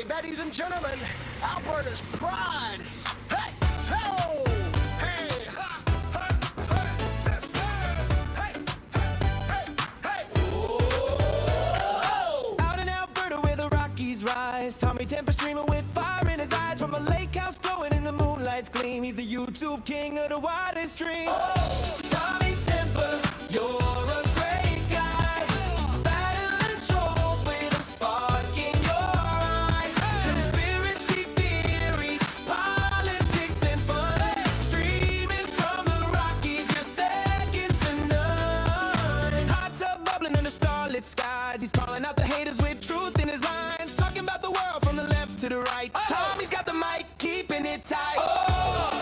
Ladies and gentlemen, Alberta's pride. Hey, ho, hey, ha, ha, ha, this, hey, hey, hey, oh. Out in Alberta where the Rockies rise, Tommy Temper streaming with fire in his eyes from a lake house glowing in the moonlight's gleam. He's the YouTube king of the widest streams. Oh, Tommy Temper, you're a great guy, battling trolls with a spark in your eye. Conspiracy theories, politics and fun, streaming from the Rockies, you're second to none. Hot tub bubbling in the starlit skies, he's calling out the haters with truth in his lines, talking about the world from the left to the right. Tommy's got the mic, keeping it tight.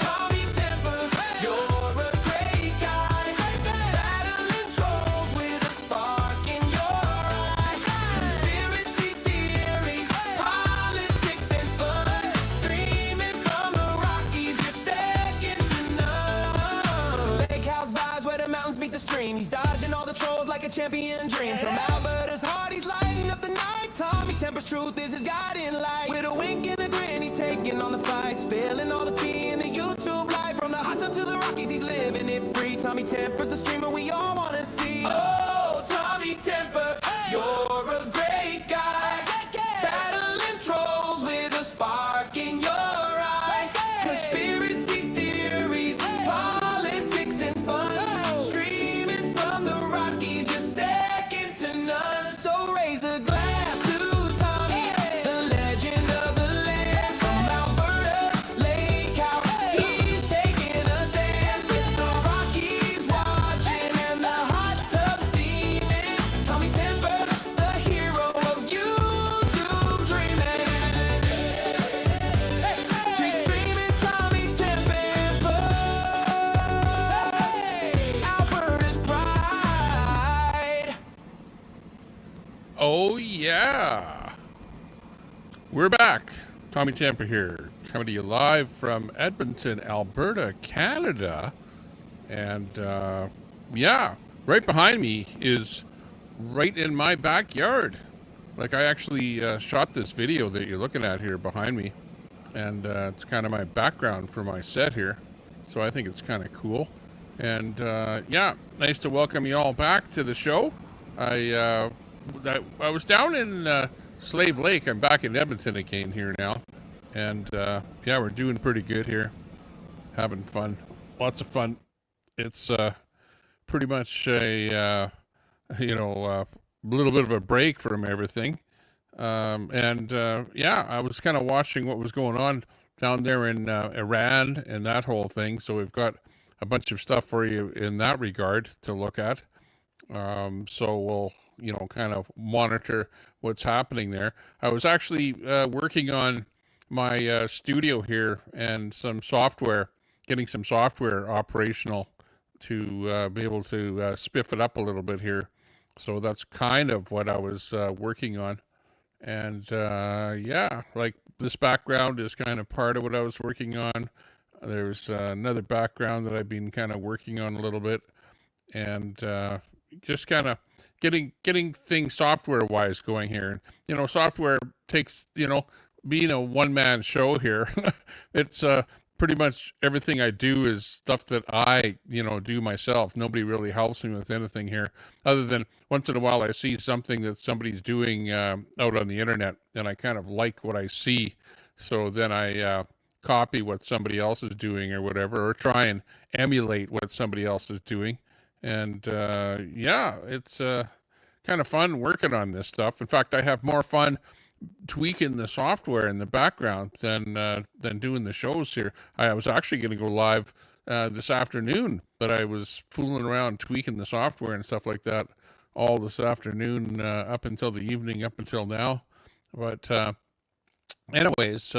Tommy Temper, you're a great guy, battling trolls with a spark in your eye. Conspiracy theories, politics and fun, streaming from the Rockies, you're second to none. Lake house vibes where the mountains meet the stream. He's dodging all the trolls like a champion dream. From Alberta's heart, he's lighting up the night. Tommy Temper's truth is his guiding light. With a wink and a grin, he's taking on the fight, spilling all the tea in the YouTube life. From the hot tub to the Rockies, he's living it free. Tommy Temper's the streamer we all wanna see. Oh, Tommy Temper, you're a great guy, battling trolls with a spark in your eye. Conspiracy theories, politics and fun, streaming from the Rockies, you're second to none. So raise a glass to Tommy, the legend of the land. From Alberta's lake house, he's taking a stand with the Rockies watching and the hot tub steaming. Tommy Temper, the hero of YouTube dreaming. She's streaming Tommy Temper, Alberta's pride. Oh yeah, we're back. Tommy Temper here, coming to you live from Edmonton, Alberta, Canada. And yeah, right behind me is right in my backyard. Like, I actually shot this video that you're looking at here behind me, and it's kind of my background for my set here, so I think it's kind of cool. And yeah, nice to welcome you all back to the show. I was down in Slave Lake. I'm back in Edmonton again here now, and yeah, we're doing pretty good here, having fun, lots of fun. It's pretty much a little bit of a break from everything. And yeah, I was kind of watching what was going on down there in Iran and that whole thing. So we've got a bunch of stuff for you in that regard to look at. So we'll, kind of monitor what's happening there. I was actually working on my studio here and some software, getting some software operational to be able to spiff it up a little bit here. So that's kind of what I was working on. And yeah, like, this background is kind of part of what I was working on. There's another background that I've been kind of working on a little bit, and just kind of getting things software wise going here. Software takes, being a one-man show here, it's pretty much everything I do is stuff that I, do myself. Nobody really helps me with anything here, other than once in a while I see something that somebody's doing out on the internet, and I kind of like what I see. So then I copy what somebody else is doing or whatever, or try and emulate what somebody else is doing. And yeah, it's kind of fun working on this stuff. In fact, I have more fun tweaking the software in the background than doing the shows here. I was actually going to go live this afternoon, but I was fooling around tweaking the software and stuff like that all this afternoon, up until the evening, up until now. But anyways,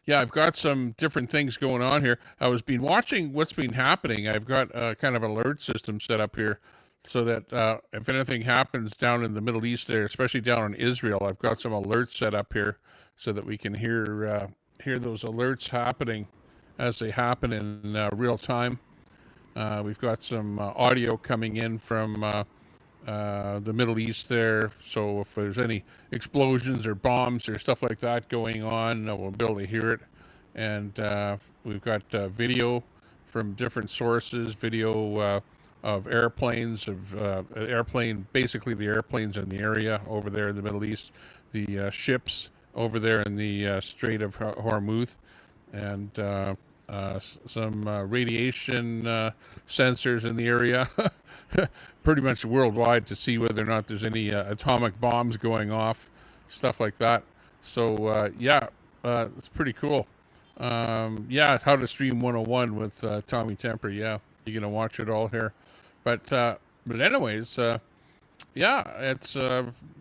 yeah, I've got some different things going on here. I was been watching what's been happening. I've got a kind of alert system set up here, so that if anything happens down in the Middle East there, especially down in Israel, I've got some alerts set up here so that we can hear those alerts happening as they happen in real time. We've got some audio coming in from the Middle East there. So if there's any explosions or bombs or stuff like that going on, we'll be able to hear it. And we've got video from different sources, video of airplanes, basically the airplanes in the area over there in the Middle East, the ships over there in the Strait of Hormuz, and some radiation sensors in the area, pretty much worldwide, to see whether or not there's any atomic bombs going off, stuff like that. So yeah, it's pretty cool. Yeah, it's How to Stream 101 with Tommy Temper. Yeah, you're gonna watch it all here. But anyways, yeah, it's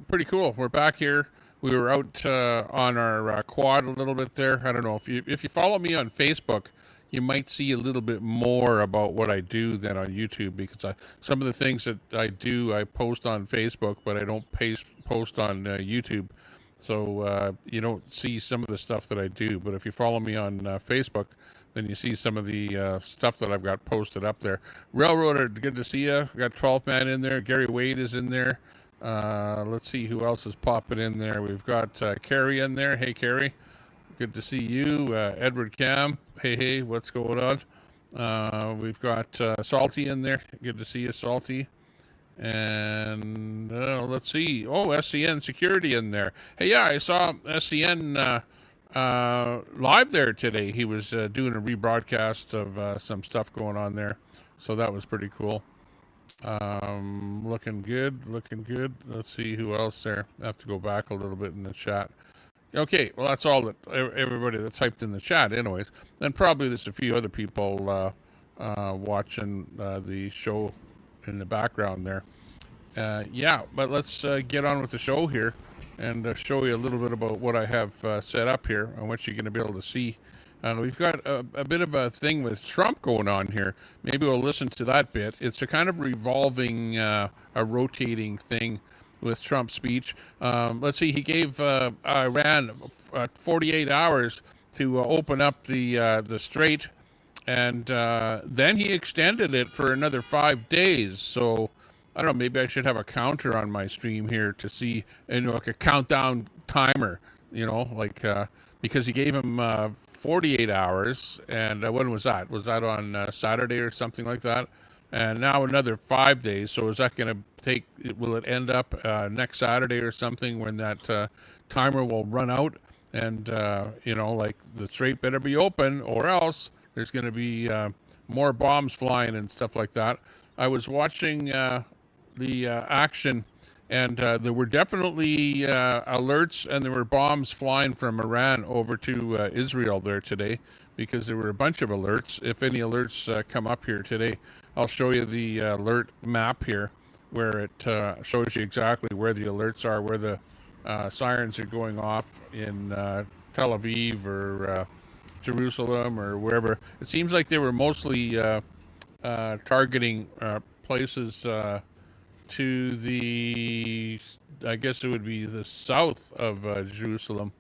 pretty cool. We're back here. We were out on our quad a little bit there. I don't know if you follow me on Facebook, you might see a little bit more about what I do than on YouTube, because some of the things that I do I post on Facebook, but I don't post on YouTube. So you don't see some of the stuff that I do. But if you follow me on Facebook, then you see some of the stuff that I've got posted up there. Railroader, good to see you. We got 12 Man in there. Gary Wade is in there. Let's see who else is popping in there. We've got Carrie in there. Hey, Carrie. Good to see you. Edward Cam. Hey, what's going on? We've got Salty in there. Good to see you, Salty. And let's see. Oh, SCN Security in there. Hey, yeah, I saw SCN live there today. He was doing a rebroadcast of some stuff going on there. So that was pretty cool. Looking good. Let's see who else there. I have to go back a little bit in the chat. Okay, well, that's all that everybody that typed in the chat anyways. Then probably there's a few other people watching the show in the background there. Yeah, but let's get on with the show here and show you a little bit about what I have set up here and what you're going to be able to see. We've got a bit of a thing with Trump going on here. Maybe we'll listen to that bit. It's a kind of revolving, a rotating thing with Trump's speech. Let's see, he gave Iran 48 hours to open up the strait, and then he extended it for another 5 days. So I don't know, maybe I should have a counter on my stream here to see, like a countdown timer, like because he gave him 48 hours, and when was that? Was that on Saturday or something like that? And now another 5 days. So is that going to take? Will it end up next Saturday or something when that timer will run out? And like the strait better be open, or else there's going to be more bombs flying and stuff like that. I was watching the action, and there were definitely alerts, and there were bombs flying from Iran over to Israel there today, because there were a bunch of alerts. If any alerts come up here today, I'll show you the alert map here, where it shows you exactly where the alerts are, where the sirens are going off in Tel Aviv or Jerusalem or wherever. It seems like they were mostly targeting places to the, I guess it would be the south of Jerusalem,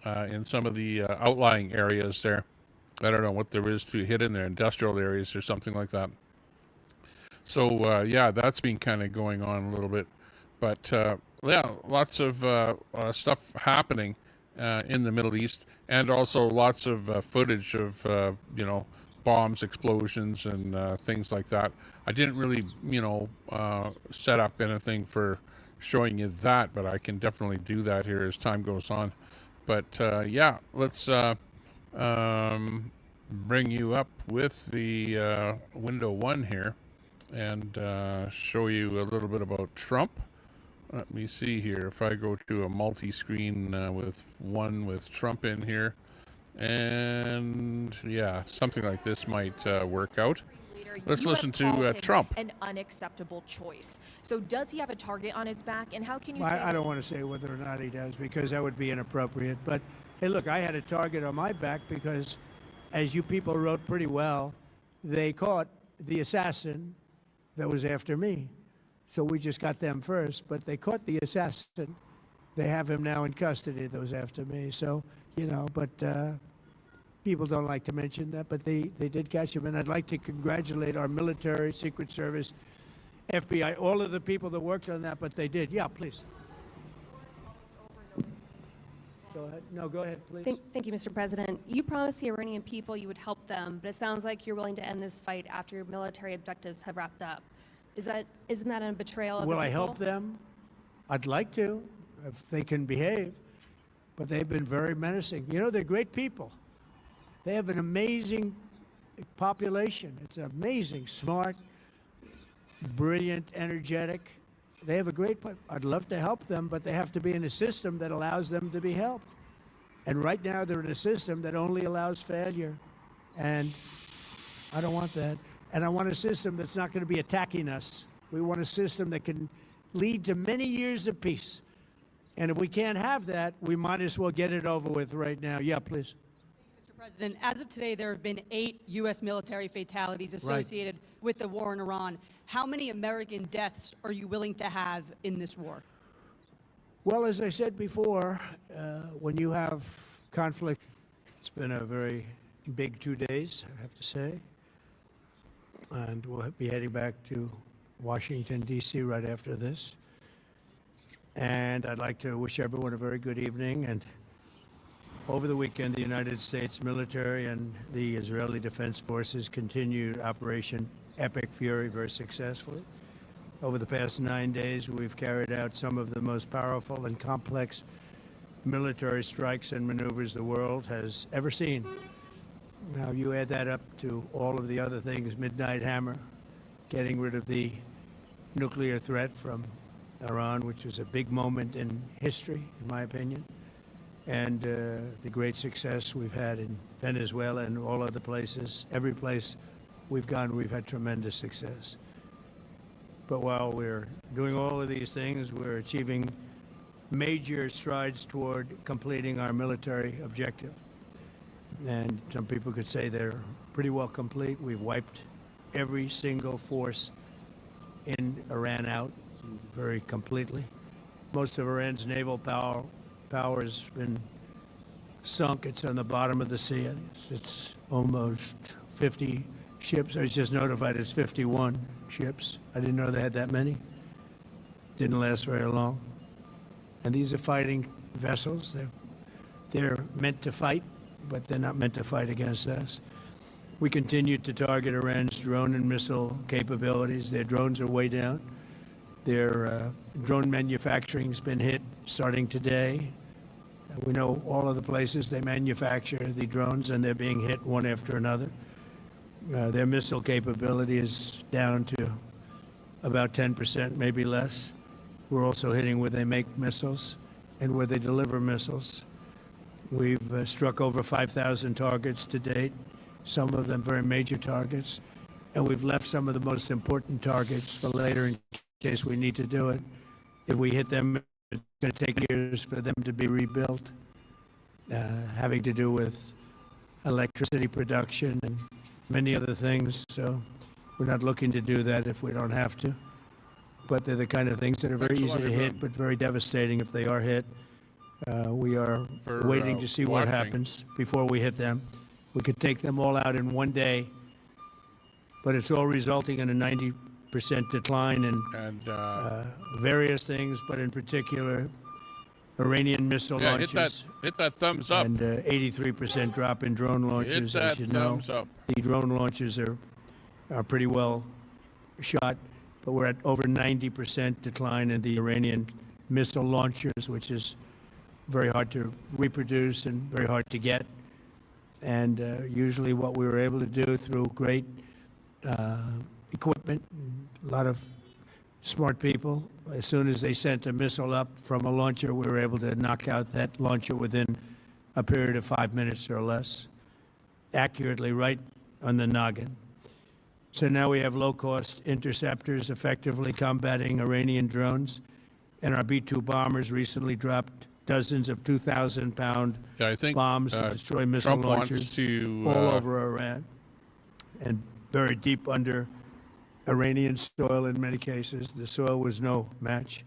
in some of the outlying areas there. I don't know what there is to hit in there, industrial areas or something like that. So yeah, that's been kind of going on a little bit. But yeah, lots of stuff happening in the Middle East, and also lots of footage of bombs, explosions, and things like that. I didn't really set up anything for showing you that, but I can definitely do that here as time goes on. But yeah, let's bring you up with the window one here and show you a little bit about Trump. Let me see here. If I go to a multi-screen with Trump in here, and yeah, something like this might work out. Let's listen to Trump. An unacceptable choice. So does he have a target on his back, and how can you say I don't want to say whether or not he does, because that would be inappropriate. But hey, look, I had a target on my back because, as you people wrote pretty well, they caught the assassin that was after me. So we just got them first, but they caught the assassin. They have him now in custody, those after me. So, but people don't like to mention that, but they did catch him. And I'd like to congratulate our military, Secret Service, FBI, all of the people that worked on that, but they did. Yeah, please. Go ahead. No, go ahead, please. Thank you, Mr. President. You promised the Iranian people you would help them, but it sounds like you're willing to end this fight after your military objectives have wrapped up. Isn't that a betrayal of the Will people? I help them? I'd like to, if they can behave, but they've been very menacing. You know, they're great people. They have an amazing population. It's amazing, smart, brilliant, energetic. They have a great, I'd love to help them, but they have to be in a system that allows them to be helped. And right now they're in a system that only allows failure. And I don't want that. And I want a system that's not going to be attacking us. We want a system that can lead to many years of peace. And if we can't have that, we might as well get it over with right now. Yeah, please. Mr. President, as of today, there have been 8 U.S. military fatalities associated with the war in Iran. How many American deaths are you willing to have in this war? Well, as I said before, when you have conflict, it's been a very big 2 days, I have to say. And we'll be heading back to Washington, D.C. right after this. And I'd like to wish everyone a very good evening. And over the weekend, the United States military and the Israeli Defense Forces continued Operation Epic Fury very successfully. Over the past 9 days, we've carried out some of the most powerful and complex military strikes and maneuvers the world has ever seen. Now, you add that up to all of the other things, Midnight Hammer, getting rid of the nuclear threat from Iran, which was a big moment in history, in my opinion, and the great success we've had in Venezuela and all other places. Every place we've gone, we've had tremendous success. But while we're doing all of these things, we're achieving major strides toward completing our military objective. And some people could say they're pretty well complete. We've wiped every single force in Iran out very completely. Most of Iran's naval power has been sunk. It's on the bottom of the sea. It's almost 50 ships. I was just notified it's 51 ships. I didn't know they had that many. Didn't last very long. And these are fighting vessels. They're meant to fight, but they're not meant to fight against us. We continue to target Iran's drone and missile capabilities. Their drones are way down. Their drone manufacturing's been hit starting today. We know all of the places they manufacture the drones, and they're being hit one after another. Their missile capability is down to about 10%, maybe less. We're also hitting where they make missiles and where they deliver missiles. We've struck over 5,000 targets to date, some of them very major targets, and we've left some of the most important targets for later in case we need to do it. If we hit them, it's going to take years for them to be rebuilt, having to do with electricity production and many other things. So we're not looking to do that if we don't have to. But they're the kind of things that are very easy to hit, but very devastating if they are hit. We are waiting to see what happens before we hit them. We could take them all out in one day, but it's all resulting in a 90% decline in various things, but in particular, Iranian missile launches. Hit that thumbs up. And 83% drop in drone launches, as you know. The drone launches are pretty well shot, but we're at over 90% decline in the Iranian missile launchers, which is very hard to reproduce and very hard to get. And usually what we were able to do through great equipment, a lot of smart people, as soon as they sent a missile up from a launcher, we were able to knock out that launcher within a period of 5 minutes or less, accurately right on the noggin. So now we have low-cost interceptors effectively combating Iranian drones, and our B-2 bombers recently dropped dozens of 2,000-pound bombs to destroy missile launchers all over Iran and very deep under Iranian soil in many cases. The soil was no match.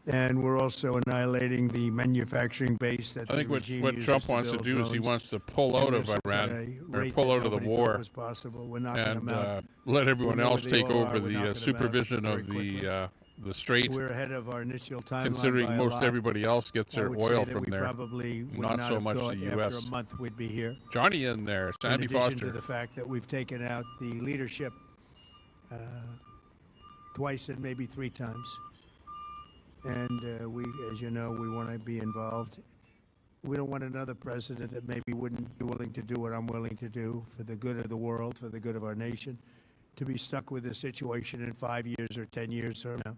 And we're also annihilating the manufacturing base that I think the regime what uses Trump wants to build do is he drones wants to pull and out of missiles at Iran, a or rate pull that out of the nobody thought war, was possible. We're knocking and them out. let everyone We know else where they take all over are. We're the knocking them out supervision very of quickly. the strait, We're ahead of our initial timeline considering by a most lot. everybody else gets I their would oil say that from we there. probably would Not not so have much thought the after US. a month we'd be here. Johnny in there, Sandy in addition Foster. to the fact that we've taken out the leadership twice and maybe 3 times. And we, as you know, we want to be involved. We don't want another president that maybe wouldn't be willing to do what I'm willing to do for the good of the world, for the good of our nation, to be stuck with this situation in 5 years or 10 years from now.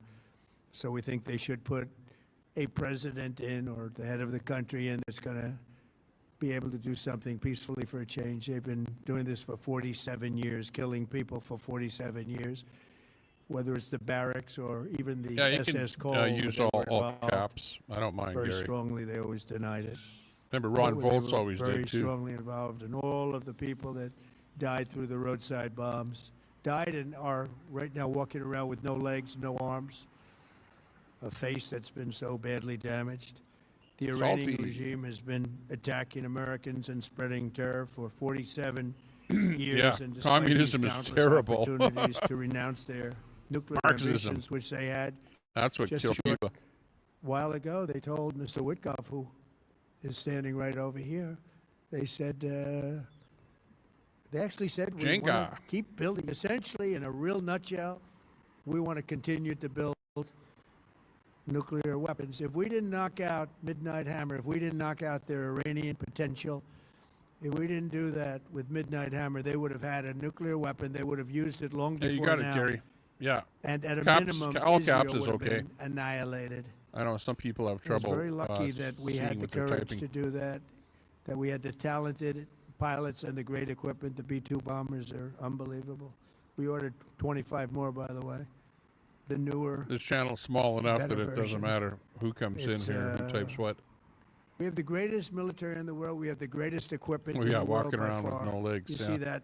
So we think they should put a president in, or the head of the country in, that's going to be able to do something peacefully for a change. They've been doing this for 47 years, killing people for 47 years, whether it's the barracks or even the Yeah, you SS can Cole. use they were all involved caps. I don't mind, very Gary. strongly. They always denied it. Remember, Ron But they Volz were always very did, too. strongly involved in all of the people that died through the roadside bombs, died and are right now walking around with no legs, no arms, a face that's been so badly damaged. The Iranian Salty. regime has been attacking Americans and spreading terror for 47 Yeah, years. And despite communism these is countless terrible. opportunities to renounce their nuclear Marxism. ambitions, which they had That's what just killed a short Cuba. while ago, they told Mr. Witkoff, who is standing right over here, they said, they actually said, we want to Jenga. keep building. Essentially, in a real nutshell, we want to continue to build nuclear weapons. If we didn't knock out Midnight Hammer, if we didn't knock out their Iranian potential, if we didn't do that with Midnight Hammer, they would have had a nuclear weapon. They would have used it long Yeah, before you got now. it, Gary. Yeah. And at a Caps- minimum, all Israel caps is would have okay. been annihilated. I know some people have I was trouble very lucky that we seeing had the what they're courage typing. to do that we had the talented pilots and the great equipment. The B-2 bombers are unbelievable. We ordered 25 more, by the way. The newer. This channel's small enough that better it doesn't version. matter who comes in It's, here, who types what. We have the greatest military in the world. We have the greatest equipment Oh, in yeah, the world walking by around with far. no legs, You yeah. see that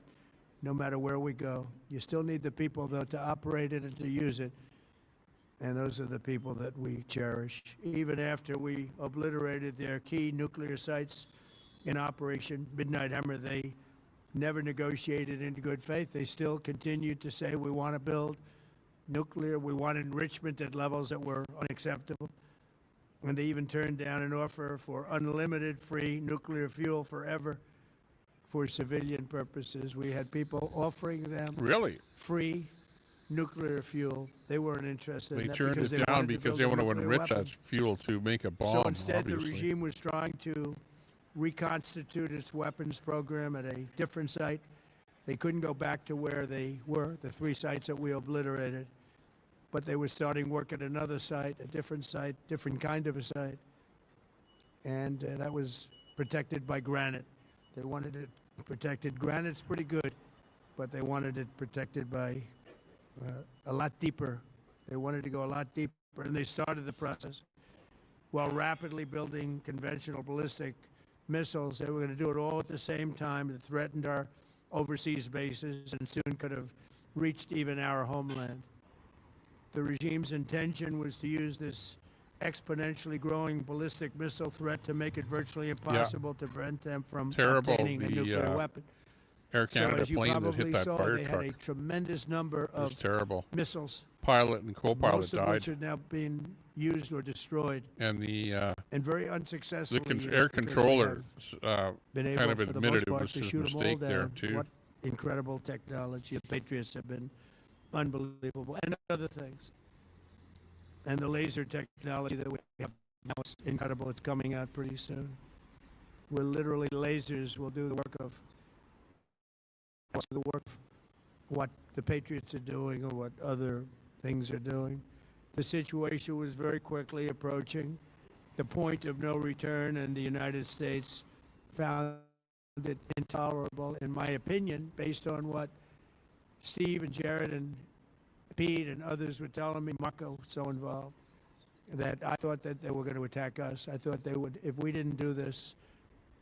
no matter where we go. You still need the people, though, to operate it and to use it. And those are the people that we cherish. Even after we obliterated their key nuclear sites in Operation Midnight Hammer, they never negotiated in good faith. They still continued to say, we want to build nuclear. We want enrichment at levels that were unacceptable. And they even turned down an offer for unlimited free nuclear fuel forever for civilian purposes. We had people offering them Really? free nuclear fuel. They weren't interested They in that turned because it they down wanted to because build they a want to nuclear enrich weapon. that fuel to make a bomb, So instead, obviously. the regime was trying to reconstitute its weapons program at a different site. They couldn't go back to where they were, the 3 sites that we obliterated, but they were starting work at another site, a different site, different kind of a site, and that was protected by granite. They wanted it protected. Granite's pretty good, but they wanted it protected by a lot deeper. They wanted to go a lot deeper, and they started the process while rapidly building conventional ballistic missiles. They were going to do it all at the same time. It threatened our overseas bases and soon could have reached even our homeland. The regime's intention was to use this exponentially growing ballistic missile threat to make it virtually impossible to prevent them from Terrible, obtaining a the, nuclear weapon. Air So Canada as you plane that probably hit that saw, fire they truck. had a tremendous number It was of terrible. missiles, Pilot and co-pilot most of which died. are now being used or destroyed, And the and very unsuccessfully. used air because we controller have been able, kind of for the admitted most it part, was to his shoot 'em all mistake there, down. too. What incredible technology! The Patriots have been unbelievable, and other things. And the laser technology that we have now is incredible. It's coming out pretty soon. Where literally lasers will do the work of what the Patriots are doing or what other things are doing. The situation was very quickly approaching the point of no return, and the United States found it intolerable, in my opinion, based on what Steve and Jared and Pete and others were telling me. Marco was so involved, that I thought that they were going to attack us. I thought they would, if we didn't do this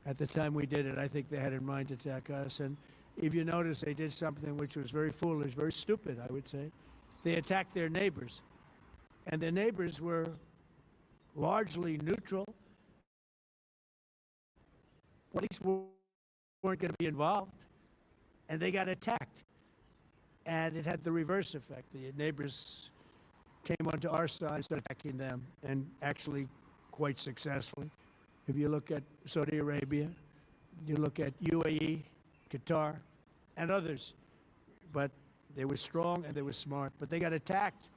at the time we did it, I think they had in mind to attack us. And if you notice, they did something which was very foolish, very stupid, I would say. They attacked their neighbors. And their neighbors were largely neutral, police weren't going to be involved, and they got attacked. And it had the reverse effect. The neighbors came onto our side and started attacking them, and actually quite successfully. If you look at Saudi Arabia, you look at UAE, Qatar, and others. But they were strong and they were smart, but they got attacked.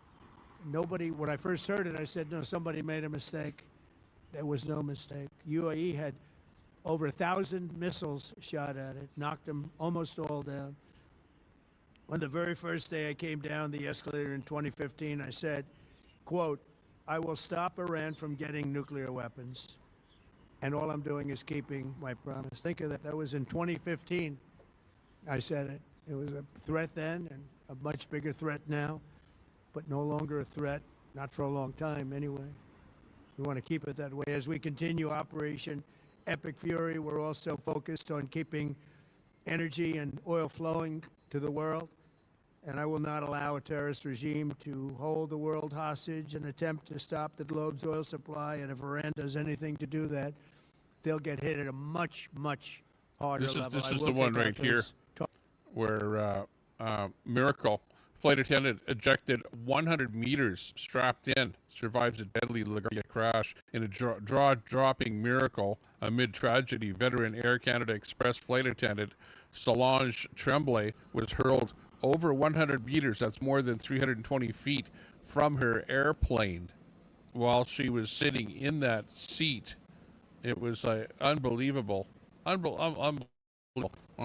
Nobody, when I first heard it, I said, no, somebody made a mistake. There was no mistake. UAE had over 1,000 missiles shot at it, knocked them almost all down. On the very first day I came down the escalator in 2015, I said, quote, I will stop Iran from getting nuclear weapons. And all I'm doing is keeping my promise. Think of that. That was in 2015. I said it. It was a threat then and a much bigger threat now, but no longer a threat, not for a long time anyway. We want to keep it that way. As we continue Operation Epic Fury, we're also focused on keeping energy and oil flowing to the world. And I will not allow a terrorist regime to hold the world hostage and attempt to stop the globe's oil supply. And if Iran does anything to do that, they'll get hit at a much, much harder level. This is the one right here where Miracle flight attendant ejected 100 meters strapped in, survives a deadly LaGuardia crash in a dropping miracle amid tragedy. Veteran Air Canada Express flight attendant Solange Tremblay was hurled over 100 meters, that's more than 320 feet, from her airplane while she was sitting in that seat. It was unbelievable on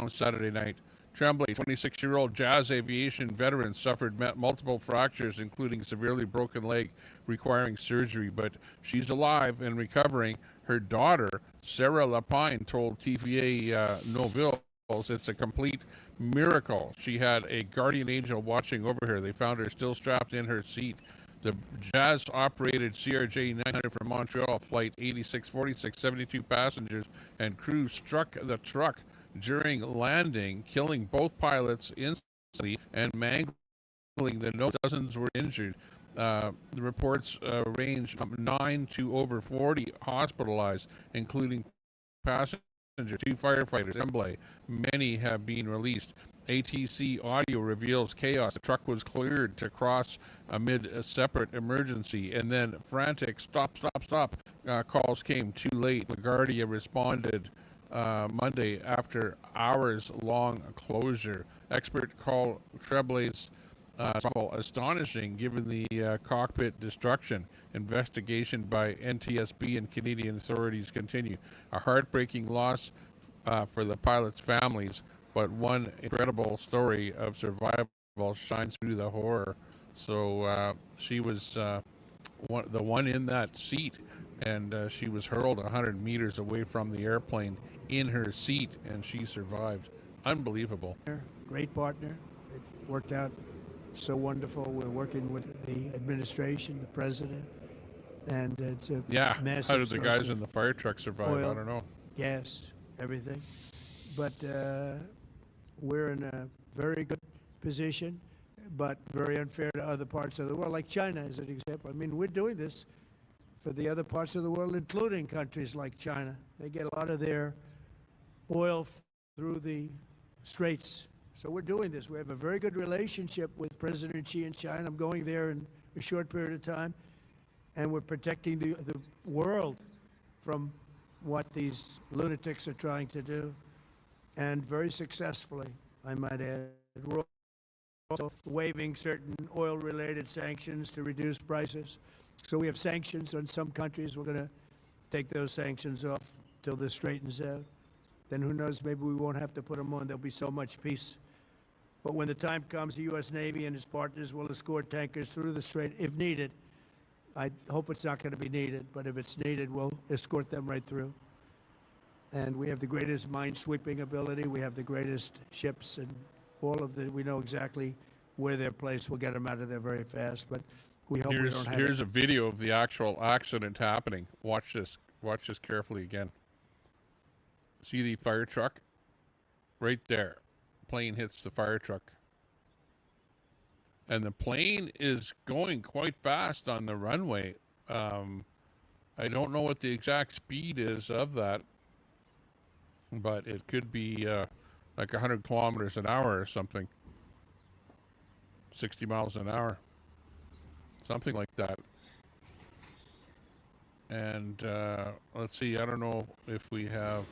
Saturday night. Tremblay, 26-year-old Jazz Aviation veteran, suffered multiple fractures, including severely broken leg requiring surgery, but she's alive and recovering. Her daughter, Sarah Lapine, told TVA Nouvelles, it's a complete miracle. She had a guardian angel watching over her. They found her still strapped in her seat. The Jazz-operated CRJ 900 from Montreal, flight 8646, 72 passengers and crew struck the truck during landing, killing both pilots instantly and mangling the nose. Dozens were injured. The reports range from 9 to over 40 hospitalized, including passengers, 2 firefighters, Tremblay. Many have been released. ATC audio reveals chaos. The truck was cleared to cross amid a separate emergency, and then frantic stop calls came too late. LaGuardia responded Monday after hours-long closure. Experts call Treblay's astonishing given the cockpit destruction. Investigation by NTSB and Canadian authorities continue. A heartbreaking loss for the pilots' families, but one incredible story of survival shines through the horror. So she was the one in that seat, and she was hurled 100 meters away from the airplane in her seat, and she survived. Unbelievable. Great partner. It worked out so wonderful. We're working with the administration, the president, and it's a massive how did the guys source in the fire truck survive? oil, I don't know. gas, everything. But we're in a very good position, but very unfair to other parts of the world, like China as an example. I mean, we're doing this for the other parts of the world, including countries like China. They get a lot of their oil through the straits. So we're doing this. We have a very good relationship with President Xi in China. I'm going there in a short period of time, and we're protecting the world from what these lunatics are trying to do, and very successfully, I might add. We're also waiving certain oil-related sanctions to reduce prices. So we have sanctions on some countries. We're going to take those sanctions off till this straightens out. Then who knows, maybe we won't have to put them on. There'll be so much peace. But when the time comes, the U.S. Navy and its partners will escort tankers through the strait if needed. I hope it's not going to be needed, but if it's needed, we'll escort them right through. And we have the greatest mine-sweeping ability. We have the greatest ships, and all of we know exactly where they're placed. We'll get them out of there very fast, but we hope we don't have Here's a video of the actual accident happening. Watch this. Watch this carefully again. See the fire truck? Right there. Plane hits the fire truck. And the plane is going quite fast on the runway. I don't know what the exact speed is of that, but it could be like 100 kilometers an hour or something. 60 miles an hour. Something like that. And let's see, I don't know if we have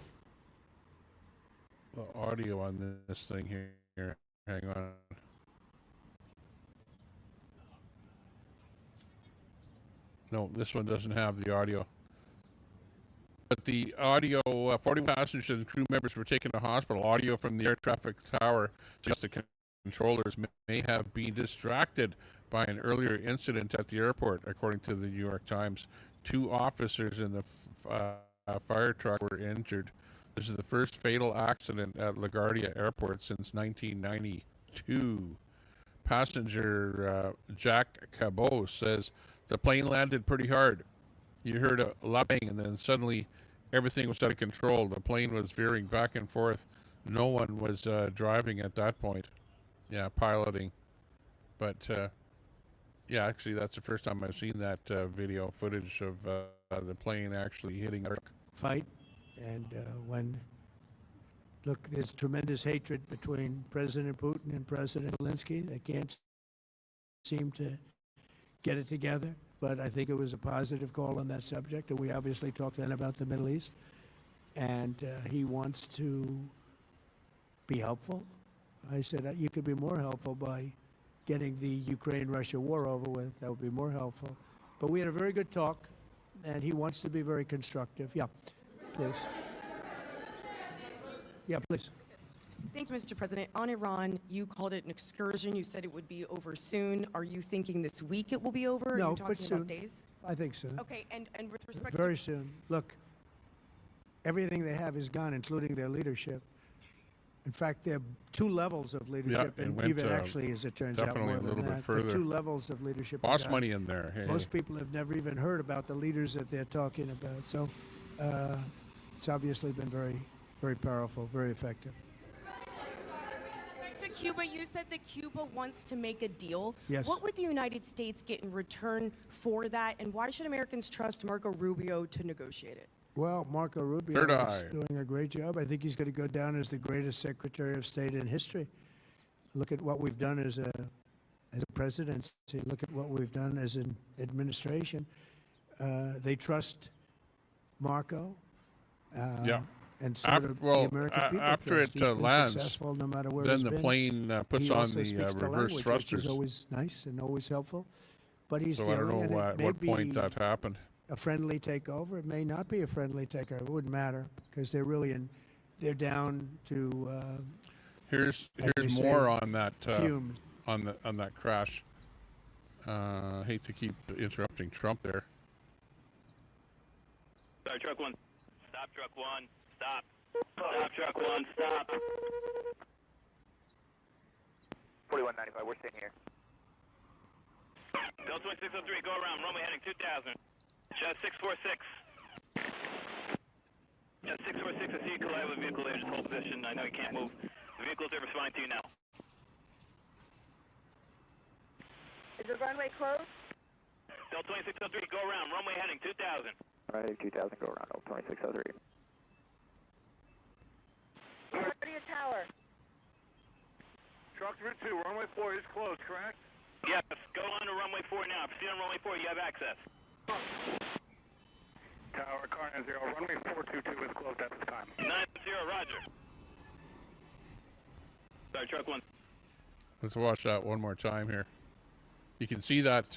the audio on this thing here. Hang on. No, this one doesn't have the audio. But the audio, 40 passengers and crew members were taken to hospital. Audio from the air traffic tower suggests the controllers may have been distracted by an earlier incident at the airport, according to the New York Times. 2 officers in the fire truck were injured. This is the first fatal accident at LaGuardia Airport since 1992. Passenger Jack Cabot says the plane landed pretty hard. You heard a loud bang, and then suddenly everything was out of control. The plane was veering back and forth. No one was driving at that point. Yeah, piloting. But yeah, actually, that's the first time I've seen that video footage of the plane actually hitting the fight. And look, there's tremendous hatred between President Putin and President Zelensky. They can't seem to get it together. But I think it was a positive call on that subject. And we obviously talked then about the Middle East. And he wants to be helpful. I said, you could be more helpful by getting the Ukraine-Russia war over with. That would be more helpful. But we had a very good talk, and he wants to be very constructive. Yeah, please. Yeah, please. Thank you, Mr. President. On Iran, you called it an excursion. You said it would be over soon. Are you thinking this week it will be over? No, Are you talking but soon. about days? I think so. Okay, and with respect Very soon. Look, everything they have is gone, including their leadership. In fact, there are 2 levels of leadership, Yeah, and went, even actually, as it turns out, definitely more a than little bit that. further. The 2 levels of leadership. boss are money in there. Hey. Most people have never even heard about the leaders that they're talking about. So it's obviously been very, very powerful, very effective. to Cuba, you said that Cuba wants to make a deal. Yes. What would the United States get in return for that, and why should Americans trust Marco Rubio to negotiate it? Well, Marco Rubio is doing a great job. I think he's going to go down as the greatest Secretary of State in history. Look at what we've done as a presidency. Look at what we've done as an administration. They trust Marco. Yeah. And so the American people after trust. it He's been lands, successful no matter where then he's the been. plane puts He on also the speaks the reverse language, thrusters. which is always nice and always helpful. But he's So dealing, I don't and know it at may what point be that happened. a friendly takeover. It may not be a friendly takeover. It wouldn't matter because they're really they're down to. Here's more on that on that crash. Hate to keep interrupting Trump there. Sorry, truck 1. Stop, truck 1. Stop. Stop, truck 1. Stop. 4195, we're sitting here. Bill 2603, go around. Runway heading 2000. Jet 646. Jet 646, I see you collide with a vehicle there. Just hold position. I know you can't move. The vehicle's there responding to you now. Is the runway closed? Bill 2603, go around. Runway heading 2000. Alright, 2000, go around, 2603. Guardia Tower. Truck 2, runway 4 is closed, correct? Yes, go on to runway 4 now. Proceed on runway 4, you have access. Tower, car 0, runway 422 is closed at this time. 90, roger. Sorry, truck 1. Let's watch that one more time here. You can see that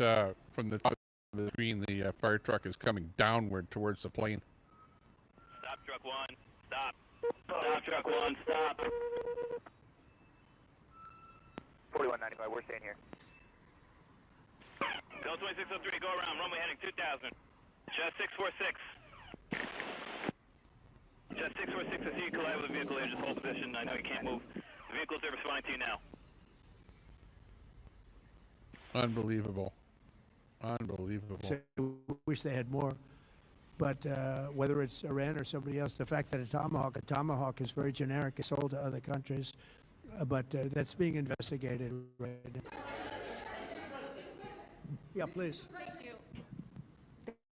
from the top of the screen, the fire truck is coming downward towards the plane. Stop, truck 1. Stop. Stop, truck 1. Stop. 4195, we're staying here. Bill 2603, go around. Runway heading 2000. Jet 646. Jet 646, I see you collide with a vehicle there. Just hold position. I know you can't move. The vehicle's there responding to you now. Unbelievable. Unbelievable. I wish they had more. But whether it's Iran or somebody else, the fact that a tomahawk is very generic, it's sold to other countries. But that's being investigated right now. Yeah, please.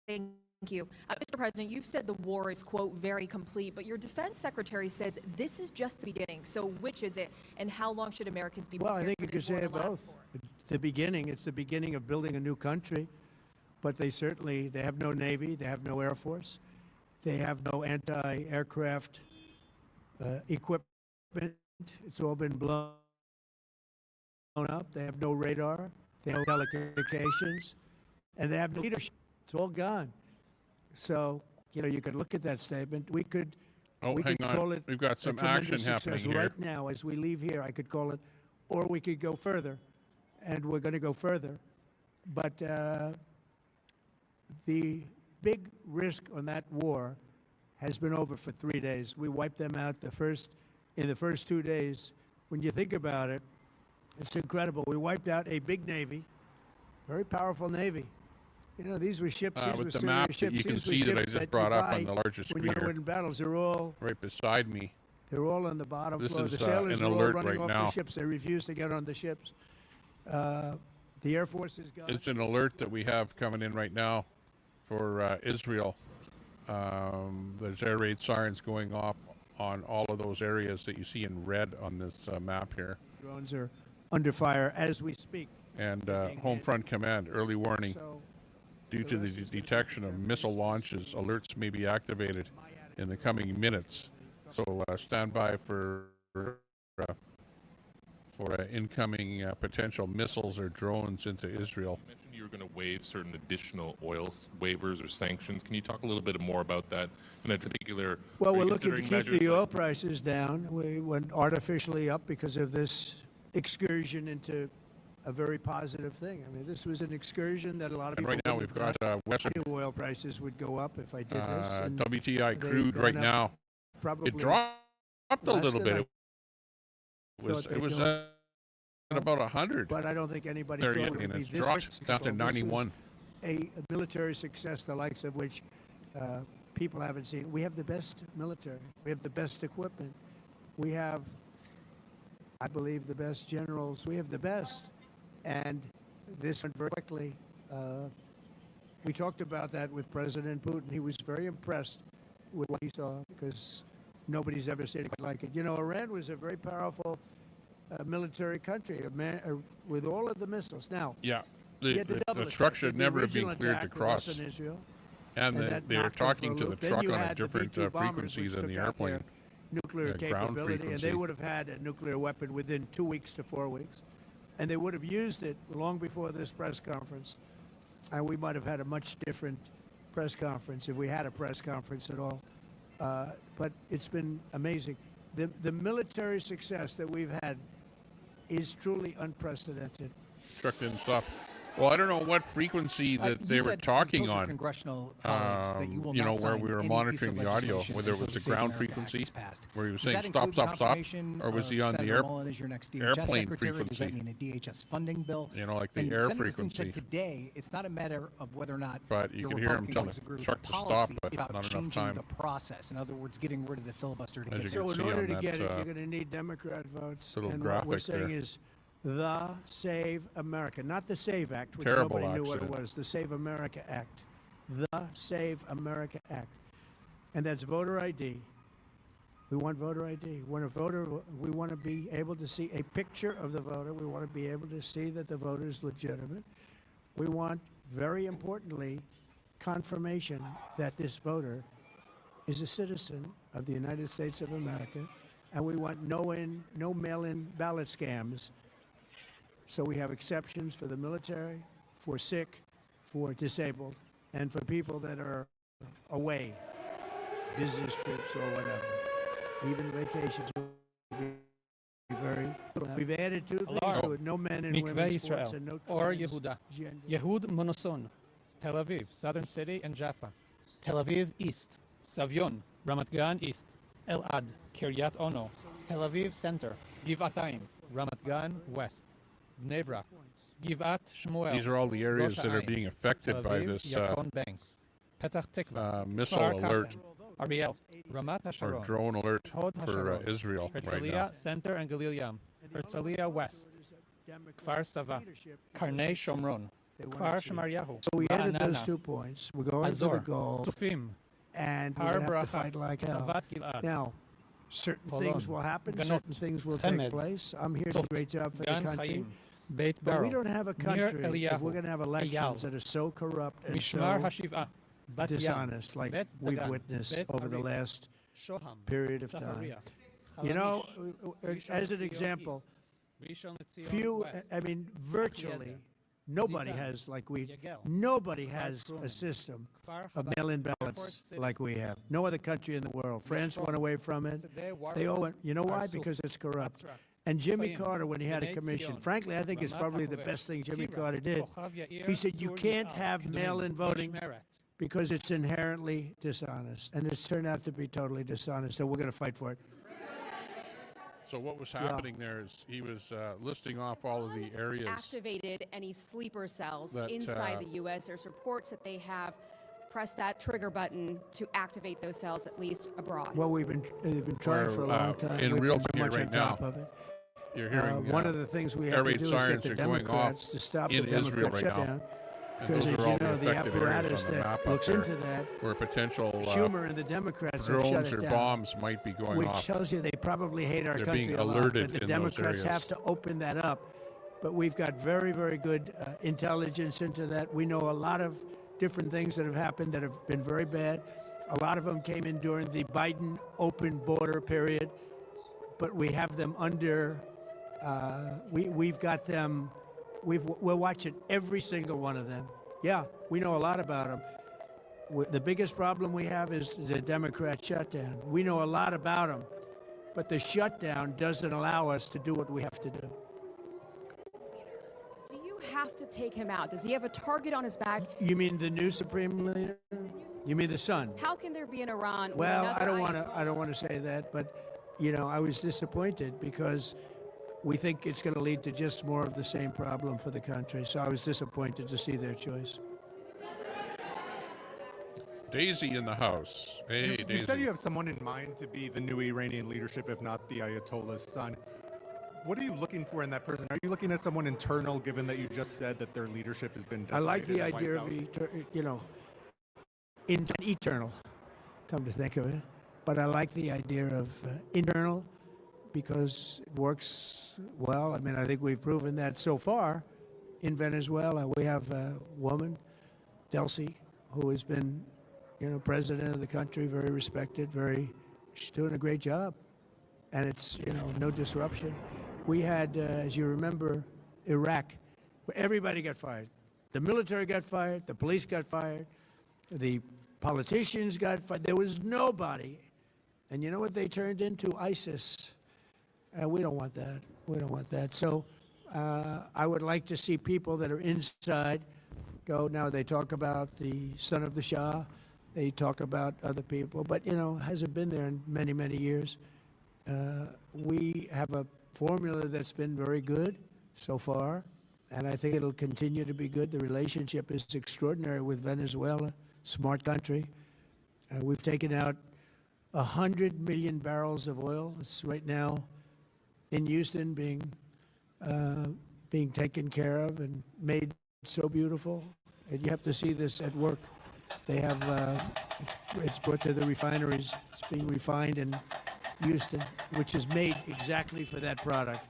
Thank Thank you. Mr. President, you've said the war is, quote, very complete, but your defense secretary says this is just the beginning. So which is it, and how long should Americans be Well, I prepared think you for could this war say to it last both. for? The beginning, it's the beginning of building a new country, but they have no Navy, they have no Air Force, they have no anti-aircraft equipment. It's all been blown up. They have no radar, they have no telecommunications, and they have no leadership. It's all gone. So, you could look at that statement. We could hang on. call it We've got a some tremendous action happening success here. right now as we leave here. I could call it, or we could go further, and we're going to go further. But the big risk on that war has been over for 3 days. We wiped them out in the first 2 days. When you think about it, it's incredible. We wiped out a big Navy, very powerful Navy. These were ships. These were With the serious map that ships. you can These were see that I ships just brought you up on buy the larger when screen you're here, in battles. They're all right beside me. on the bottom This floor. is, The sailors an are all alert running right off now. the ships. They refuse to get on the ships. The Air Force is gone. It's an alert that we have coming in right now for Israel. There's air raid sirens going off on all of those areas that you see in red on this map here. Drones are under fire as we speak. And Home Front Command, early warning. So Due to the detection of missile launches, alerts may be activated in the coming minutes. So stand by for incoming potential missiles or drones into Israel. You mentioned you were going to waive certain additional oil waivers or sanctions. Can you talk a little bit more about that in a particular? Well, are we're you looking to considering keep measures the oil like- prices down. We went artificially up because of this excursion into a very positive thing. I mean, this was an excursion that a lot of And people right now wouldn't we've have got thought. Western I knew oil prices would go up if I did this. and WTI they've crude gone right up now. Probably It dropped a less little than bit. I thought It they'd was do. at about 100. But I don't think anybody There thought you it go, would and be it's this dropped down to successful. This was 91. a military success, the likes of which people haven't seen. We have the best military. We have the best equipment. We have, I believe, the best generals. We have the best. And this went very quickly. We talked about that with President Putin. He was very impressed with what he saw because nobody's ever seen it like it. Iran was a very powerful military country with all of the missiles. Now, Yeah, you had the double truck attack. should The never have been original cleared to attack with us cross. in Israel, And that they were knocked them talking for a to the loop. Then truck you on a had the different B-2 bombers, frequency which than the took out their airplane. nuclear ground capability, and frequency. they would have had a nuclear weapon within 2 weeks to 4 weeks, and they would have used it long before this press conference, and we might have had a much different press conference if we had a press conference at all. But it's been amazing. The military success that we've had is truly unprecedented. Truck didn't stop. Well, I don't know what frequency that they were talking on. Congressional colleagues that you will You know, not where sign we were any monitoring piece of the audio, legislation whether it until was the Save ground America Act frequency, is passed. where he was Does saying that stop, include stop, stop, confirmation or was he of on the Senator Mullen as your next DHS airplane secretary? Does that frequency? mean a DHS funding bill? You know, like the And air Senator Thune frequency. said today it's not a matter of whether or not But you the can hear him Republican tell colleagues the agree with truck the to stop, policy but about not enough changing time. the process. In other words, getting rid of the filibuster to As get you it. can So in see order on to that, get it, you're going to need Democrat votes. little And what we're graphic saying there. is the Save America, not the Save Act, which Terrible nobody knew what it accident. was, the Save America Act. The Save America Act. And that's voter ID. We want voter ID. When a voter, we want to be able to see a picture of the voter. We want to be able to see that the voter is legitimate. We want, very importantly, confirmation that this voter is a citizen of the United States of America, and we want no mail-in ballot scams. So we have exceptions for the military, for sick, for disabled, and for people that are away, business trips or whatever. Even vacations will be very. We've added two things to it: no men and Mikveh women's sports, Yisrael, and no or Yehuda. transgender. Yehud Monoson, Tel Aviv, Southern City and Jaffa. Tel Aviv East, Savion, Ramat Gan East, Elad, Kiryat Ono, Tel Aviv Center, Givatayim, Ramat Gan West, Bnei Brak, Givat Shmuel. These are all the areas Rosh that are Hashanah, being affected Tel by Aviv, this Yarkon Banks, Petach Tikva, missile Kfar alert Kasem, Ariel, Ramat or HaSharon, drone alert Hod for HaSharon, Israel right now. Herzliya Center and Galil Yam, Herzliya West, Kfar Sava, Karnei Shomron, They want Kfar to see. Shemaryahu, So we added those Ra'anana, 2 points. We're going for the Azor, goal, Tufim, and we're Har going to have to Bracha, fight like hell. Chavat Gil'ad, Now, certain Holon, things will happen, Ganot, certain things will Chemed, take place. I'm here to do a Zot, great job for the Gan country. Chaim, Beit But we Beryl, don't have a Nir country if Eliyahu, we're going to have elections Eyal, that are so corrupt and Mishmar so Hashiv'ah, Bat Yam, dishonest like Bet we've Dagan, witnessed Bet over the Arif, last Shoham, period of time. Zachariah, You know, Halamish, as an Rishon LeZion example, East, Rishon LeZion few, West, I mean, virtually, nobody Zitan, has, like we, Yagel, nobody has a Krumen, system Kfar of Chabad, mail-in Airport ballots City, like we have. No other country in the world. France Mishpach, went away from it. Sedeh, They Warren, owe it. You know why? Arsuf, Because it's corrupt. Natzrak, And Jimmy Fahim, Carter, when he had a Bnei commission, Tzion, frankly, I think it's Ramat probably the HaKover, best thing Jimmy Tira, Carter did. Kochav Yair, He said, you Tzur can't Ya'al, have Kiddurim, mail-in voting Mishmeret. because it's inherently dishonest. And it's turned out to be totally dishonest, so we're going to fight for it. So what was happening there is he was listing off all of the areas. Activated any sleeper cells that, inside the U.S. There's reports that they have pressed that trigger button to activate those cells, at least abroad. Well, they've been trying for a long time. in We've real been time much right on top now, of it. you're hearing One of the things we have air to raid do is get sirens the are going Democrats off to stop the in Israel Democrat right shutdown. now. And Because, those as are you all know, the affected areas apparatus on the that map up looks there into that, where potential Schumer and the Democrats have shut drones it or down, bombs might be going which off. tells you they probably hate our They're country being a lot. alerted But the in those Democrats areas. have to open that up. But we've got very, very good intelligence into that. We know a lot of different things that have happened that have been very bad. A lot of them came in during the Biden open border period, but we have them under. We've got them. We're watching every single one of them. Yeah, we know a lot about them. The biggest problem we have is the Democrat shutdown. We know a lot about them, but the shutdown doesn't allow us to do what we have to do. Do you have to take him out? Does he have a target on his back? You mean the new supreme leader? You mean the son? How can there be an Iran? with Well, another I don't want to. Ayatollah? I don't want to say that, but you know, I was disappointed because we think it's going to lead to just more of the same problem for the country. So I was disappointed to see their choice. Daisy in the house. Hey, You Daisy. said you have someone in mind to be the new Iranian leadership, if not the Ayatollah's son. What are you looking for in that person? Are you looking at someone internal, given that you just said that their leadership has been I like the decimated and idea wiped of, out? you know, eternal, come to think of it. But I like the idea of internal because it works well. I mean, I think we've proven that so far in Venezuela. We have a woman, Delcy, who has been, you know, president of the country, very respected, she's doing a great job. And it's, you know, no disruption. We had, as you remember, Iraq, where everybody got fired. The military got fired, the police got fired, the politicians got fired. There was nobody. And you know what they turned into? ISIS. And we don't want that. We don't want that. So I would like to see people that are inside go. Now they talk about the son of the Shah. They talk about other people. But, you know, hasn't been there in many, many years. We have a formula that's been very good so far, and I think it'll continue to be good. The relationship is extraordinary with Venezuela, smart country. We've taken out 100 million barrels of oil. It's right now in Houston being taken care of and made so beautiful. And you have to see this at work. They have, it's brought to the refineries. It's being refined in Houston, which is made exactly for that product.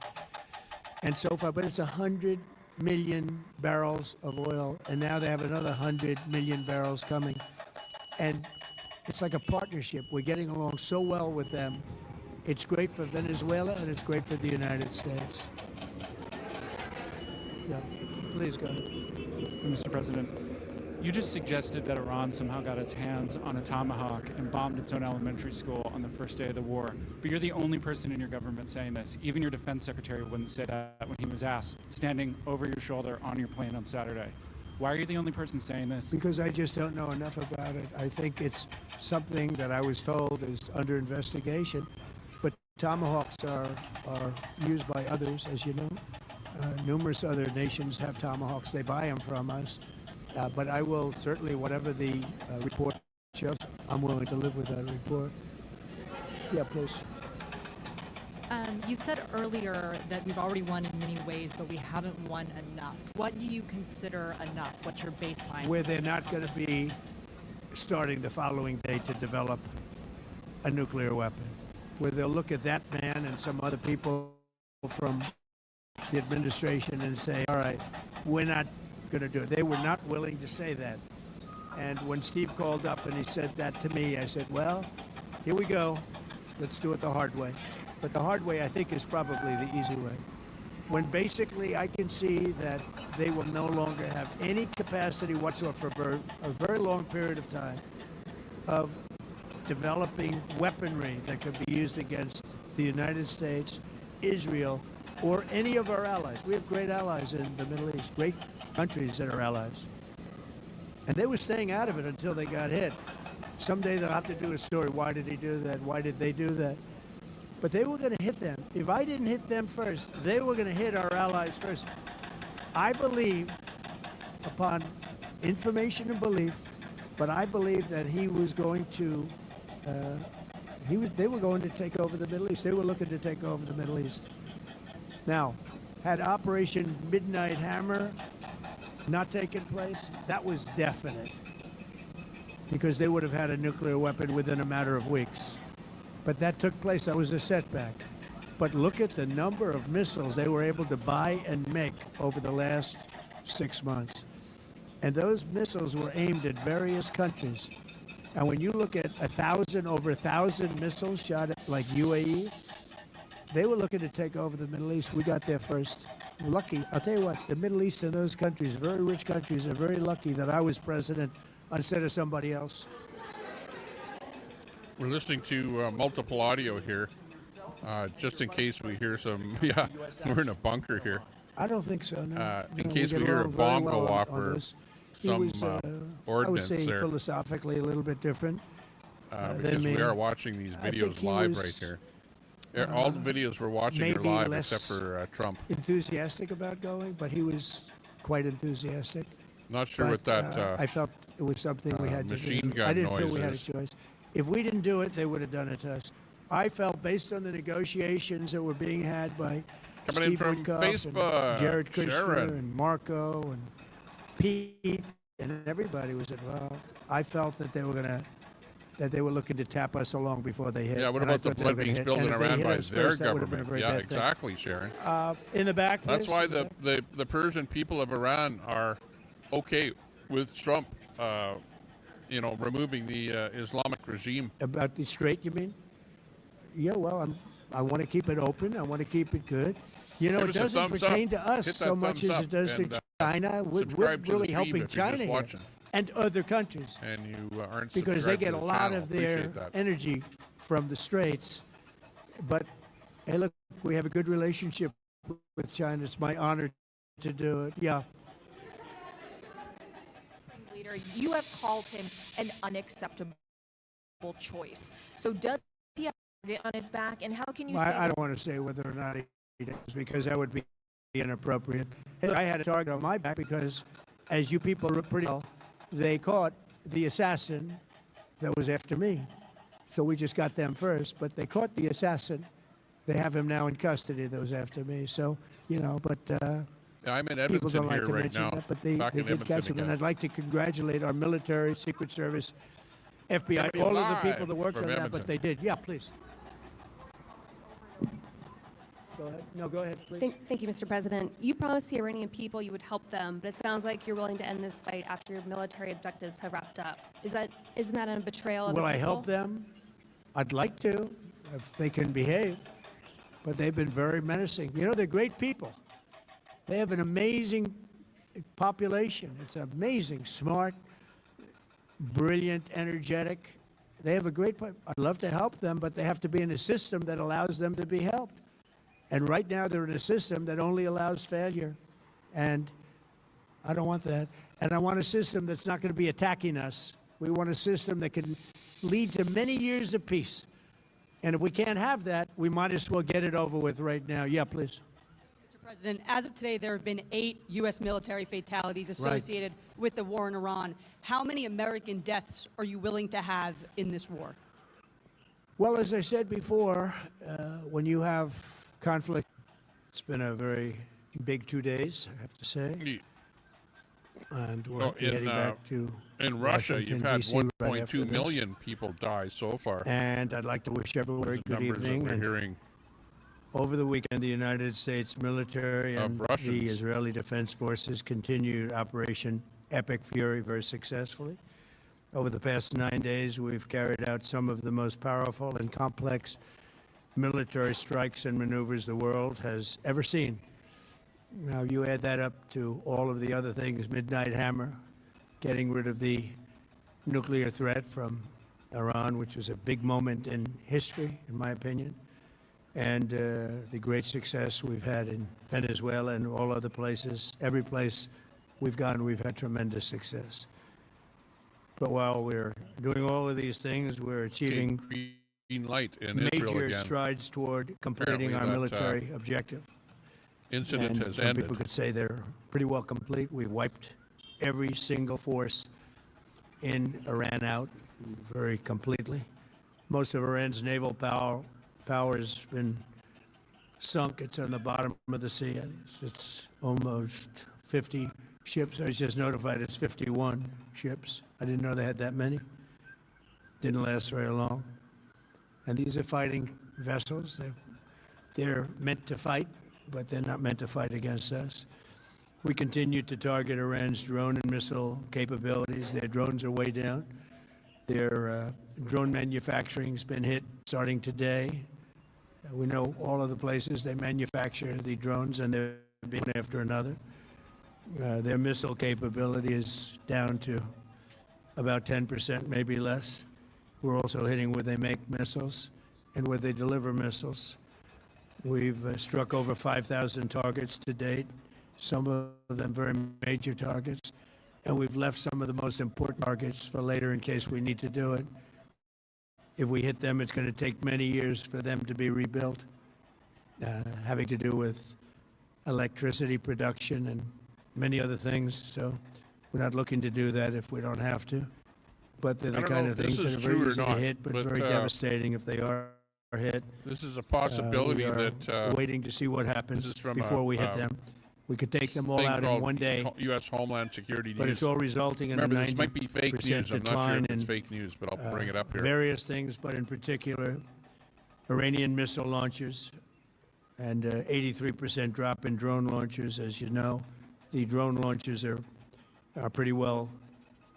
And so far, but it's 100 million barrels of oil, and now they have another 100 million barrels coming. And it's like a partnership. We're getting along so well with them. It's great for Venezuela, and it's great for the United States. Yeah, please go ahead. Mr. President, you just suggested that Iran somehow got its hands on a tomahawk and bombed its own elementary school on the first day of the war. But you're the only person in your government saying this. Even your defense secretary wouldn't say that when he was asked, standing over your shoulder on your plane on Saturday. Why are you the only person saying this? Because I just don't know enough about it. I think it's something that I was told is under investigation. But tomahawks are used by others, as you know. Numerous other nations have tomahawks. They buy them from us. But I will certainly, whatever the report shows, I'm willing to live with that report. Yeah, please. You said earlier that we've already won in many ways, but we haven't won enough. What do you consider enough? What's your baseline? Where they're not going to be starting the following day to develop a nuclear weapon. Where they'll look at that man and some other people from the administration and say, all right, we're not going to do it. They were not willing to say that. And when Steve called up and he said that to me, I said, well, here we go. Let's do it the hard way. But the hard way, I think, is probably the easy way. When basically I can see that they will no longer have any capacity whatsoever for a very long period of time of developing weaponry that could be used against the United States, Israel, or any of our allies. We have great allies in the Middle East, great countries that are allies. And they were staying out of it until they got hit. Someday they'll have to do a story. Why did he do that? Why did they do that? But they were going to hit them. If I didn't hit them first, they were going to hit our allies first. I believe, upon information and belief, but I believe that he was going to, they were going to take over the Middle East. They were looking to take over the Middle East. Now, had Operation Midnight Hammer not taken place, that was definite, because they would have had a nuclear weapon within a matter of weeks. But that took place. That was a setback. But look at the number of missiles they were able to buy and make over the last 6 months. And those missiles were aimed at various countries. And when you look at over 1,000 missiles shot at like UAE, they were looking to take over the Middle East. We got there first. Lucky. I'll tell you what, the Middle East and those countries, very rich countries, are very lucky that I was president instead of somebody else. We're listening to multiple audio here, just in case we hear some, yeah, we're in a bunker here. I don't think so, no. In case we hear a bomb go off or some ordnance I would say there. philosophically a little bit different Because we are watching these videos live right here. All the videos we're watching are live except for Trump. Enthusiastic about going, but he was quite enthusiastic. Not sure what that I felt it was something we had to do. machine gun I didn't feel noise we had a is. choice. If we didn't do it, they would have done it to us. I felt, based on the negotiations that were being had by Coming in Steve from Witkoff Facebook, and Jared Kushner Sharon. and Marco and Pete and everybody was involved, I felt that they were looking to tap us along before they hit. Yeah, what and I about the thought they were blood gonna being hit. spilled in And if they Iran hit by us their first, that would have been a government? very Yeah, bad thing. exactly, Sharon. In the back, That's please. why the Persian people of Iran are okay with Trump, removing the Islamic regime. About the Strait, you mean? Yeah, well, I want to keep it open. I want to keep it good. You know, Give it us a doesn't thumbs pertain up. to us Hit that so much thumbs as up it does and, to China. We're subscribe to the really stream helping if you're China just here watching. and other countries. And you aren't Because they subscribed get to a the lot channel. of their Appreciate that. energy from the Straits. But, hey, look, we have a good relationship with China. It's my honor to do it. Yeah. Leader, you have called him an unacceptable choice. So does he have a target on his back, and how can you say I don't want to say whether or not he does, because that would be inappropriate. Hey, I had a target on my back because, as you people pretty well, they caught the assassin that was after me. So we just got them first, but they caught the assassin. They have him now in custody that was after me. So, but Yeah, I'm in people Edmonton don't like here to right mention now. that, but they Back in did Edmonton catch him. And again. I'd like to congratulate our military, Secret Service, FBI, Gonna be all of the live people that worked from on that, Edmonton. but they did. Yeah, please. Go ahead. No, go ahead, please. Thank you, Mr. President. You promised the Iranian people you would help them, but it sounds like you're willing to end this fight after your military objectives have wrapped up. Isn't that a betrayal of Will the I people? help them? I'd like to, if they can behave. But they've been very menacing. You know, they're great people. They have an amazing population. It's amazing, smart, brilliant, energetic. They have a great, I'd love to help them, but they have to be in a system that allows them to be helped. And right now they're in a system that only allows failure. And I don't want that. And I want a system that's not going to be attacking us. We want a system that can lead to many years of peace. And if we can't have that, we might as well get it over with right now. Yeah, please. Mr. President, as of today, there have been 8 U.S. military fatalities associated with the war in Iran. How many American deaths are you willing to have in this war? Well, as I said before, when you have conflict, it's been a very big 2 days, I have to say. And we'll be heading back to in Russia, Washington, you've had D.C. right 1.2 after this. million people die so far. And I'd like to wish everyone a very good evening. We're And hearing over the weekend, the United States military and the Israeli Defense Forces continued Operation Epic Fury very successfully. Over the past 9 days, we've carried out some of the most powerful and complex military strikes and maneuvers the world has ever seen. Now, you add that up to all of the other things, Midnight Hammer, getting rid of the nuclear threat from Iran, which was a big moment in history, in my opinion, and the great success we've had in Venezuela and all other places. Every place we've gone, we've had tremendous success. But while we're doing all of these things, we're achieving green light in Israel major again. strides toward completing our Apparently that, military objective. Incident And has some ended. people could say they're pretty well complete. We wiped every single force in Iran out very completely. Most of Iran's naval power has been sunk. It's on the bottom of the sea. It's almost 50 ships. I was just notified it's 51 ships. I didn't know they had that many. Didn't last very long. And these are fighting vessels. They're meant to fight, but they're not meant to fight against us. We continue to target Iran's drone and missile capabilities. Their drones are way down. Their drone manufacturing's been hit starting today. We know all of the places they manufacture the drones, and they're being after another. Their missile capability is down to about 10%, maybe less. We're also hitting where they make missiles and where they deliver missiles. We've struck over 5,000 targets to date, some of them very major targets, and we've left some of the most important targets for later in case we need to do it. If we hit them, it's going to take many years for them to be rebuilt, having to do with electricity production and many other things. So we're not looking to do that if we don't have to. But they're the kind of things that are very easy to hit, but very devastating if they are hit. This is a possibility we are that waiting to see what happens from before we hit them. We could take them all out in one day. U.S. Homeland Security But News. it's all resulting in Remember, a this might be fake 90% news. I'm not sure decline if it's in fake news, but I'll bring it up here. various things, but in particular, Iranian missile launchers and 83% drop in drone launchers. As you know, the drone launchers are pretty well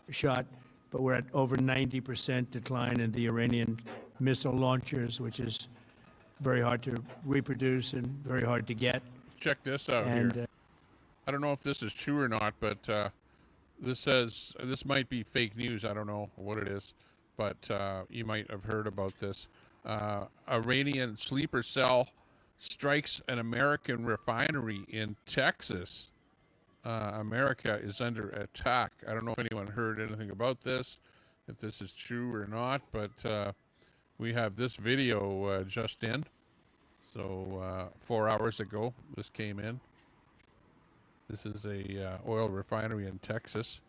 shot, but we're at over 90% decline in the Iranian missile launchers, which is very hard to reproduce and very hard to get. Check this out here. I don't know if this is true or not, but this says this might be fake news. I don't know what it is, but you might have heard about this. Iranian sleeper cell strikes an American refinery in Texas. America is under attack. I don't know if anyone heard anything about this, if this is true or not, but we have this video just in. So 4 hours ago, this came in. This is a oil refinery in Texas,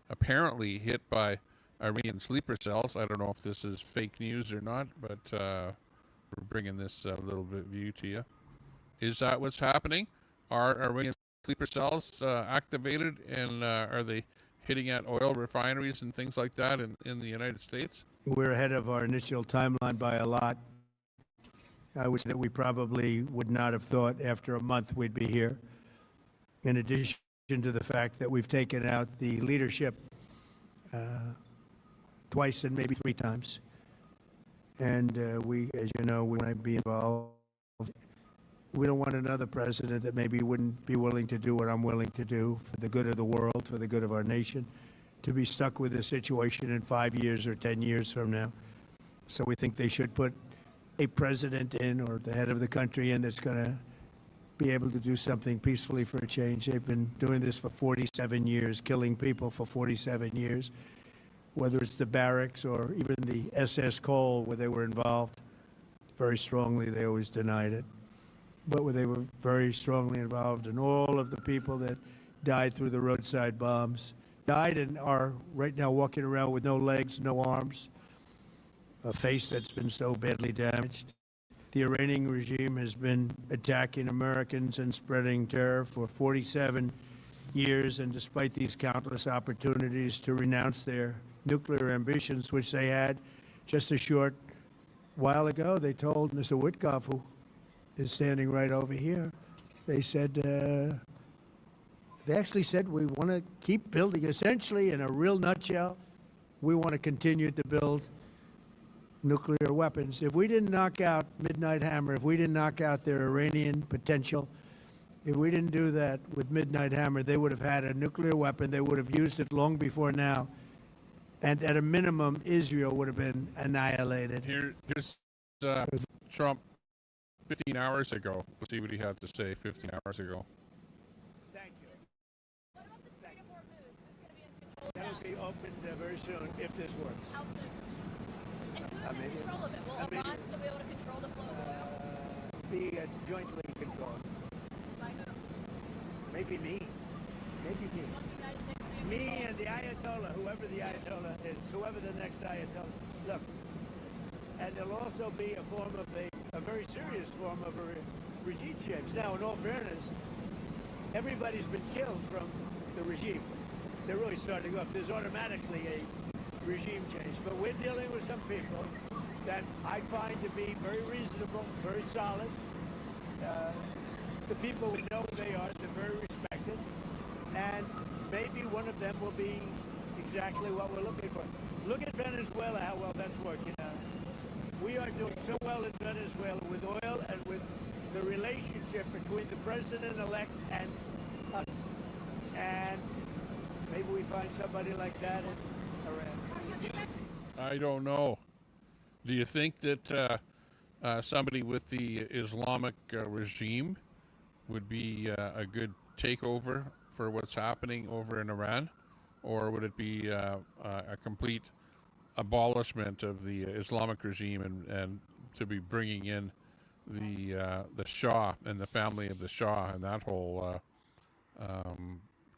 apparently hit by Iranian sleeper cells. I don't know if this is fake news or not, but we're bringing this little bit view to you. Is that what's happening? Are Iranian sleeper cells activated, and are they hitting at oil refineries and things like that in the United States? We're ahead of our initial timeline by a lot. I would say that we probably would not have thought after a month we'd be here. In addition to the fact that we've taken out the leadership twice and maybe 3 times. And we, as you know, we want to be involved. We don't want another president that maybe wouldn't be willing to do what I'm willing to do for the good of the world, for the good of our nation, to be stuck with this situation in 5 years or 10 years from now. So we think they should put a president in, or the head of the country in, that's going to be able to do something peacefully for a change. They've been doing this for 47 years, killing people for 47 years, whether it's the barracks or even the SS Cole, where they were involved very strongly. They always denied it. But where they were very strongly involved, and all of the people that died through the roadside bombs, died and are right now walking around with no legs, no arms, a face that's been so badly damaged. The Iranian regime has been attacking Americans and spreading terror for 47 years, and despite these countless opportunities to renounce their nuclear ambitions, which they had just a short while ago, they told Mr. Witkoff, who is standing right over here, they said, they actually said, we want to keep building. Essentially, in a real nutshell, we want to continue to build nuclear weapons. If we didn't knock out Midnight Hammer, if we didn't knock out their Iranian potential, if we didn't do that with Midnight Hammer, they would have had a nuclear weapon. They would have used it long before now. And at a minimum, Israel would have been annihilated. Here's Trump 15 hours ago. Let's see what he had to say 15 hours ago. Thank you. That'll be opened very soon if this works. How soon? And who's in control of it? Will Iran still be able to control the flow? Be jointly controlled. Maybe me. Maybe me. Me and the Ayatollah, whoever the Ayatollah is, whoever the next Ayatollah. Look, and there'll also be a form of a very serious form of a regime change. Now, in all fairness, everybody's been killed from the regime. They're really starting off. There's automatically a regime change, but we're dealing with some people that I find to be very reasonable, very solid. The people, we know who they are, they're very respected, and maybe one of them will be exactly what we're looking for. Look at Venezuela, how well that's working out. We are doing so well in Venezuela with oil and with the relationship between the president-elect and us. And maybe we find somebody like that in Iran. I don't know. Do you think that somebody with the Islamic regime would be a good takeover for what's happening over in Iran? Or would it be a complete abolishment of the Islamic regime and to be bringing in the Shah and the family of the Shah and that whole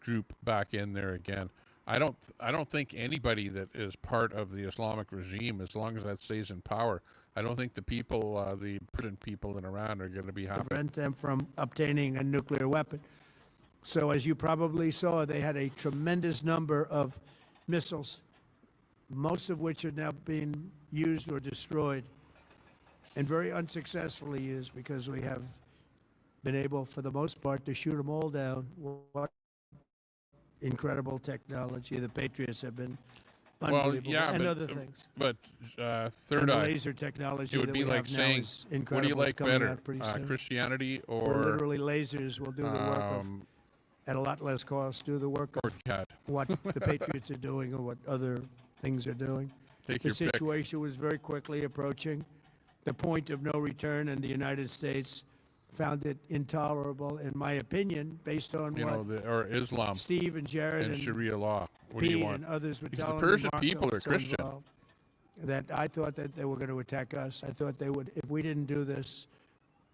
group back in there again? I don't think anybody that is part of the Islamic regime, as long as that stays in power, I don't think the people, the prison people in Iran are going to be happy. Prevent them from obtaining a nuclear weapon. So as you probably saw, they had a tremendous number of missiles, most of which are now being used or destroyed, and very unsuccessfully used, because we have been able, for the most part, to shoot them all down. What incredible technology. The Patriots have been unbelievable, well, yeah, and but, other things. But Third and the Eye, laser technology it would that be we like have now saying, is what do you incredible. like It's coming better, out pretty soon. Christianity Where or literally lasers will do the work of, at a lot less cost, do the work of what the Patriots are doing or what other things are doing. Take The your pick. situation was very quickly approaching the point of no return, and the United States found it intolerable, in my opinion, based on You what know, or Islam Steve and Jared and and Sharia law. What do you Pete want? and others were Because telling the me, Persian Marco people are was so Christian. involved, that I thought that they were going to attack us. I thought they would, if we didn't do this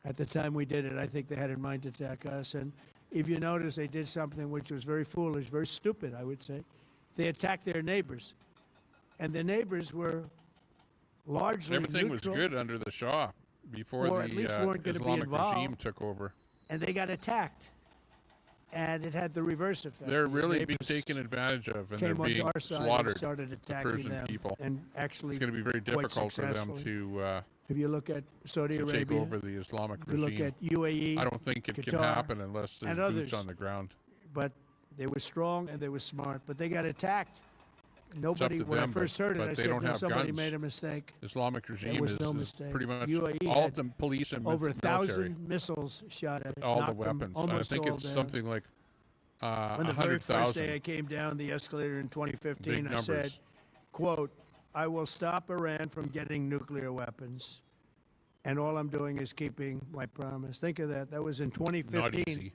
at the time we did it, I think they had in mind to attack us. And if you notice, they did something which was very foolish, very stupid, I would say. They attacked their neighbors. And the neighbors were largely Everything neutral, was good under the Shah before or the at least weren't going to be Islamic involved. regime took over. And they got attacked. And it had the reverse effect. They're The really being neighbors taken advantage of, and they're came onto being our side and slaughtered. started The attacking Persian them, people. and actually it's going to be very quite difficult for them successfully. to If you look at Saudi to Arabia, take over the Islamic you regime. look at UAE, I don't think it can Qatar, happen unless there's and boots others. on the ground. But they were strong and they were smart, but they got attacked. Nobody, to when them, I first but- heard it, but I they said, don't no, have somebody guns. made a mistake. Islamic regime There was is, no is mistake. pretty much UAE all had of the police and over military. 1,000 missiles shot at it. All the knocked them weapons. I almost think all it's down. something like On the very first 100,000. day I came down the escalator in 2015, Big I said, numbers. quote, I will stop Iran from getting nuclear weapons. And all I'm doing is keeping my promise. Think of that. That was in 2015. Not easy.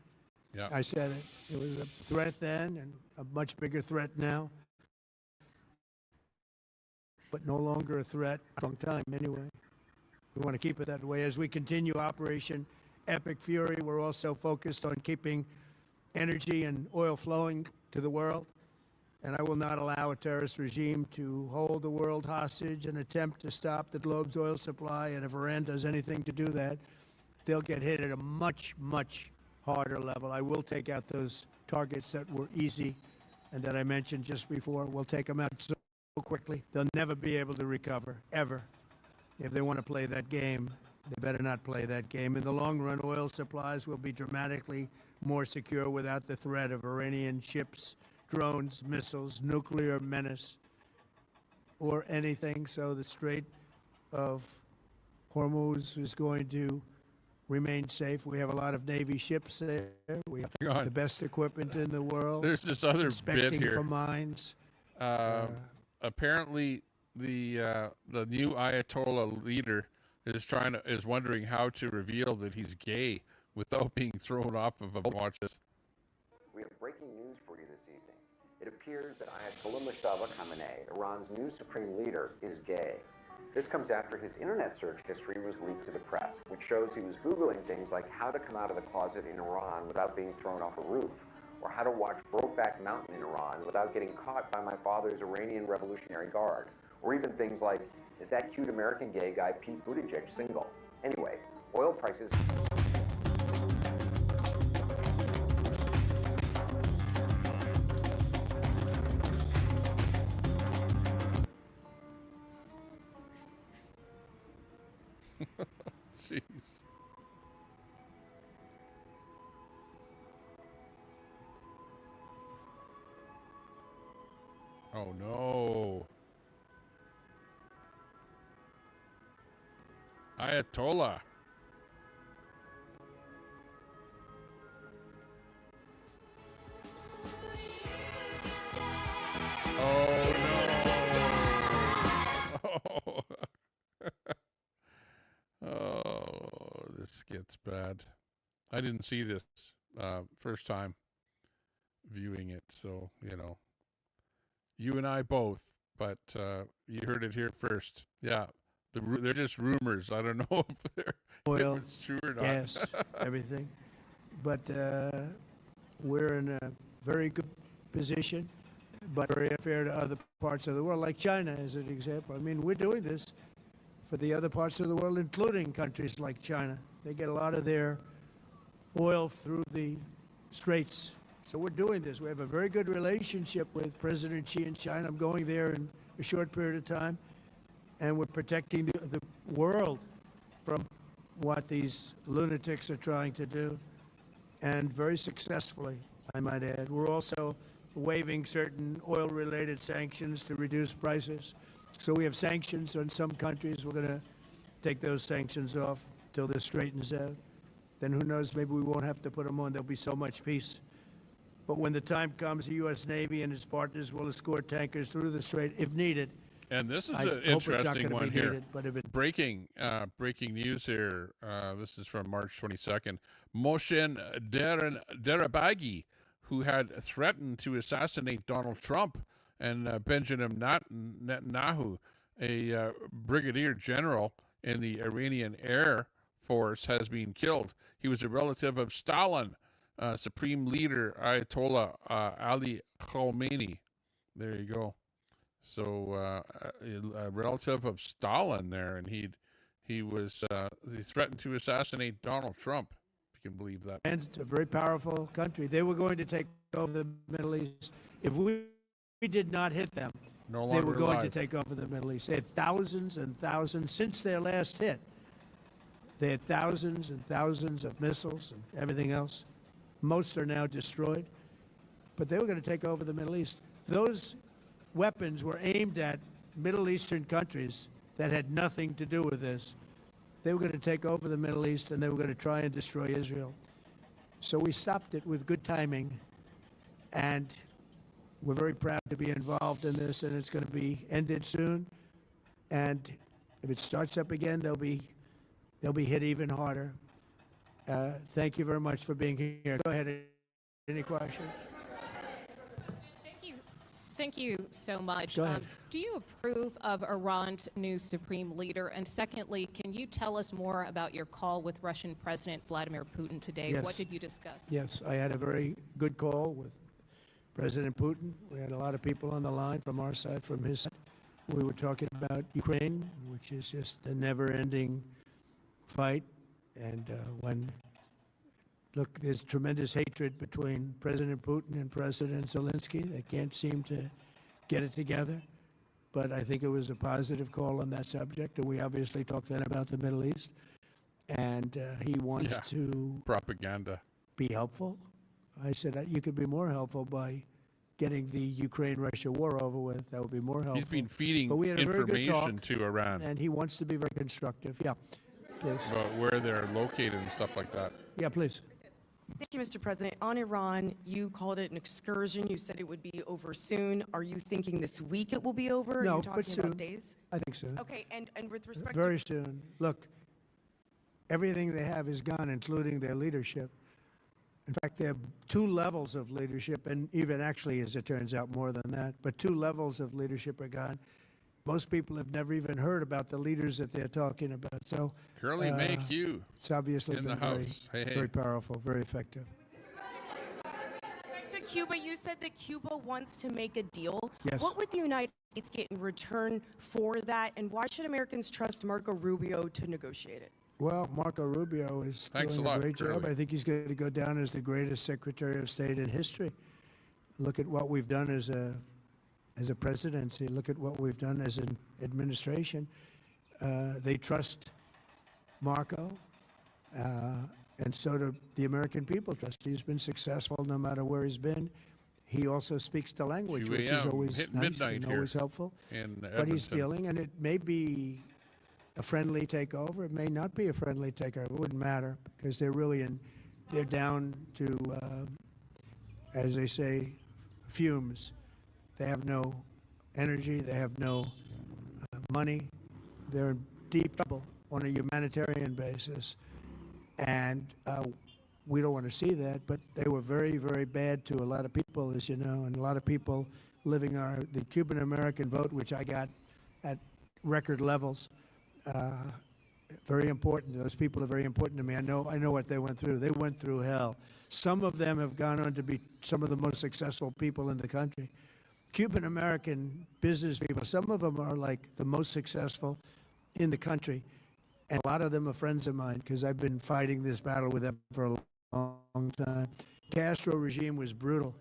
Yeah. I said it. It was a threat then and a much bigger threat now. But no longer a threat. Long time anyway. We want to keep it that way. As we continue Operation Epic Fury, we're also focused on keeping energy and oil flowing to the world. and I will not allow a terrorist regime to hold the world hostage and attempt to stop the globe's oil supply. And if Iran does anything to do that, they'll get hit at a much, much harder level. I will take out those targets that were easy and that I mentioned just before. We'll take them out so quickly, they'll never be able to recover, ever. If they want to play that game, they better not play that game. In the long run, oil supplies will be dramatically more secure without the threat of Iranian ships, drones, missiles, nuclear menace, or anything. So the Strait of Hormuz is going to remain safe. We have a lot of Navy ships there. We have the best equipment in the world. There's this other bit inspecting here. for mines. Apparently, the new Ayatollah leader is wondering how to reveal that he's gay without being thrown off of a watch list. We have breaking news for you this evening. It appears that Ayatollah Mustafa Khamenei, Iran's new supreme leader, is gay. This comes after his internet search history was leaked to the press, which shows he was Googling things like how to come out of the closet in Iran without being thrown off a roof, or how to watch Brokeback Mountain in Iran without getting caught by my father's Iranian Revolutionary Guard, or even things like, is that cute American gay guy Pete Buttigieg single? Anyway, oil prices... Jeez. Oh no. Ayatollah. Oh no. Oh, this gets bad. I didn't see this first time viewing it, so, you know. You and I both, but you heard it here first. Yeah, they're just rumors. I don't know if Oil, if it's true or not. gas, everything. But we're in a very good position, but very unfair to other parts of the world, like China as an example. I mean, we're doing this for the other parts of the world, including countries like China. They get a lot of their oil through the straits. So we're doing this. We have a very good relationship with President Xi in China. I'm going there in a short period of time, and we're protecting the world from what these lunatics are trying to do, and very successfully, I might add. We're also waiving certain oil-related sanctions to reduce prices. So we have sanctions on some countries. We're going to take those sanctions off till this straightens out. Then who knows, maybe we won't have to put them on. There'll be so much peace. But when the time comes, the U.S. Navy and its partners will escort tankers through the strait if needed. And this is I an hope it's not interesting gonna one be here. needed, but if it- Breaking news here. This is from March 22nd. Moshe Derabagi, who had threatened to assassinate Donald Trump and Benjamin Netanyahu, a brigadier general in the Iranian Air Force, has been killed. He was a relative of Stalin, Supreme Leader Ayatollah Ali Khamenei. There you go. So a relative of Stalin there, and he threatened to assassinate Donald Trump. If you can believe that. And it's a very powerful country. They were going to take over the Middle East. If we did not hit them, No they longer were going alive. to take over the Middle East. They had thousands and thousands since their last hit. They had thousands and thousands of missiles and everything else. Most are now destroyed. But they were going to take over the Middle East. Those weapons were aimed at Middle Eastern countries that had nothing to do with this. They were going to take over the Middle East, and they were going to try and destroy Israel. So we stopped it with good timing, and we're very proud to be involved in this, and it's going to be ended soon. And if it starts up again, they'll be hit even harder. Thank you very much for being here. Go ahead. Any questions? Thank you so much. Go ahead. Do you approve of Iran's new supreme leader? And secondly, can you tell us more about your call with Russian President Vladimir Putin today? Yes. What did you discuss? Yes, I had a very good call with President Putin. We had a lot of people on the line from our side, from his side. We were talking about Ukraine, which is just a never-ending fight. And look, there's tremendous hatred between President Putin and President Zelensky. They can't seem to get it together. But I think it was a positive call on that subject. And we obviously talked then about the Middle East. And he wants to propaganda, be helpful. I said, you could be more helpful by getting the Ukraine-Russia war over with. That would be more helpful. He's been feeding But we had a very good information talk, to Iran. And he wants to be very constructive. Yeah, please. About where they're located and stuff like that. Yeah, please. Thank you, Mr. President. On Iran, you called it an excursion. You said it would be over soon. Are you thinking this week it will be over? Are No, you talking but soon. about days? I think soon. Okay, and with respect Very soon. Look, everything they have is gone, including their leadership. In fact, there are 2 levels of leadership, and even actually, as it turns out, more than that. But 2 levels of leadership are gone. Most people have never even heard about the leaders that they're talking about. So, Curly make you it's obviously in been the house. very powerful, very effective. to Cuba, you said that Cuba wants to make a deal. Yes. What would the United States get in return for that, and why should Americans trust Marco Rubio to negotiate it? Well, Marco Rubio is Thanks doing a a lot, great job. Curly. I think he's going to go down as the greatest Secretary of State in history. Look at what we've done as a presidency. Look at what we've done as an administration. They trust Marco, and so do the American people trust. He's been successful no matter where he's been. He also speaks the language, 2 which is a.m. always hit nice midnight and here always helpful. in But he's Edmonton. dealing, and it may be a friendly takeover. It may not be a friendly takeover. It wouldn't matter because they're really they're down to, as they say, fumes. They have no energy. They have no money. They're in deep trouble on a humanitarian basis. And we don't want to see that, but they were very, very bad to a lot of people, as you know, and a lot of people living the Cuban-American vote, which I got at record levels. Very important. Those people are very important to me. I know what they went through. They went through hell. Some of them have gone on to be some of the most successful people in the country. Cuban-American business people, some of them are like the most successful in the country. And a lot of them are friends of mine because I've been fighting this battle with them for a long time. Castro regime was brutal,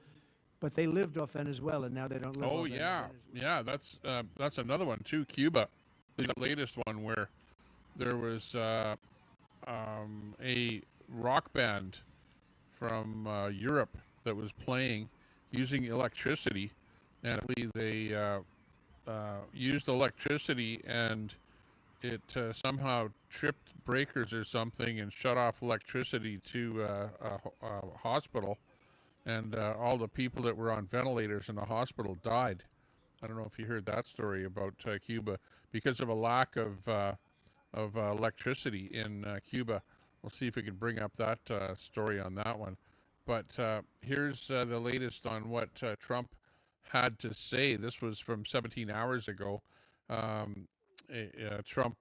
but they lived off Venezuela, and now they don't live off Venezuela. Yeah, that's another one too. Cuba, the latest one where there was a rock band from Europe that was playing using electricity, and I believe they used electricity and it somehow tripped breakers or something and shut off electricity to a hospital, and all the people that were on ventilators in the hospital died. I don't know if you heard that story about Cuba because of a lack of electricity in Cuba. We'll see if we can bring up that story on that one. But here's the latest on what Trump had to say. This was from 17 hours ago. Trump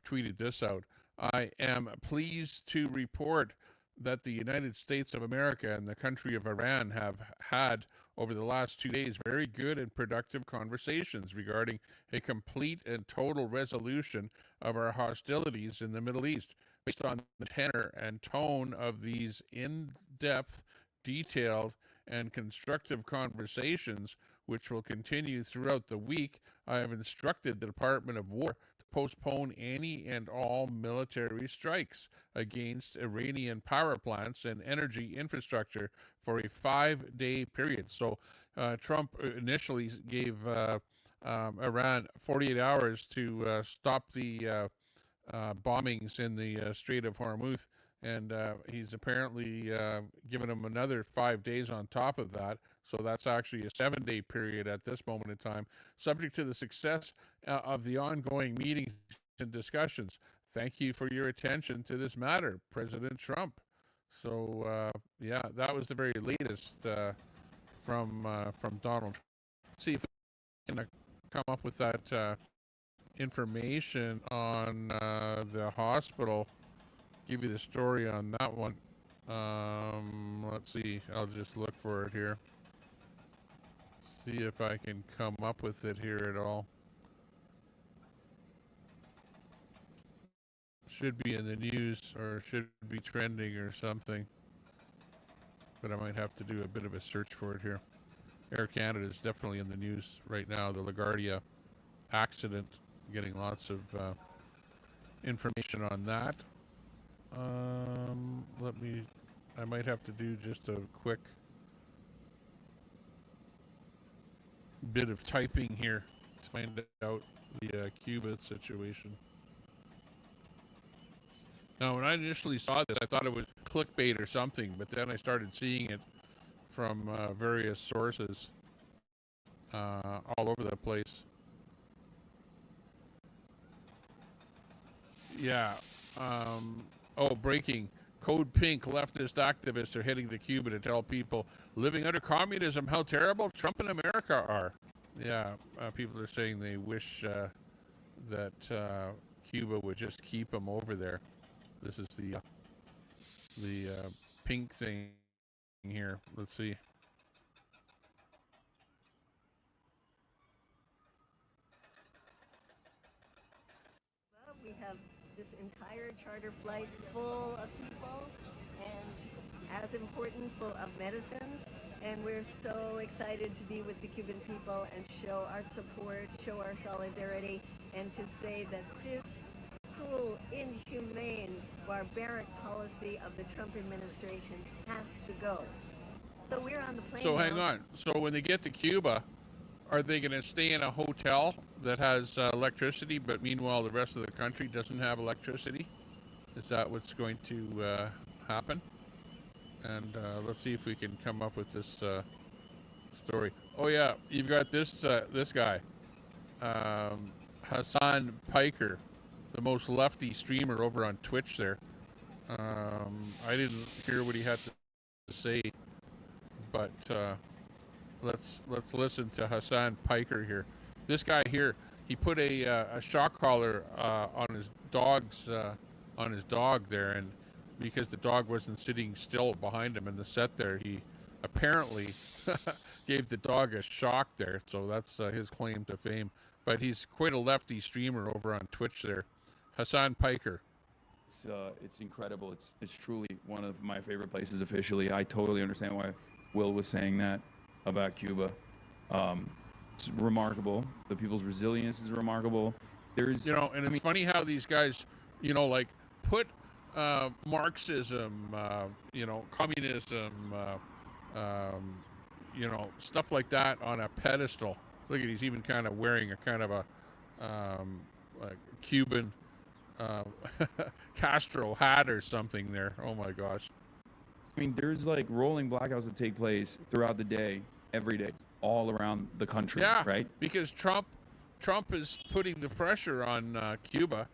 tweeted this out. I am pleased to report that the United States of America and the country of Iran have had over the last 2 days very good and productive conversations regarding a complete and total resolution of our hostilities in the Middle East based on the tenor and tone of these in-depth, detailed, and constructive conversations, which will continue throughout the week. I have instructed the Department of War to postpone any and all military strikes against Iranian power plants and energy infrastructure for a 5-day period. So Trump initially gave Iran 48 hours to stop the bombings in the Strait of Hormuz, and he's apparently given them another 5 days on top of that. So that's actually a 7-day period at this moment in time, subject to the success of the ongoing meetings and discussions. Thank you for your attention to this matter, President Trump. So yeah, that was the very latest from Donald Trump. Let's see if we can come up with that information on the hospital. Give you the story on that one. Let's see. I'll just look for it here. See if I can come up with it here at all. Should be in the news or should be trending or something. But I might have to do a bit of a search for it here. Air Canada is definitely in the news right now. The LaGuardia accident, getting lots of information on that. I might have to do just a quick bit of typing here to find out the Cuba situation. Now, when I initially saw this, I thought it was clickbait or something, but then I started seeing it from various sources all over the place. Yeah. Oh, breaking. Code Pink leftist activists are heading to Cuba to tell people living under communism how terrible Trump and America are. Yeah, people are saying they wish that Cuba would just keep them over there. This is the pink thing here. Let's see. We have this entire charter flight full of people, and as important, full of medicines. And we're so excited to be with the Cuban people and show our support, show our solidarity, and to say that this cruel, inhumane, barbaric policy of the Trump administration has to go. So we're on the plane So now. hang on. So when they get to Cuba, are they going to stay in a hotel that has electricity, but meanwhile the rest of the country doesn't have electricity? Is that what's going to happen? And let's see if we can come up with this story. Oh yeah, you've got this this guy, Hassan Piker, the most lefty streamer over on Twitch there. I didn't hear what he had to say, but let's listen to Hassan Piker here. This guy here, he put a shock collar on his dog there, and because the dog wasn't sitting still behind him in the set there, he apparently gave the dog a shock there. So that's his claim to fame. But he's quite a lefty streamer over on Twitch there. Hassan Piker. It's incredible. It's truly one of my favorite places officially. I totally understand why Will was saying that about Cuba. It's remarkable. The people's resilience is remarkable. There's, and it's funny how these guys, like put Marxism, communism, stuff like that on a pedestal. Look at, he's even kind of wearing a kind of a Cuban Castro hat or something there. Oh my gosh. I mean, there's like rolling blackouts that take place throughout the day, every day, all around the country, Yeah, right? because Trump is putting the pressure on Cuba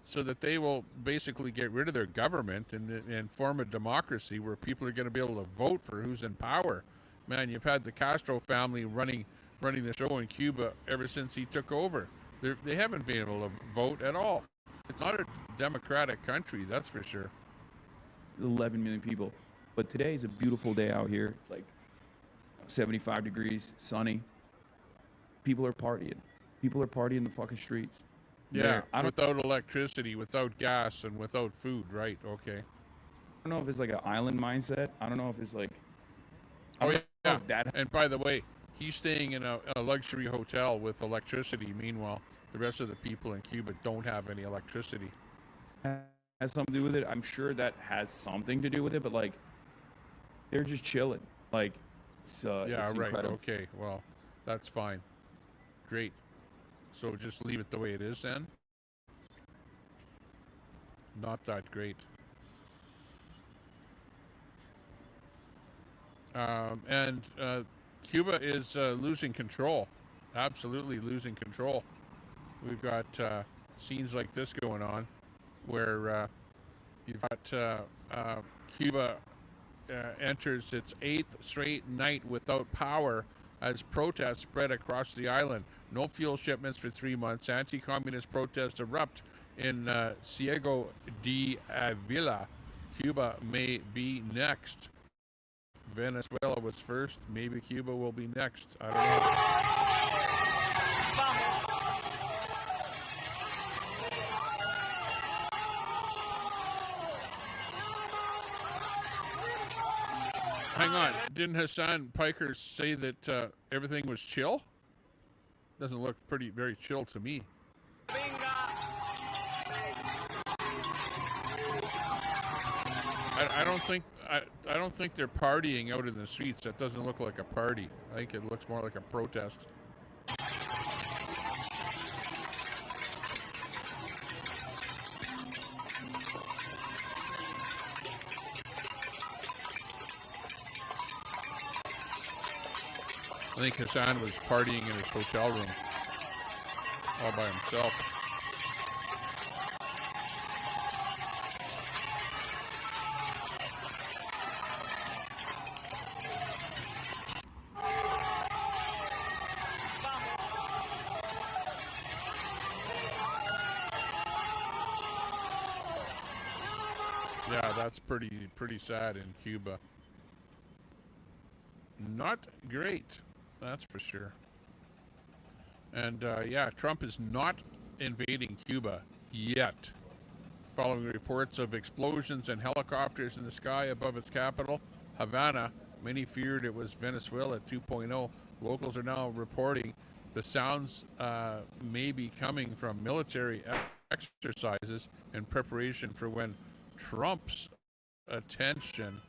so that they will basically get rid of their government and form a democracy where people are going to be able to vote for who's in power. Man, you've had the Castro family running the show in Cuba ever since he took over. They haven't been able to vote at all. It's not a democratic country, that's for sure. 11 million people. But today is a beautiful day out here. It's like 75 degrees, sunny. People are partying. People are partying in the fucking streets. Yeah, without electricity, without gas, and without food, right? Okay. I don't know if it's like an island mindset. I don't know if it's like... Oh, yeah. And by the way, he's staying in a luxury hotel with electricity. Meanwhile, the rest of the people in Cuba don't have any electricity. Has something to do with it. I'm sure that has something to do with it, but like, they're just chilling. Like, it's yeah, it's right. incredible. Okay, well, that's fine. Great. So just leave it the way it is then? Not that great. And Cuba is losing control. Absolutely losing control. We've got scenes like this going on where you've got Cuba enters its 8th straight night without power as protests spread across the island. No fuel shipments for 3 months. Anti-communist protests erupt in Ciego de Avila Cuba may be next. Venezuela was first. Maybe Cuba will be next. I don't know. Hang on. Didn't Hassan Piker say that everything was chill? Doesn't look very chill to me. I don't think they're partying out in the streets. That doesn't look like a party. I think it looks more like a protest. I think Hassan was partying in his hotel room all by himself. Yeah, that's pretty sad in Cuba. Not great, that's for sure. And yeah, Trump is not invading Cuba yet. Following reports of explosions and helicopters in the sky above its capital, Havana, many feared it was Venezuela 2.0. Locals are now reporting the sounds may be coming from military exercises in preparation for when Trump's attention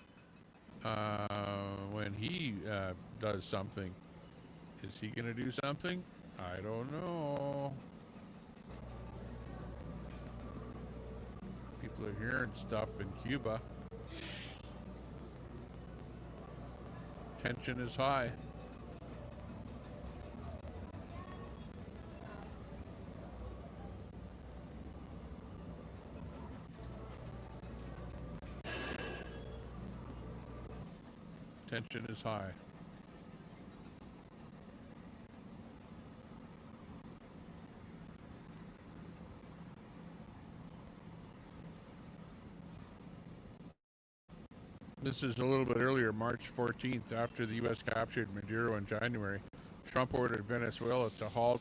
when he does something. Is he going to do something? I don't know. People are hearing stuff in Cuba. Tension is high. Tension is high. This is a little bit earlier, March 14th, after the U.S. captured Maduro in January. Trump ordered Venezuela to halt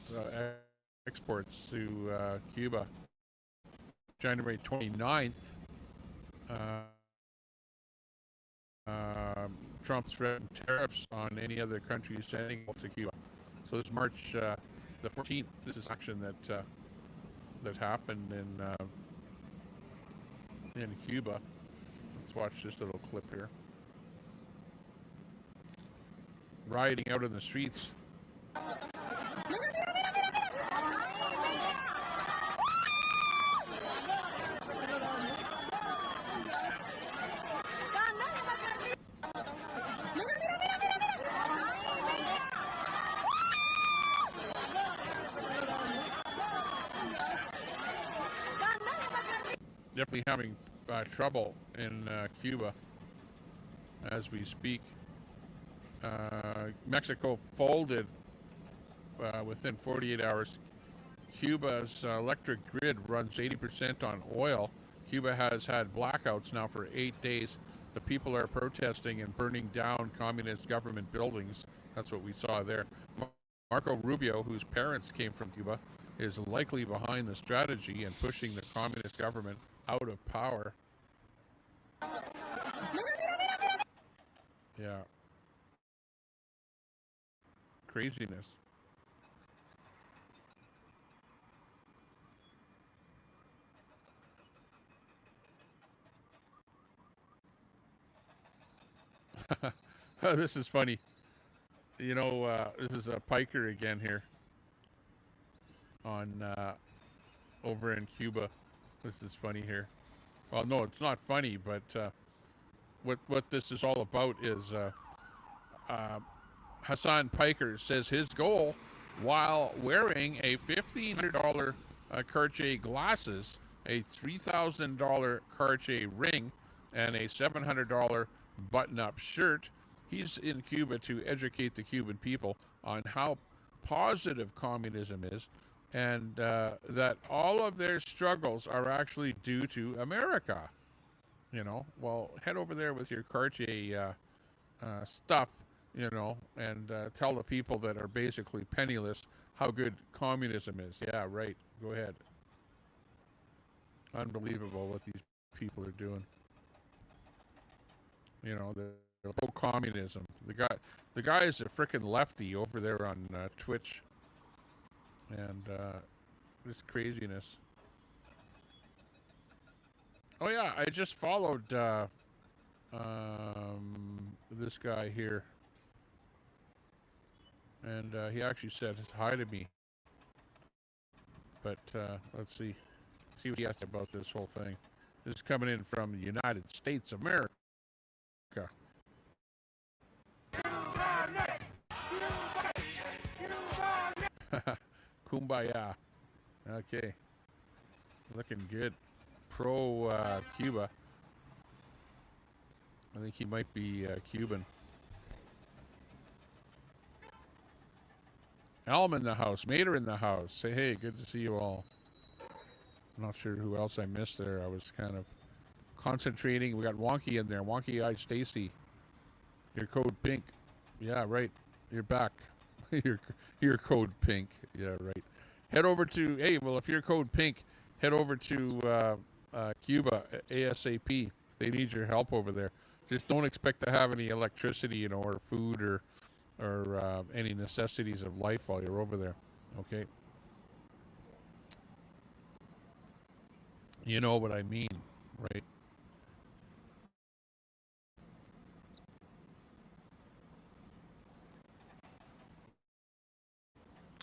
exports to Cuba. January 29th, Trump threatened tariffs on any other country sending to Cuba. So this March the 14th, this is action that happened in Cuba. Let's watch this little clip here. Rioting out in the streets. Definitely having trouble in Cuba as we speak. Mexico folded within 48 hours. Cuba's electric grid runs 80% on oil. Cuba has had blackouts now for 8 days. The people are protesting and burning down communist government buildings. That's what we saw there. Marco Rubio, whose parents came from Cuba, is likely behind the strategy and pushing the communist government out of power. Yeah. Craziness. Oh, this is funny. You know, this is a Piker again here on over in Cuba. This is funny here. Well, no, it's not funny, but what this is all about is Hassan Piker says his goal, while wearing a $1,500 Cartier glasses, a $3,000 Cartier ring, and a $700 button-up shirt, he's in Cuba to educate the Cuban people on how positive communism is, and that all of their struggles are actually due to America. You know, well, head over there with your Cartier stuff, you know, and tell the people that are basically penniless how good communism is. Yeah, right. Go ahead. Unbelievable what these people are doing. You know, the whole communism. The guy is a frickin' lefty over there on Twitch, and this craziness. Oh yeah, I just followed this guy here, and he actually said hi to me. But let's see what he has about this whole thing. This is coming in from the United States of America. Kumbaya. Okay. Looking good. Pro Cuba. I think he might be Cuban. Elm in the house. Mater in the house. Say hey, good to see you all. I'm not sure who else I missed there. I was kind of concentrating. We got Wonky in there. Wonky Eye Stacy. Your code pink. Yeah, right. You're back. your code pink. Yeah, right. Head over to, hey, well, if you're code pink, head over to Cuba ASAP. They need your help over there. Just don't expect to have any electricity, you know, or food or any necessities of life while you're over there. Okay? You know what I mean, right?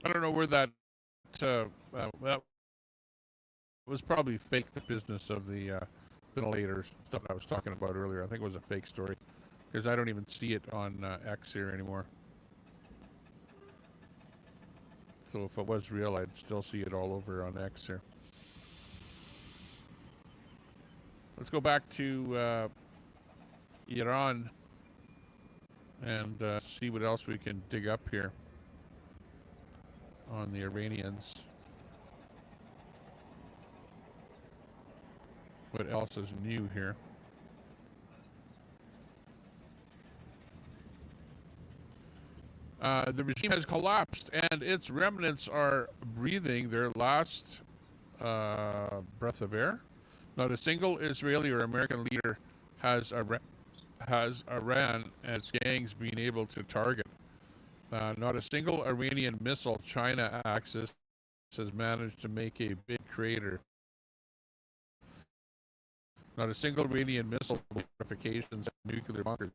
I don't know where that was probably fake, the business of the ventilator stuff I was talking about earlier. I think it was a fake story because I don't even see it on X here anymore. So if it was real, I'd still see it all over on X here. Let's go back to Iran and see what else we can dig up here on the Iranians. What else is new here? The regime has collapsed and its remnants are breathing their last breath of air. Not a single Israeli or American leader has Iran and its gangs been able to target. Not a single Iranian missile China axis has managed to make a big crater. Not a single Iranian missile fortifications and nuclear bunkers.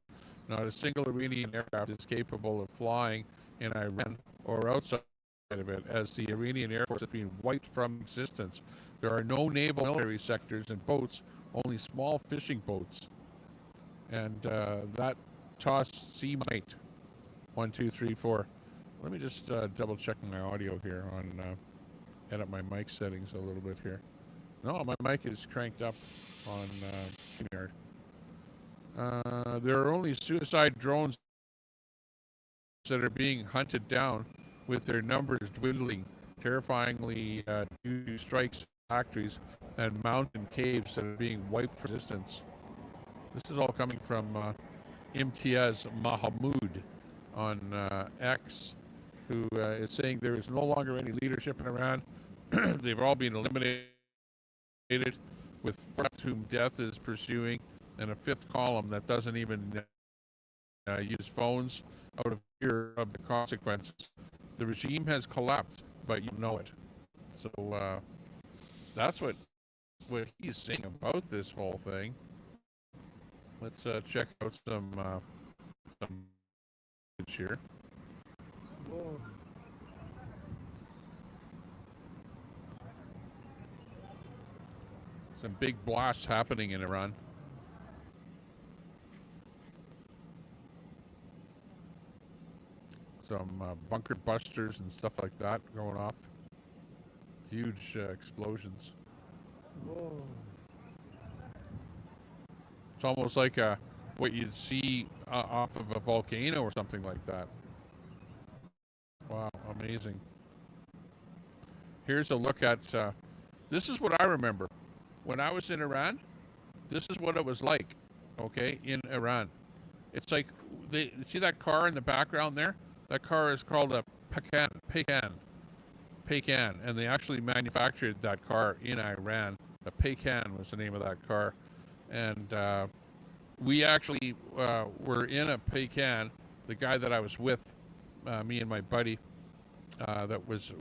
Not a single Iranian aircraft is capable of flying in Iran or outside of it, as the Iranian Air Force has been wiped from existence. There are no naval military sectors and boats, only small fishing boats. And that toss sea might. 1, 2, 3, 4. Let me just double check my audio here on edit my mic settings a little bit here. No, my mic is cranked up on StreamYard. There are only suicide drones that are being hunted down, with their numbers dwindling terrifyingly due to strikes, factories, and mountain caves that are being wiped from existence. This is all coming from Imtiaz Mahmoud on X, who is saying there is no longer any leadership in Iran. They've all been eliminated, with fourth whom death is pursuing, and a fifth column that doesn't even use phones out of fear of the consequences. The regime has collapsed, but you know it. So that's what he's saying about this whole thing. Let's check out some here. Whoa. Some big blasts happening in Iran. Some bunker busters and stuff like that going off. Huge explosions. Whoa. It's almost like what you'd see off of a volcano or something like that. Wow, amazing. Here's a look at, this is what I remember. When I was in Iran, This is what it was like, okay, in Iran. It's like, see that car in the background there? That car is called a Paykan, and they actually manufactured that car in Iran. The Paykan was the name of that car, and we actually were in a Paykan. The guy that I was with, me and my buddy,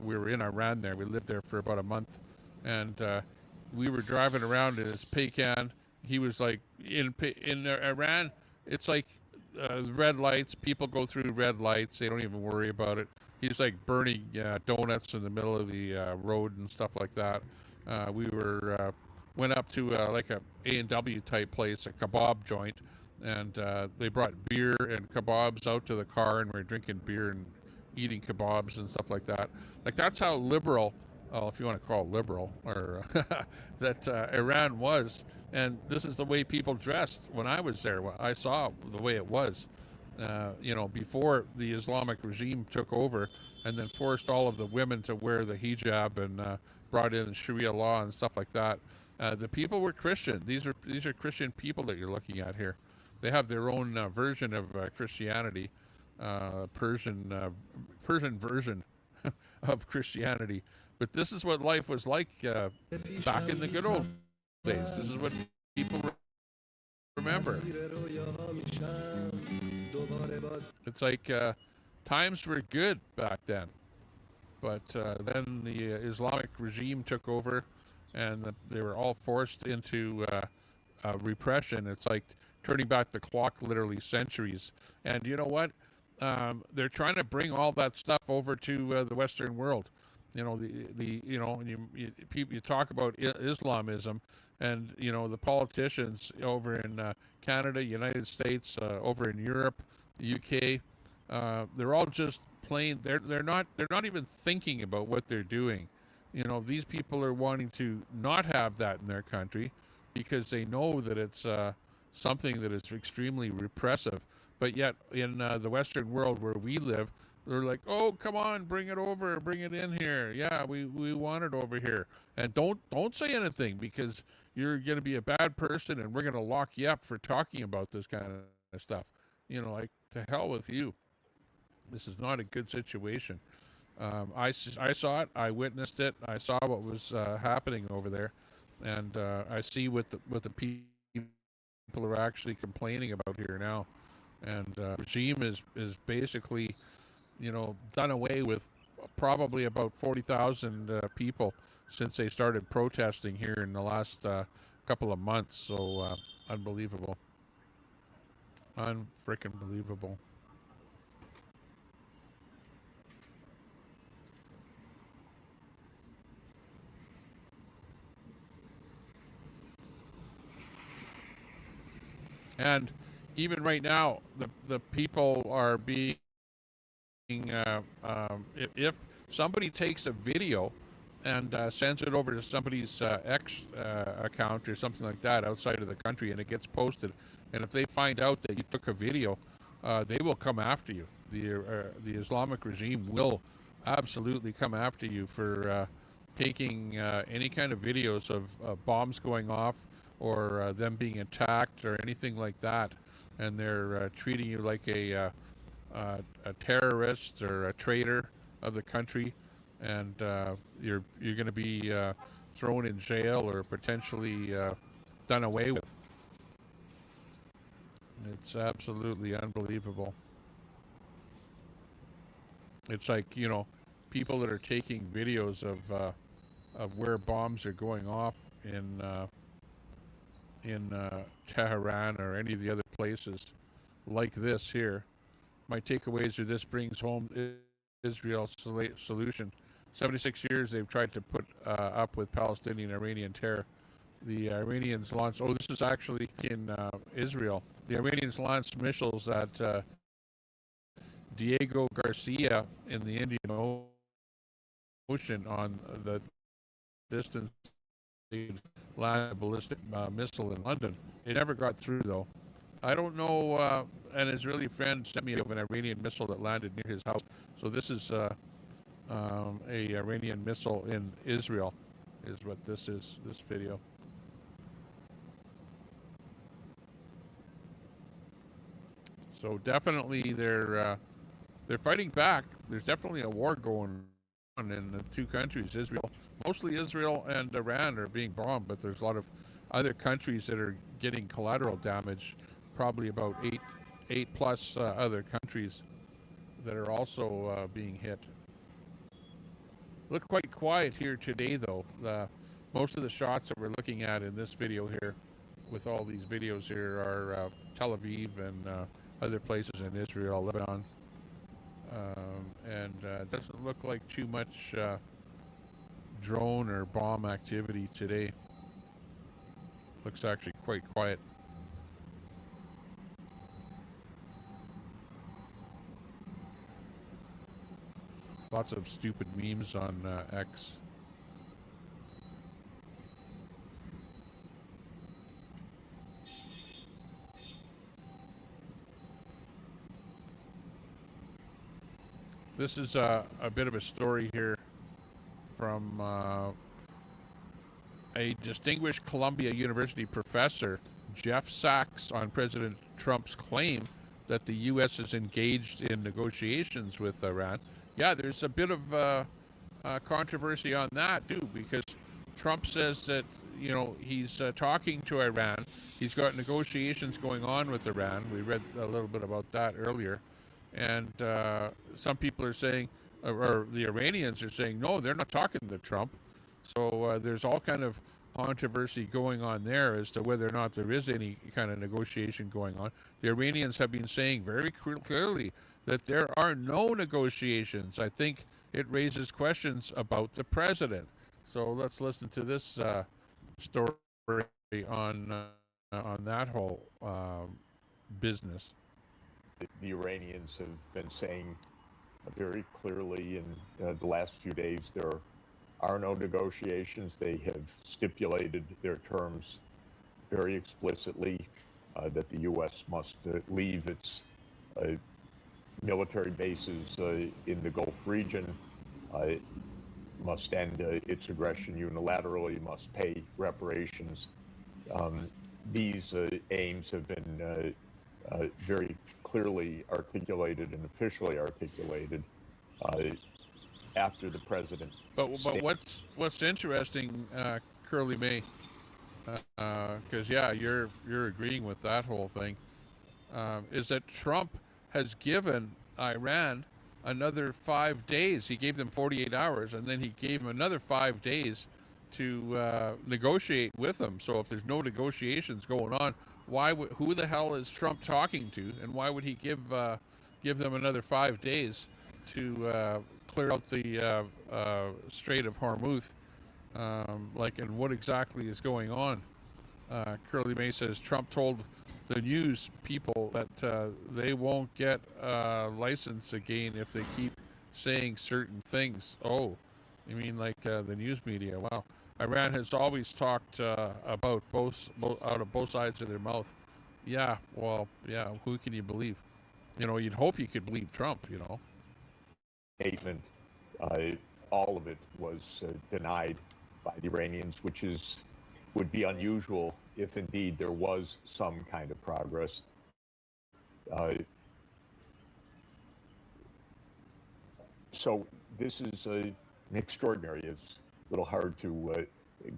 we were in Iran there. We lived there for about a month, and we were driving around in his Paykan. He was like, in Iran, it's like red lights. People go through red lights. They don't even worry about it. He's like burning donuts in the middle of the road and stuff like that. We went up to like a A&W type place, a kebab joint, and they brought beer and kebabs out to the car, and we were drinking beer and eating kebabs and stuff like that. Like, that's how liberal, if you want to call it liberal, or that Iran was. And this is the way people dressed when I was there. I saw the way it was, before the Islamic regime took over and then forced all of the women to wear the hijab and brought in Sharia law and stuff like that. The people were Christian. These are Christian people that you're looking at here. They have their own version of Christianity, Persian version of Christianity. But this is what life was like back in the good old days. This is what people remember. It's like times were good back then, but then the Islamic regime took over, and they were all forced into repression. It's like turning back the clock literally centuries. And you know what? They're trying to bring all that stuff over to the Western world. You talk about Islamism, and the politicians over in Canada, United States, over in Europe, the UK, they're all just plain. They're not even thinking about what they're doing. These people are wanting to not have that in their country because they know that it's something that is extremely repressive. But yet in the Western world where we live, they're like, oh, come on, bring it over, bring it in here. Yeah, we want it over here. And don't say anything, because you're going to be a bad person and we're going to lock you up for talking about this kind of stuff. Like, to hell with you. This is not a good situation. I saw it. I witnessed it. I saw what was happening over there. And I see what the people are actually complaining about here now. And regime is basically, done away with probably about 40,000 people since they started protesting here in the last couple of months. So unbelievable. Unfrickin' believable. And even right now, the people are being, if somebody takes a video and sends it over to somebody's X account or something like that outside of the country, and it gets posted, and if they find out that you took a video, they will come after you. The Islamic regime will absolutely come after you for taking any kind of videos of bombs going off, or them being attacked, or anything like that, and they're treating you like a terrorist or a traitor of the country, and you're going to be thrown in jail or potentially done away with. It's absolutely unbelievable. It's like, people that are taking videos of where bombs are going off in Tehran or any of the other places like this here. My takeaways are: this brings home Israel's solution. 76 years they've tried to put up with Palestinian-Iranian terror. The Iranians launched, this is actually in Israel. The Iranians launched missiles at Diego Garcia in the Indian Ocean on the distance landed a ballistic missile in London. It never got through, though. I don't know, an Israeli friend sent me of an Iranian missile that landed near his house. So this is a Iranian missile in Israel, is what this is, this video. So definitely they're fighting back. There's definitely a war going on in the two countries. Israel, mostly Israel and Iran are being bombed, but there's a lot of other countries that are getting collateral damage. Probably about eight plus other countries that are also being hit. Look quite quiet here today, though. Most of the shots that we're looking at in this video here, with all these videos here, are Tel Aviv and other places in Israel, Lebanon. And it doesn't look like too much drone or bomb activity today. Looks actually quite quiet. Lots of stupid memes on X. This is a bit of a story here from a distinguished Columbia University professor, Jeff Sachs, on President Trump's claim that the U.S. is engaged in negotiations with Iran. Yeah, there's a bit of controversy on that too, because Trump says that, you know, he's talking to Iran. He's got negotiations going on with Iran. We read a little bit about that earlier. And some people are saying, or the Iranians are saying, no, they're not talking to Trump. So there's all kind of controversy going on there as to whether or not there is any kind of negotiation going on. The Iranians have been saying very clearly that there are no negotiations. I think it raises questions about the president. So let's listen to this story on that whole business. The Iranians have been saying very clearly in the last few days there are no negotiations. They have stipulated their terms very explicitly, that the U.S. must leave its military bases in the Gulf region, must end its aggression unilaterally, must pay reparations. These aims have been very clearly articulated and officially articulated after the president. But what's interesting, Curly May, because yeah, you're agreeing with that whole thing, is that Trump has given Iran another 5 days. He gave them 48 hours, and then he gave them another 5 days to negotiate with them. So if there's no negotiations going on, who the hell is Trump talking to, and why would he give them another 5 days to clear out the Strait of Hormuz? And what exactly is going on? Curly May says Trump told the news people that they won't get a license again if they keep saying certain things. Oh, you mean like the news media? Wow. Iran has always talked about both out of both sides of their mouth. Yeah, well, yeah, who can you believe? You know, you'd hope you could believe Trump, you know. Statement, all of it was denied by the Iranians, which would be unusual if indeed there was some kind of progress. So this is an extraordinary. It's a little hard to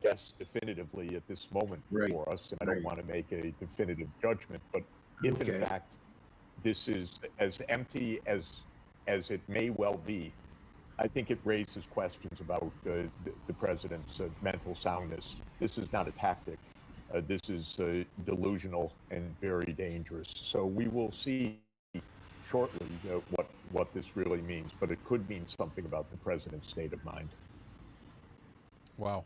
guess definitively at this moment for us, and I don't want to make a definitive judgment, but if in fact this is as empty as it may well be, I think it raises questions about the president's mental soundness. This is not a tactic. This is delusional and very dangerous. So we will see shortly what this really means, but it could mean something about the president's state of mind. Wow.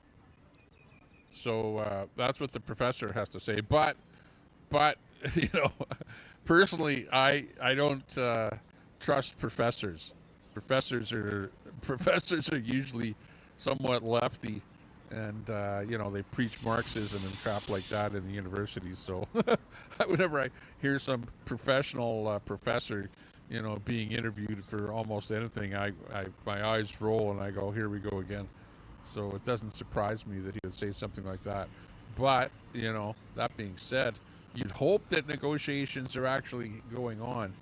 So that's what the professor has to say. But you know, personally, I don't trust professors. Professors are usually somewhat lefty, and you know, they preach Marxism and crap like that in the universities. So whenever I hear some professional professor, you know, being interviewed for almost anything, my eyes roll and I go, here we go again. So it doesn't surprise me that he would say something like that. But, you know, that being said, You'd hope that negotiations are actually going on.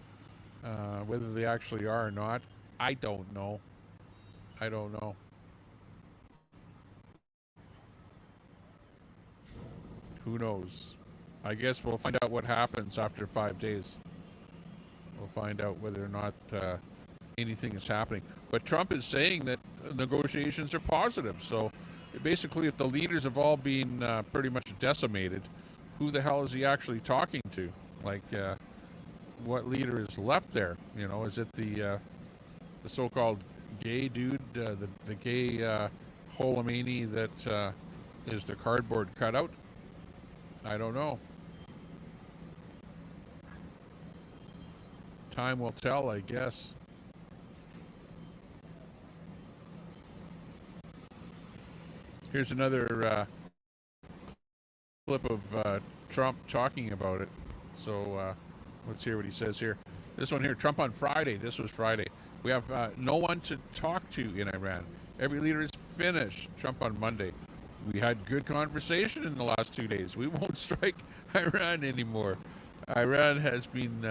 Whether they actually are or not, I don't know. I don't know. Who knows? I guess we'll find out what happens after 5 days. We'll find out whether or not anything is happening. But Trump is saying that negotiations are positive. So basically, if the leaders have all been pretty much decimated, who the hell is he actually talking to? Like, what leader is left there? You know, is it the so-called gay dude, the gay Holomini that is the cardboard cutout? I don't know. Time will tell, I guess. Here's another clip of Trump talking about it. So let's hear what he says here. This one here, Trump on Friday. This was Friday. We have no one to talk to in Iran. Every leader is finished. Trump on Monday. We had good conversation in the last 2 days. We won't strike Iran anymore. Iran has been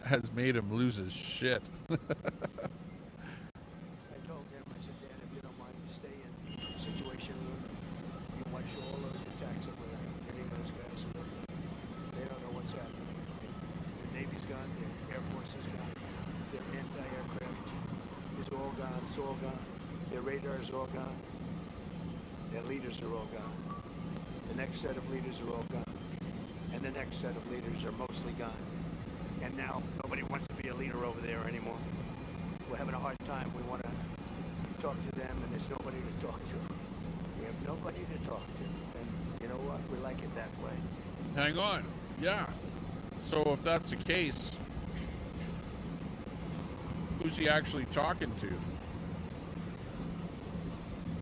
has made him lose his shit. I told him, I said, Dan, if you don't mind, stay in the Situation Room. You watch all of the attacks that we're getting those guys. They don't know what's happening. The Navy's gone, the Air Force is gone, their anti-aircraft is all gone, it's all gone. Their radar is all gone. Their leaders are all gone. The next set of leaders are all gone. And the next set of leaders are mostly gone. And now nobody wants to be a leader over there anymore. We're having a hard time. We want to talk to them, and there's nobody to talk to. We have nobody to talk to. And you know what? We like it that way. Hang on. Yeah. So if that's the case, who's he actually talking to?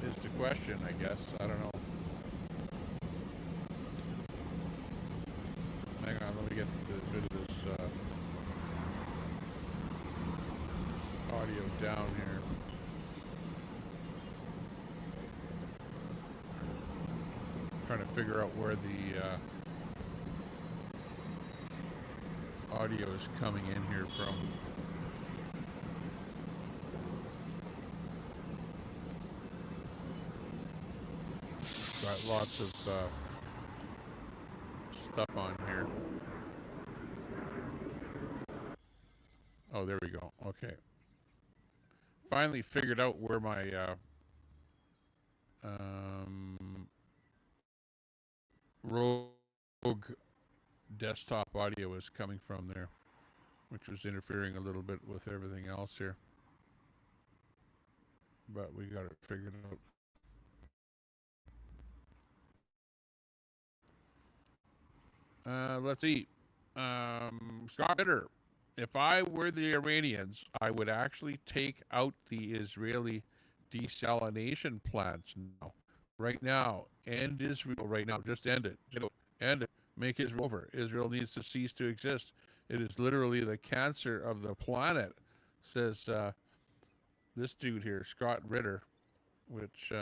Is the question, I guess. I don't know. Hang on, let me get a bit of this audio down here. Trying to figure out where the audio is coming in here from. Got lots of stuff on here. Oh, there we go. Okay. Finally figured out where my Rogue desktop audio is coming from there, which was interfering a little bit with everything else here. But we got it figured out. Let's see. Scott Bitter. If I were the Iranians, I would actually take out the Israeli desalination plants now. Right now. End Israel right now. Just end it. End it. Make Israel over. Israel needs to cease to exist. It is literally the cancer of the planet, says this dude here, Scott Ritter, which,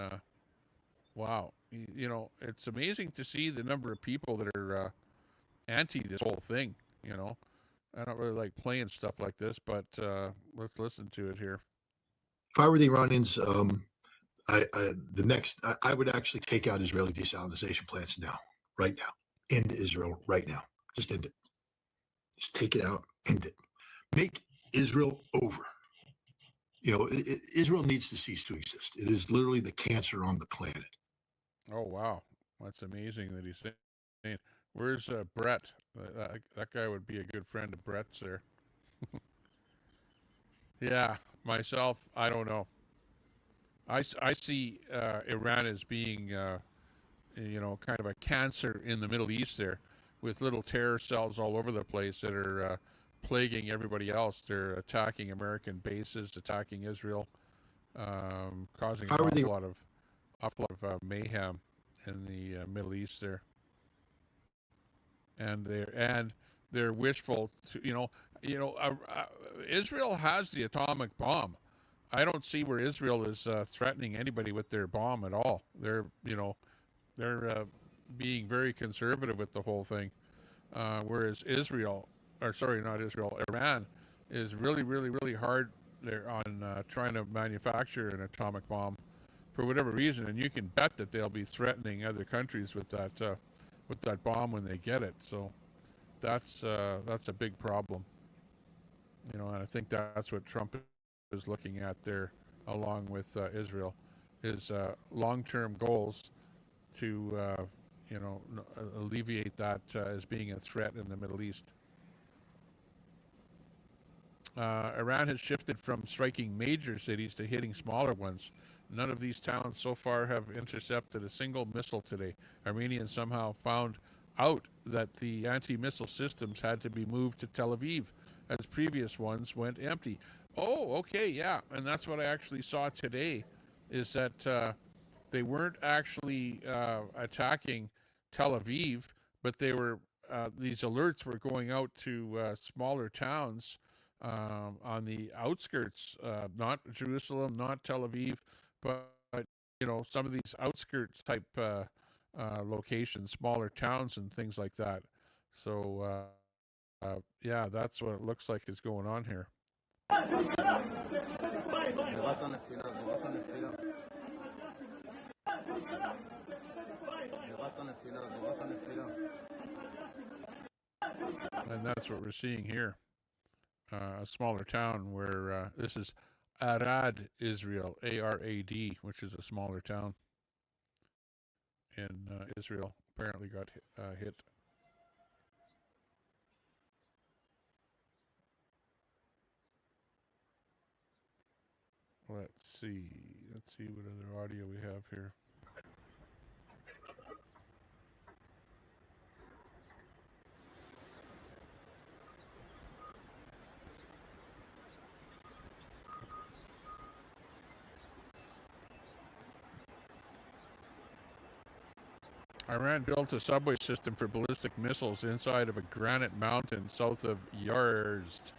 wow. You know, it's amazing to see the number of people that are anti this whole thing, you know. I don't really like playing stuff like this, but let's listen to it here. If I were the Iranians, I would actually take out Israeli desalination plants now, right now. End Israel right now. Just end it. Just take it out, end it. Make Israel over. You know, Israel needs to cease to exist. It is literally the cancer on the planet. Oh, wow. That's amazing that he's saying. Where's Brett? That guy would be a good friend of Brett's there. Yeah, myself, I don't know. I see Iran as being, you know, kind of a cancer in the Middle East there, with little terror cells all over the place that are plaguing everybody else. They're attacking American bases, attacking Israel, causing an awful lot of mayhem in the Middle East there. And they're wishful to, Israel has the atomic bomb. I don't see where Israel is threatening anybody with their bomb at all. They're being very conservative with the whole thing. whereas Israel, or sorry, not Israel, Iran is really, really, really hard there on trying to manufacture an atomic bomb for whatever reason, and you can bet that they'll be threatening other countries with that bomb when they get it. So that's a big problem, you know, and I think that's what Trump is looking at there, along with Israel, his long-term goals to you know, alleviate that as being a threat in the Middle East. Iran has shifted from striking major cities to hitting smaller ones. None of these towns so far have intercepted a single missile today. Iranians somehow found out that the anti-missile systems had to be moved to Tel Aviv, as previous ones went empty. Oh, okay, yeah, and that's what I actually saw today, is that they weren't actually attacking Tel Aviv, but they were these alerts were going out to smaller towns on the outskirts, not Jerusalem, not Tel Aviv, but you know, some of these outskirts type locations, smaller towns and things like that. So yeah, that's what it looks like is going on here. And that's what we're seeing here. A smaller town where this is Arad, Israel, A-R-A-D, which is a smaller town in Israel, apparently got hit. Let's see what other audio we have here. Iran built a subway system for ballistic missiles inside of a granite mountain south of Yazd,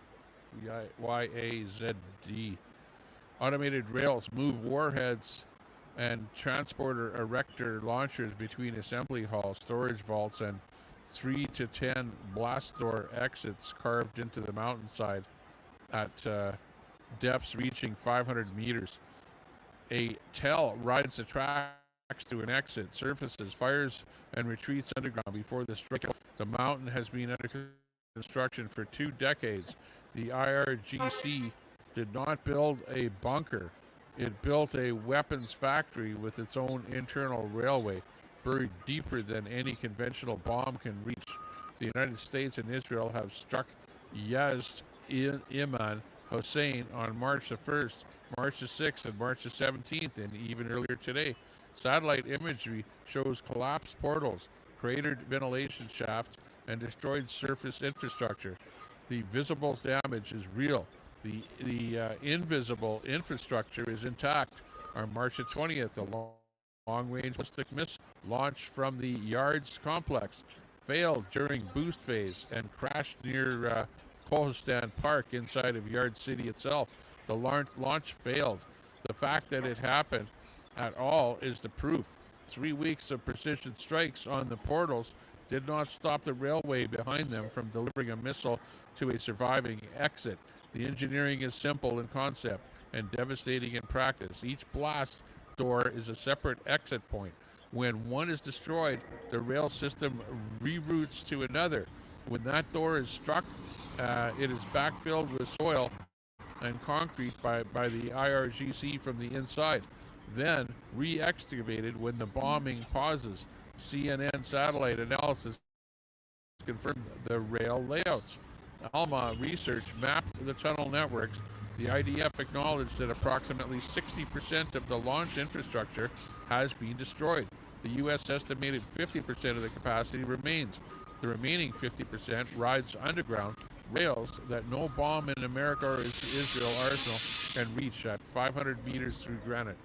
Y-A-Z-D. Automated rails move warheads and transporter erector launchers between assembly halls, storage vaults, and 3 to 10 blast door exits carved into the mountainside at depths reaching 500 meters. A TEL rides the tracks to an exit, surfaces, fires, and retreats underground before the strike. The mountain has been under construction for 2 decades. The Irgc did not build a bunker. It built a weapons factory with its own internal railway, buried deeper than any conventional bomb can reach. The United States and Israel have struck Yazd Iman Hussein on March the 1st, March the 6th, and March the 17th, and even earlier today. Satellite imagery shows collapsed portals, cratered ventilation shafts, and destroyed surface infrastructure. The visible damage is real. The invisible infrastructure is intact. On March the 20th, a long-range ballistic missile launched from the Yards complex failed during boost phase and crashed near Kohstan Park inside of Yard City itself. The launch failed. The fact that it happened at all is the proof. 3 weeks of precision strikes on the portals did not stop the railway behind them from delivering a missile to a surviving exit. The engineering is simple in concept and devastating in practice. Each blast door is a separate exit point. When one is destroyed, the rail system reroutes to another. When that door is struck, it is backfilled with soil and concrete by the Irgc from the inside, then re-excavated when the bombing pauses. CNN satellite analysis confirmed the rail layouts. Alma Research mapped the tunnel networks. The IDF acknowledged that approximately 60% of the launch infrastructure has been destroyed. The U.S. estimated 50% of the capacity remains. The remaining 50% rides underground rails that no bomb in America or Israel arsenal can reach at 500 meters through granite.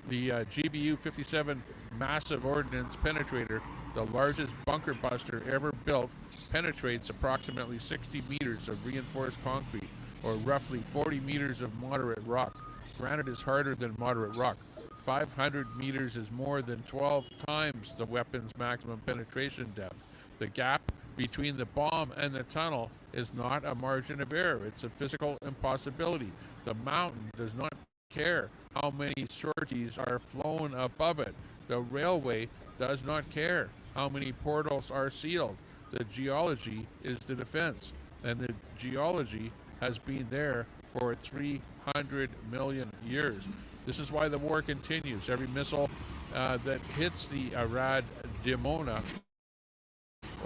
The GBU-57 massive ordnance penetrator, the largest bunker buster ever built, penetrates approximately 60 meters of reinforced concrete, or roughly 40 meters of moderate rock. Granite is harder than moderate rock. 500 meters is more than 12 times the weapon's maximum penetration depth. The gap between the bomb and the tunnel is not a margin of error. It's a physical impossibility. The mountain does not care how many sorties are flown above it. The railway does not care how many portals are sealed. The geology is the defense, and the geology has been there for 300 million years. This is why the war continues. Every missile that hits the Arad Dimona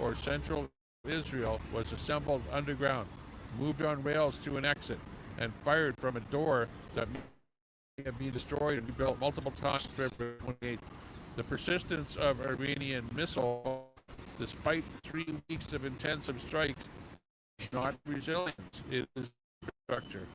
or central Israel was assembled underground, moved on rails to an exit, and fired from a door that may have been destroyed and rebuilt multiple times February 28th. The persistence of Iranian missiles, despite 3 weeks of intensive strikes, is not resilience, it is structure.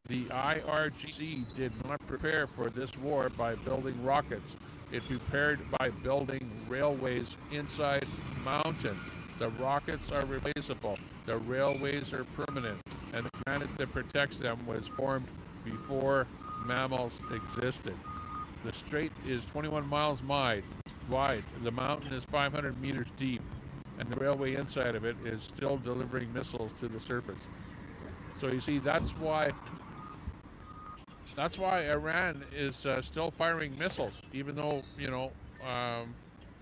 The Irgc did not prepare for this war by building rockets. It prepared by building railways inside mountains. The rockets are replaceable. The railways are permanent. And the granite that protects them was formed before mammals existed. The strait is 21 miles wide. The mountain is 500 meters deep. And the railway inside of it is still delivering missiles to the surface. So you see, that's why Iran is still firing missiles, even though,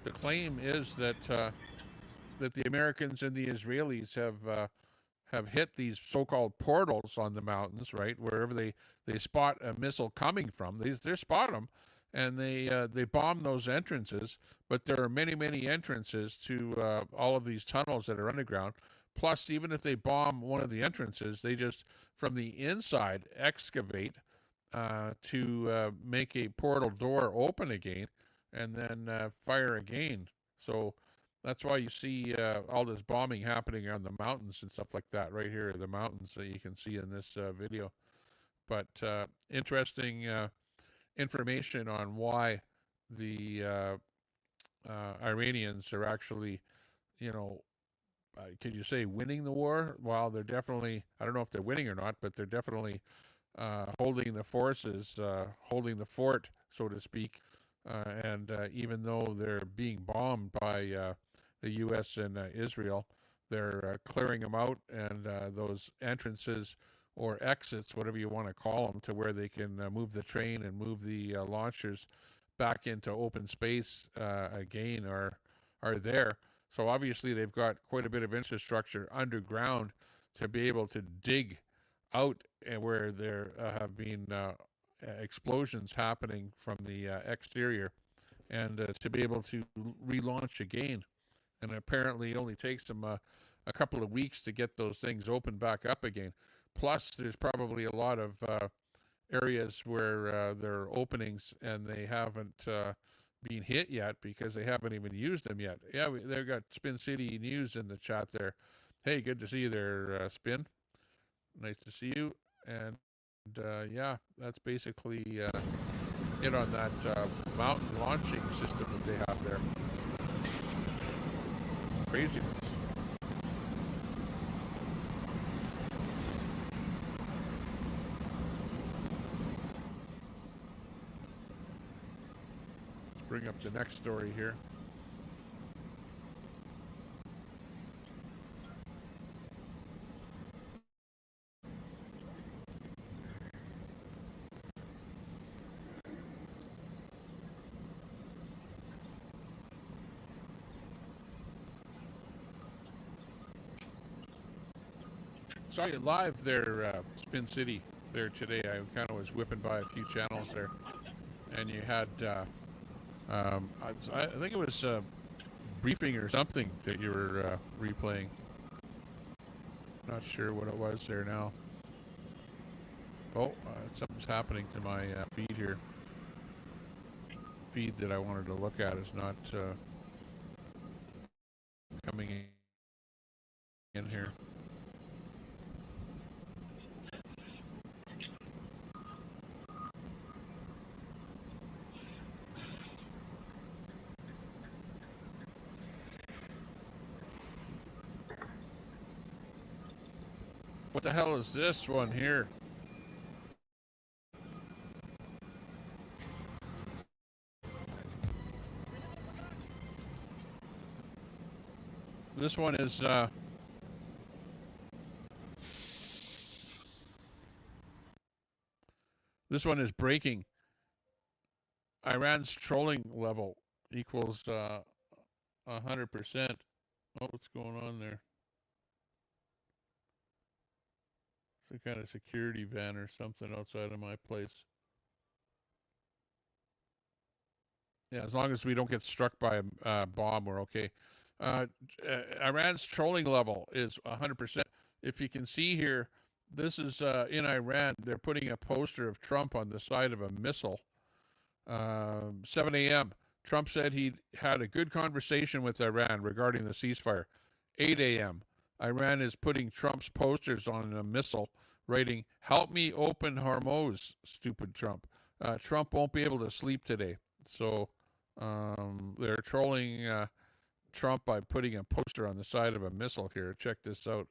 the claim is that the Americans and the Israelis have hit these so-called portals on the mountains, right? Wherever they spot a missile coming from, they spot them, and they bomb those entrances. But there are many, many entrances to all of these tunnels that are underground. Plus, even if they bomb one of the entrances, they just, from the inside, excavate to make a portal door open again, and then fire again. So that's why you see all this bombing happening on the mountains and stuff like that. Right here, the mountains that you can see in this video. But interesting information on why the Iranians are actually, could you say winning the war? Well, they're definitely, I don't know if they're winning or not, but they're definitely holding the forces, holding the fort, so to speak. And even though they're being bombed by the U.S. and Israel, they're clearing them out, and those entrances or exits, whatever you want to call them, to where they can move the train and move the launchers back into open space again are there. So obviously they've got quite a bit of infrastructure underground to be able to dig out where there have been explosions happening from the exterior, and to be able to relaunch again. And apparently it only takes them a couple of weeks to get those things opened back up again. Plus, there's probably a lot of areas where there are openings and they haven't been hit yet because they haven't even used them yet. Yeah, they've got Spin City News in the chat there. Hey, good to see you there, Spin. Nice to see you. And yeah, that's basically it on that mountain launching system that they have there. Craziness. Let's bring up the next story here. Saw you live there, Spin City, there today. I kind of was whipping by a few channels there, and you had, I think it was a briefing or something that you were replaying. Not sure what it was there now. Oh, something's happening to my feed here. Feed that I wanted to look at is not coming in here. What the hell is this one here? This one is breaking. Iran's trolling level equals 100%. Oh, what's going on there? Some kind of security van or something outside of my place. Yeah, as long as we don't get struck by a bomb, we're okay. Iran's trolling level is 100%. If you can see here, this is in Iran. They're putting a poster of Trump on the side of a missile. 7 a.m. Trump said he had a good conversation with Iran regarding the ceasefire. 8 a.m. Iran is putting Trump's posters on a missile, writing, "Help me open Hormuz, stupid Trump." Trump won't be able to sleep today. So they're trolling Trump by putting a poster on the side of a missile here. Check this out.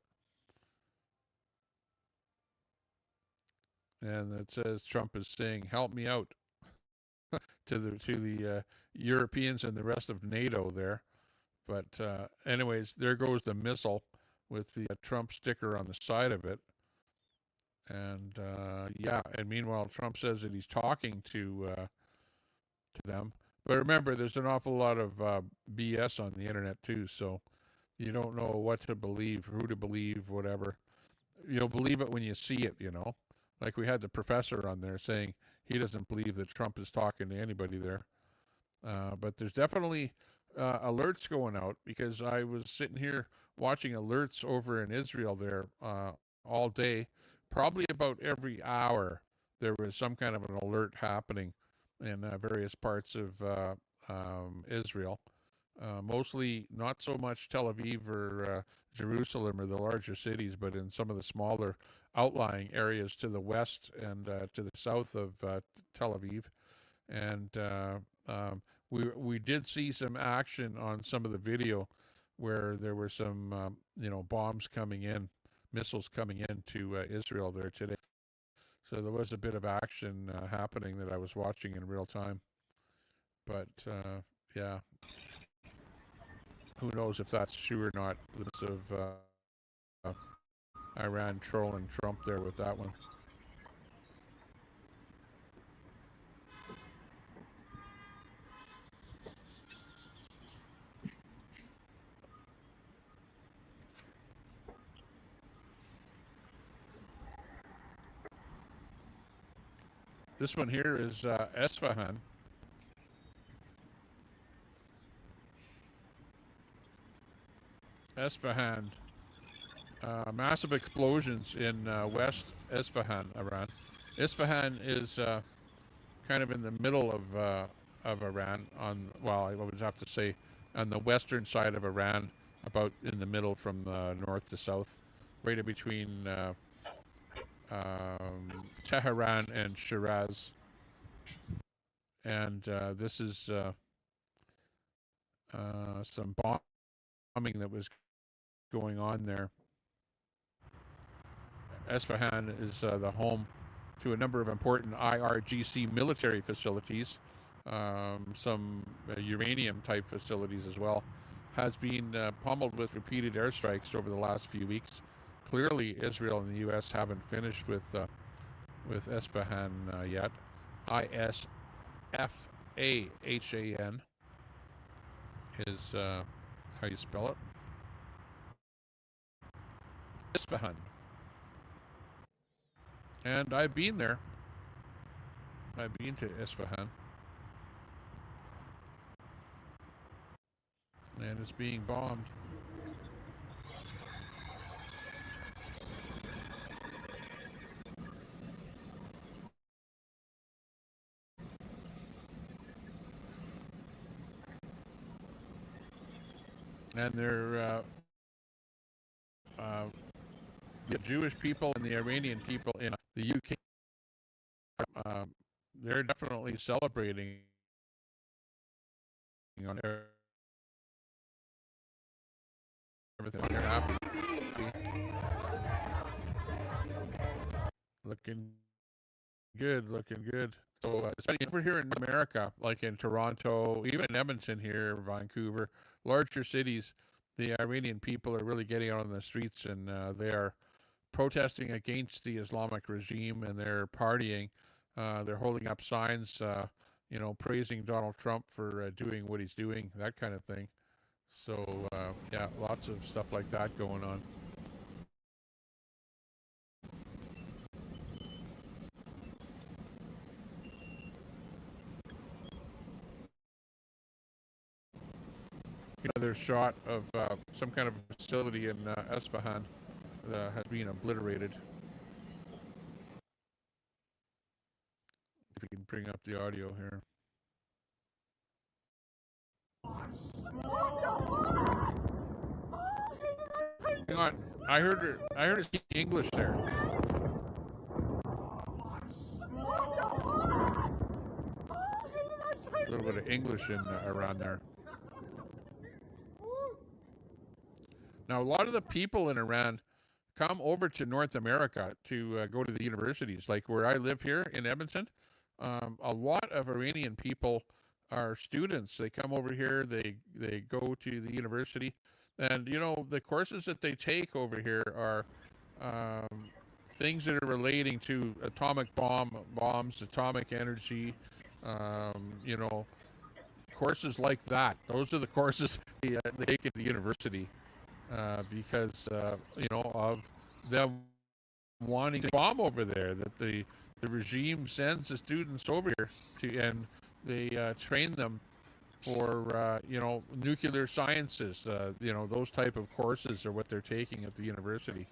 And it says Trump is saying, "Help me out," to the Europeans and the rest of NATO there. But anyways, there goes the missile with the Trump sticker on the side of it. And yeah, and meanwhile, Trump says that he's talking to them. But remember, there's an awful lot of BS on the internet too, so you don't know what to believe, who to believe, whatever. You'll believe it when you see it, you know. Like we had the professor on there saying he doesn't believe that Trump is talking to anybody there. But there's definitely alerts going out, because I was sitting here watching alerts over in Israel there all day. Probably about every hour there was some kind of an alert happening in various parts of Israel. Mostly not so much Tel Aviv or Jerusalem or the larger cities, but in some of the smaller outlying areas to the west and to the south of Tel Aviv. And we did see some action on some of the video where there were some bombs coming in, missiles coming into Israel there today. So there was a bit of action happening that I was watching in real time. But yeah, who knows if that's true or not. This of Iran trolling Trump there with that one. This one here is Esfahan. Esfahan. Massive explosions in West Esfahan, Iran. Isfahan is kind of in the middle of Iran. I would have to say on the western side of Iran, about in the middle from north to south, right in between Tehran and Shiraz. And this is some bombing that was going on there. Esfahan is the home to a number of important Irgc military facilities, some uranium type facilities as well. Has been pummeled with repeated airstrikes over the last few weeks. Clearly, Israel and the U.S. haven't finished with Esfahan yet. Isfahan is how you spell it. Isfahan. And I've been there. I've been to Isfahan. And it's being bombed. And they're the Jewish people and the Iranian people in the UK, they're definitely celebrating on everything. They're happy. Looking good, looking good. So especially over here in America, like in Toronto, even Edmonton here, Vancouver, larger cities, the Iranian people are really getting out on the streets, and they are protesting against the Islamic regime, and they're partying. They're holding up signs, you know, praising Donald Trump for doing what he's doing, that kind of thing. So, yeah, lots of stuff like that going on. Another shot of some kind of facility in Esfahan has been obliterated. If we can bring up the audio here. Hang on, I heard her speak English there. A little bit of English in around there. Now, a lot of the people in Iran come over to North America to go to the universities. Like where I live here in Edmonton, a lot of Iranian people are students. They come over here, they go to the university, and you know, the courses that they take over here are things that are relating to atomic bombs, atomic energy, you know, courses like that. Those are the courses they take at the university. Because you know, of them wanting to bomb over there, that the regime sends the students over here to, and they train them for you know, nuclear sciences. You know, those type of courses are what they're taking at the university.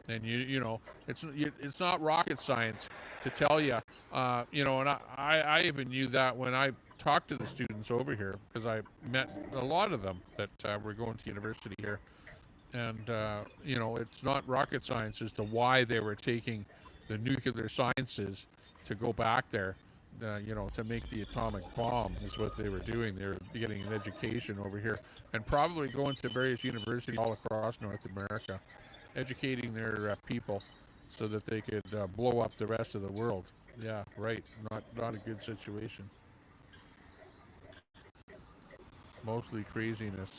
And you know, it's not rocket science to tell you. You know, and I even knew that when I talked to the students over here, because I met a lot of them that were going to university here. And, you know, it's not rocket science as to why they were taking the nuclear sciences to go back there, you know, to make the atomic bomb is what they were doing. They were getting an education over here and probably going to various universities all across North America, educating their people so that they could blow up the rest of the world. Yeah, right. Not a good situation. Mostly craziness.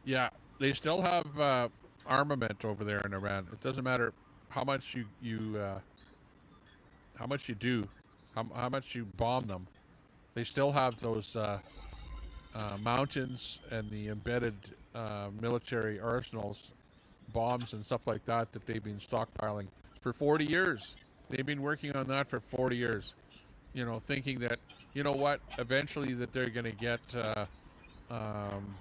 Yeah, they still have armament over there in Iran. It doesn't matter how much you do, how much you bomb them. They still have those mountains and the embedded military arsenals, bombs and stuff like that that they've been stockpiling for 40 years. They've been working on that for 40 years. You know, thinking that, you know what, eventually that they're going to get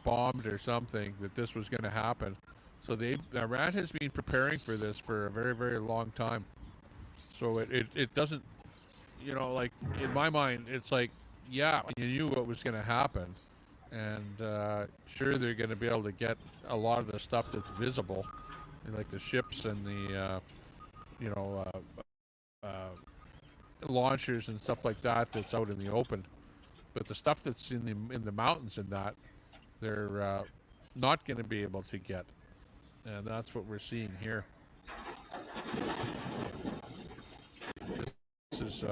bombed or something, that this was going to happen. So Iran has been preparing for this for a very, very long time. So it doesn't, you know, like in my mind, it's like, yeah, you knew what was going to happen. And sure, they're going to be able to get a lot of the stuff that's visible, like the ships and the, you know, launchers and stuff like that that's out in the open. But the stuff that's in the mountains and that, they're not going to be able to get. And that's what we're seeing here. This is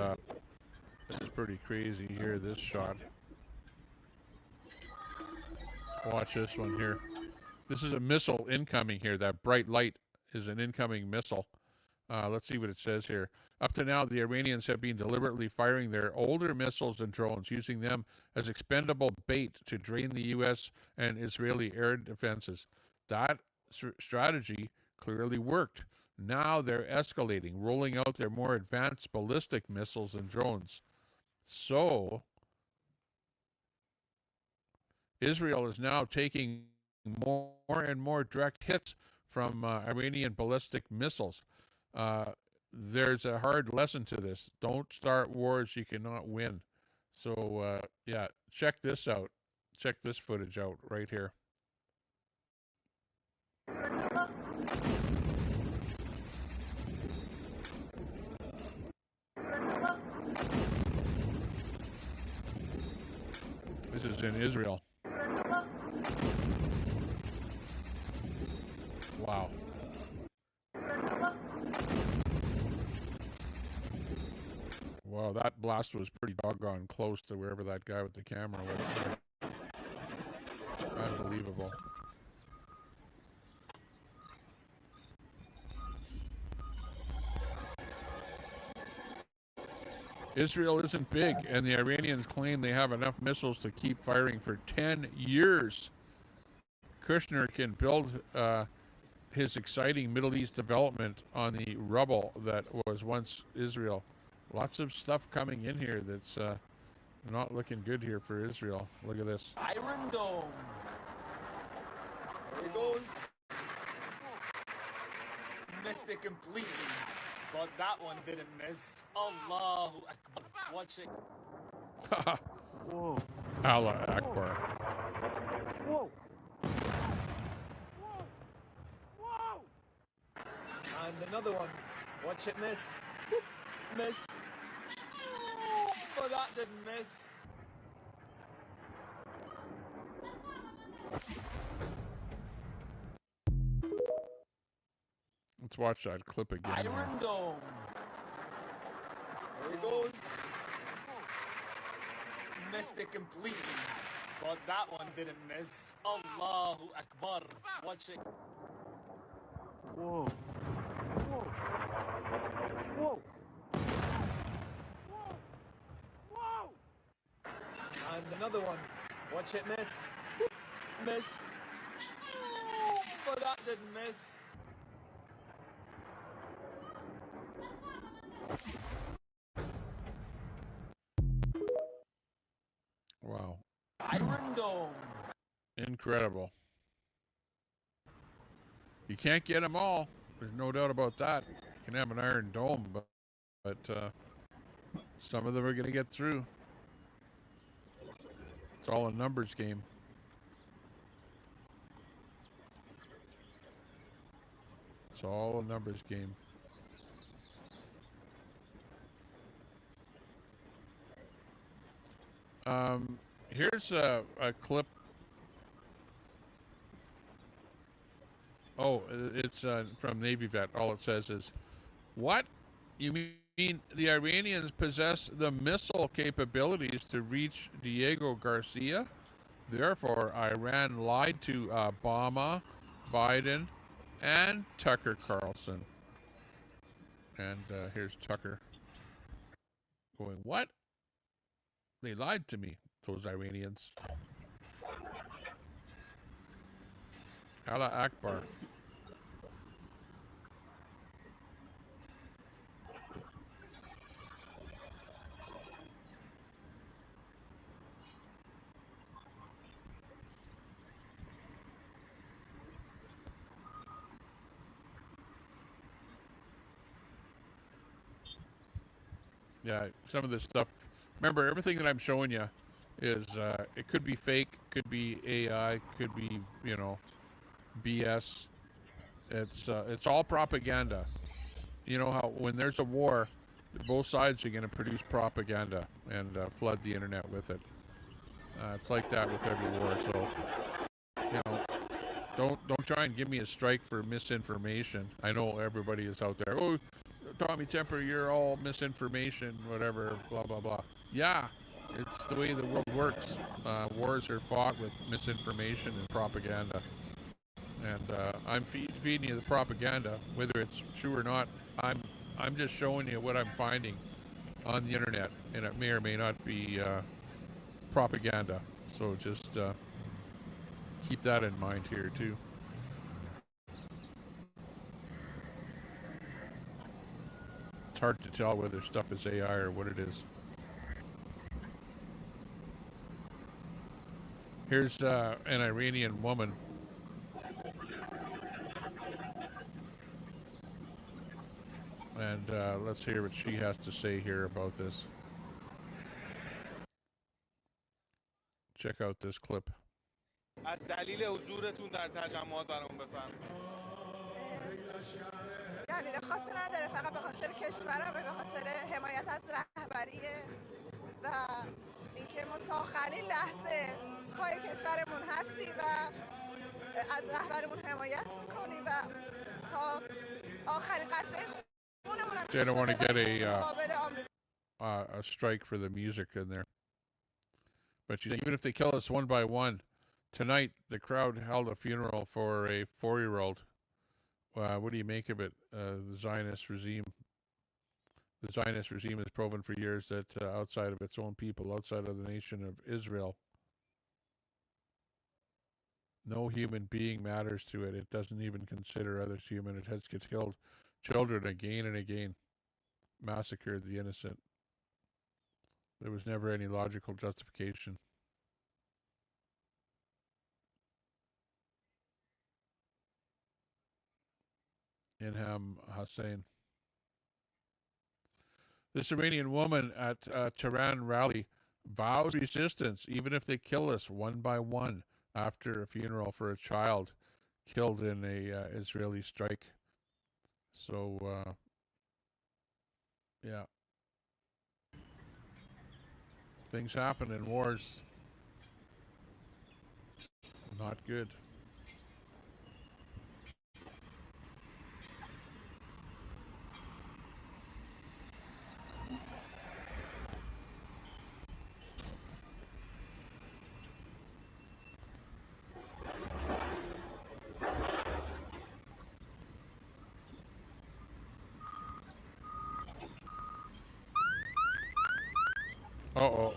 pretty crazy here, this shot. Watch this one here. This is a missile incoming here. That bright light is an incoming missile. Let's see what it says here. Up to now, the Iranians have been deliberately firing their older missiles and drones, using them as expendable bait to drain the U.S. and Israeli air defenses. That strategy clearly worked. Now they're escalating, rolling out their more advanced ballistic missiles and drones. So Israel is now taking more and more direct hits from Iranian ballistic missiles. There's a hard lesson to this. Don't start wars you cannot win. So, yeah, check this out. Check this footage out right here. This is in Israel. Wow. Wow, that blast was pretty doggone close to wherever that guy with the camera was. Unbelievable. Israel isn't big, and the Iranians claim they have enough missiles to keep firing for 10 years. Kushner can build his exciting Middle East development on the rubble that was once Israel. Lots of stuff coming in here that's not looking good here for Israel. Look at this. Iron Dome. There it goes. Missed it completely, but that one didn't miss. Allahu Akbar. Watch it. Whoa. Allah Akbar. Whoa. Whoa. And another one. Watch it miss. Miss. But that didn't miss. Let's watch that clip again. Iron Dome. There it goes. Missed it completely, but that one didn't miss. Allahu Akbar. Watch it. Whoa. Whoa. Whoa. Whoa. And another one. Watch it miss. Miss. But that didn't miss. Wow. Iron Dome. Incredible. You can't get them all. There's no doubt about that. You can have an Iron Dome, but some of them are going to get through. It's all a numbers game. It's all a numbers game. Here's a clip. Oh, it's from Navy Vet. All it says is, what? You mean the Iranians possess the missile capabilities to reach Diego Garcia? Therefore, Iran lied to Obama, Biden, and Tucker Carlson. And here's Tucker going, what? They lied to me, those Iranians. Allah Akbar. Yeah, some of this stuff. Remember, everything that I'm showing you is, it could be fake, could be AI, could be, you know, BS. It's all propaganda. You know how when there's a war, both sides are going to produce propaganda and flood the internet with it. It's like that with every war. So, you know, don't try and give me a strike for misinformation. I know everybody is out there. Oh, Tommy Temper, you're all misinformation, whatever, blah, blah, blah. Yeah, it's the way the world works. Wars are fought with misinformation and propaganda. And I'm feeding you the propaganda, whether it's true or not. I'm just showing you what I'm finding on the internet, and it may or may not be propaganda. So just keep that in mind here too. It's hard to tell whether stuff is AI or what it is. Here's an Iranian woman. And let's hear what she has to say here about this. Check out this clip. از دلیل حضورتون در تجمعات برامون بفرمایید. دلیل خاصی نداره، فقط به خاطر کشورمه، به خاطر حمایت از رهبریه و اینکه ما تا آخرین لحظه پای کشورمون هستیم و از رهبرمون حمایت میکنیم و تا آخرین قطره خونمون هم They don't want to get مقابل آمریکا. a strike for the music in there. But even if they kill us one by one, tonight the crowd held a funeral for a 4-year-old. What do you make of it? The Zionist regime. The Zionist regime has proven for years that outside of its own people, outside of the nation of Israel, no human being matters to it. It doesn't even consider others human. It has killed children again and again, massacred the innocent. There was never any logical justification. Inham Hussein. This Iranian woman at Tehran rally vows resistance, even if they kill us one by one, after a funeral for a child killed in a Israeli strike. So, yeah. Things happen in wars. Not good. Uh-oh.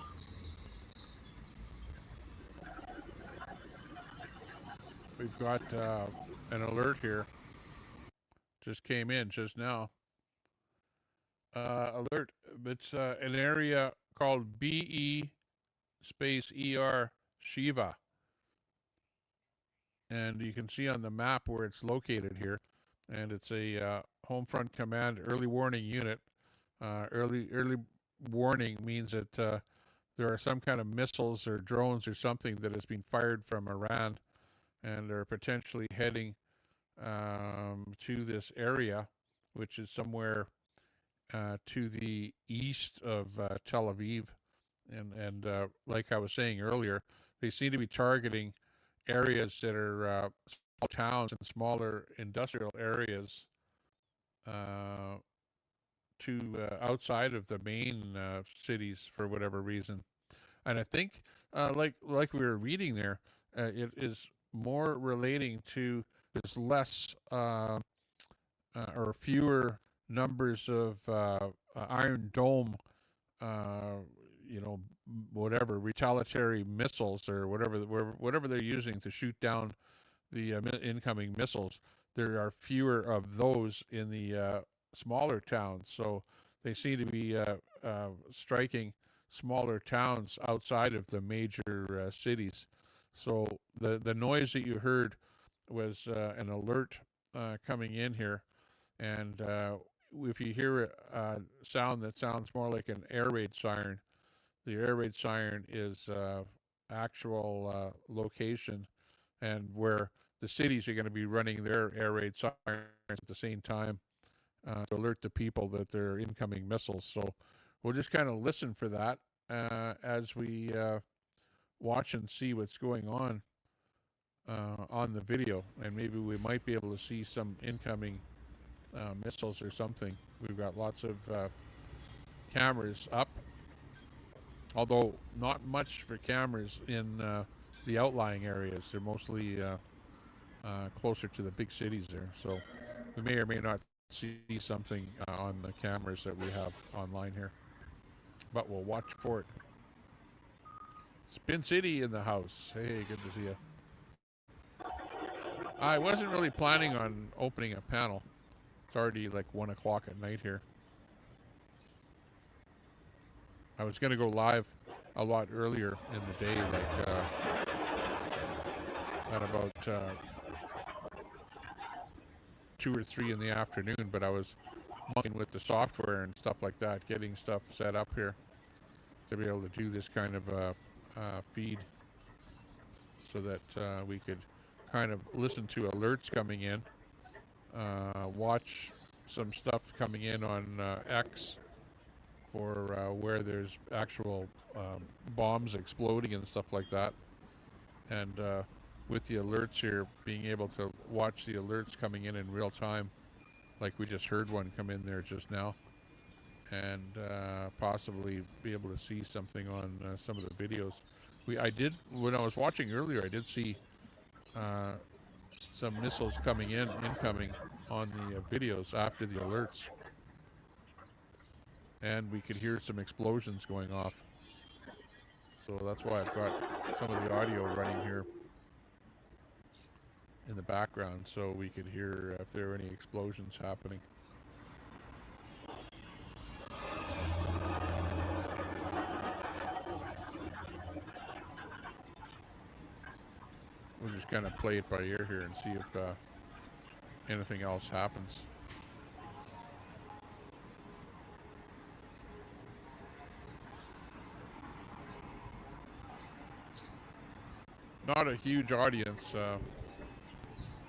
We've got an alert here. Just came in just now. Alert. It's an area called BE space ER Shiva. And you can see on the map where it's located here. And it's a Home Front Command early warning unit. Early warning means that there are some kind of missiles or drones or something that has been fired from Iran, and they're potentially heading to this area, which is somewhere to the east of Tel Aviv. And like I was saying earlier, they seem to be targeting areas that are small towns and smaller industrial areas to outside of the main cities for whatever reason. And I think, like we were reading there, it is more relating to there's less or fewer numbers of Iron Dome, whatever retaliatory missiles or whatever they're using to shoot down the incoming missiles. There are fewer of those in the smaller towns, so they seem to be striking smaller towns outside of the major cities. So the noise that you heard was an alert coming in here, and if you hear a sound that sounds more like an air raid siren, the air raid siren is actual location, and where the cities are going to be running their air raid sirens at the same time to alert the people that there are incoming missiles. So we'll just kind of listen for that as we watch and see what's going on the video, and maybe we might be able to see some incoming missiles or something. We've got lots of cameras up, although not much for cameras in the outlying areas. They're mostly closer to the big cities there, so we may or may not see something on the cameras that we have online here, but we'll watch for it. Spin City in the house. Hey, good to see you. I wasn't really planning on opening a panel. It's already like 1 o'clock at night here. I was going to go live a lot earlier in the day, like at about 2 or 3 in the afternoon, but I was monkeying with the software and stuff like that, getting stuff set up here to be able to do this kind of feed, so that we could kind of listen to alerts coming in, watch some stuff coming in on X for where there's actual bombs exploding and stuff like that, and with the alerts here, being able to watch the alerts coming in real time, like we just heard one come in there just now, and possibly be able to see something on some of the videos. I did, when I was watching earlier, I did see some missiles incoming on the videos after the alerts. And we could hear some explosions going off. So that's why I've got some of the audio running here in the background, so we could hear if there are any explosions happening. We'll just kind of play it by ear here and see if anything else happens. Not a huge audience.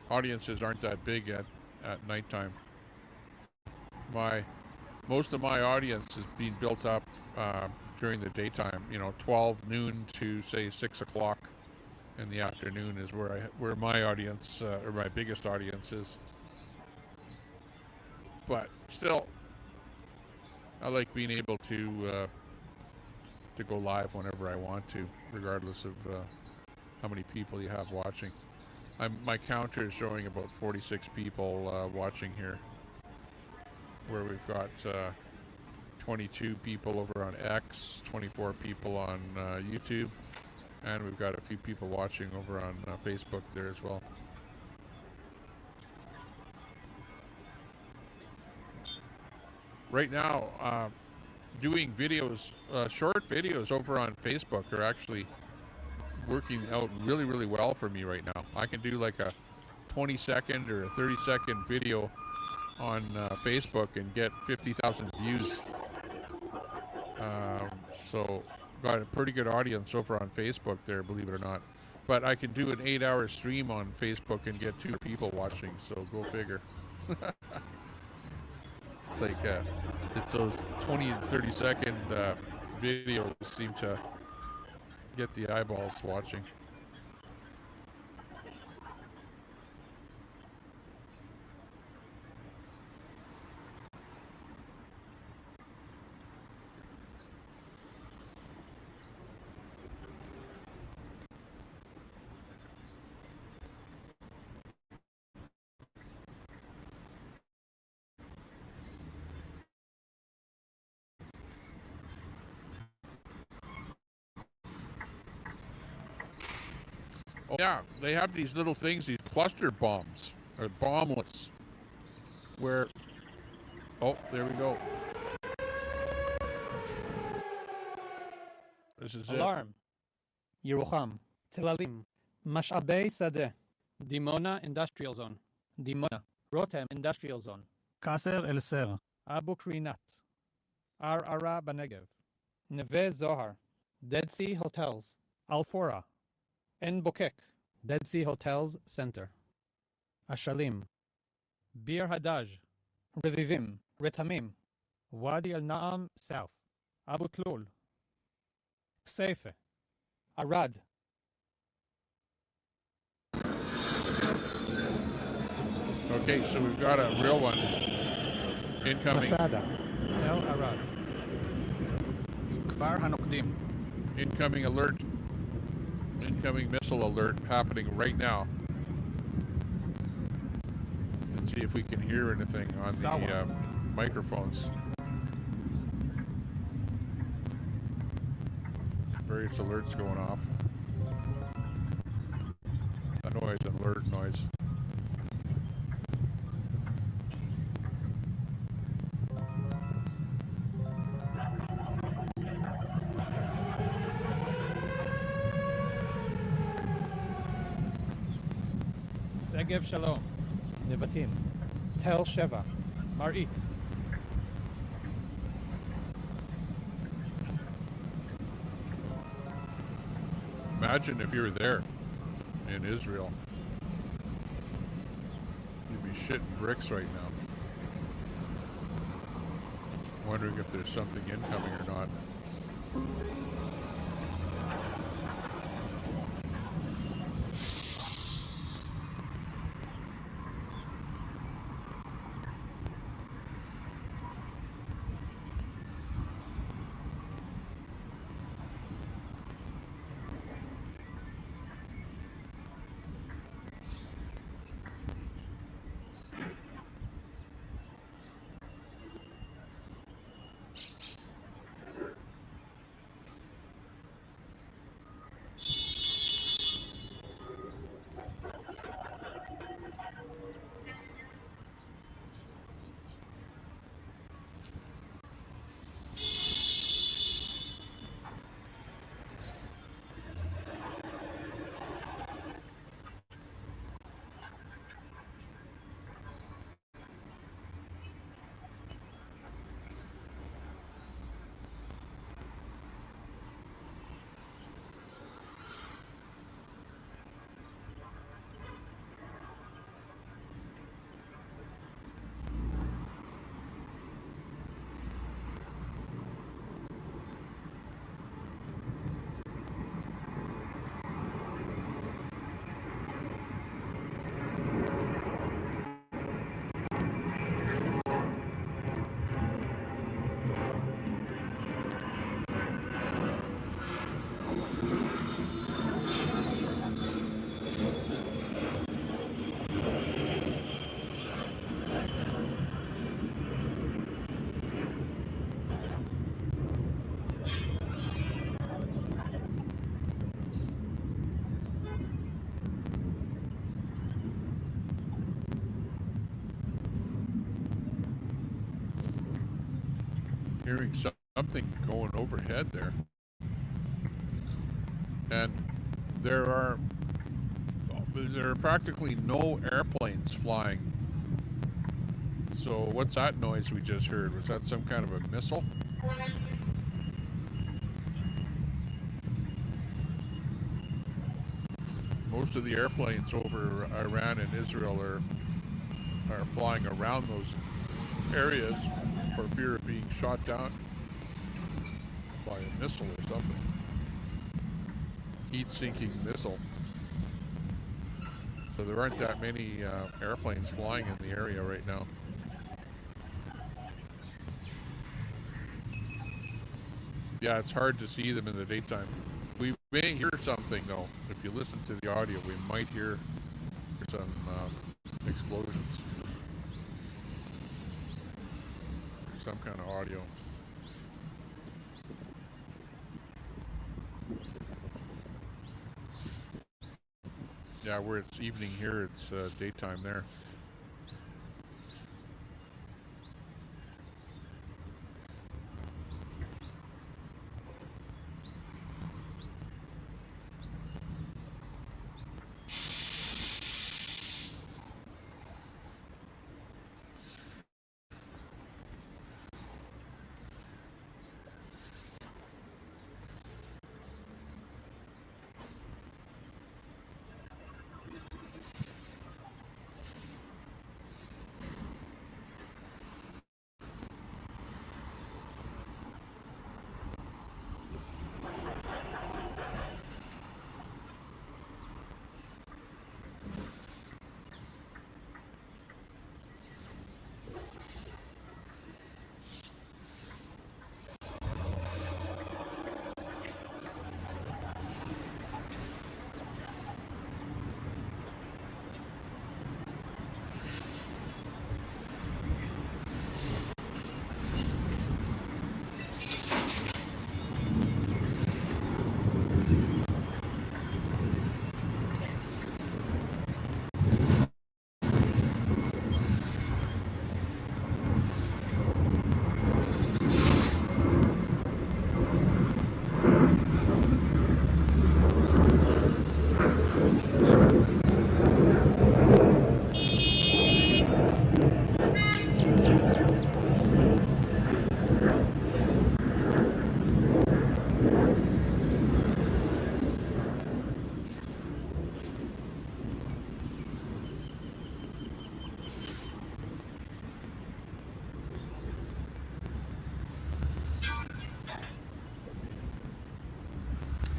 Audiences aren't that big at nighttime. Most of my audience is being built up during the daytime. 12 noon to say 6 o'clock in the afternoon is where my audience or my biggest audience is. But still, I like being able to go live whenever I want to, regardless of how many people you have watching. My counter is showing about 46 people watching here, where we've got 22 people over on X, 24 people on YouTube, and we've got a few people watching over on Facebook there as well. Right now, doing videos, short videos over on Facebook are actually working out really, really well for me right now. I can do like a 20-second or a 30-second video on Facebook and get 50,000 views. So got a pretty good audience over on Facebook there, believe it or not. But I can do an 8-hour stream on Facebook and get 2 people watching, so go figure. It's like it's those 20 and 30-second videos seem to get the eyeballs watching. Oh, yeah, they have these little things, these cluster bombs, or bomblets, where, oh, there we go. This is Alarm. ירוחם, תל אביב, משאבי שדה, דימונה Industrial Zone, דימונה, רותם Industrial Zone, קסר אל-סר, אבו קרינת, ערערה בנגב, נווה זוהר, Dead Sea Hotels, Alfora, En Bokek, Dead Sea Hotels Center, Ashalim, Bir Hadaj, Revivim, Retamim, Wadi Al Naam South, Abu Tlul, Kseife, Arad. Okay, so we've got a real one incoming. Masada, El Arad, Kfar Hanokdim. Incoming alert. Incoming missile alert happening right now. Let's see if we can hear anything on the microphones. Various alerts going off. A noise, alert noise. Segev Shalom, Nevatim, Tel Sheva, Marit. Imagine if you were there in Israel. You'd be shitting bricks right now. Wondering if there's something incoming or not. Hearing something going overhead there. And there are practically no airplanes flying. So what's that noise we just heard? Was that some kind of a missile? Most of the airplanes over Iran and Israel are flying around those areas for fear of being shot down by a missile or something. Heat-sinking missile. So there aren't that many airplanes flying in the area right now. Yeah, it's hard to see them in the daytime. We may hear something though. If you listen to the audio, we might hear some explosions. Some kind of audio. Yeah, where it's evening here, it's daytime there.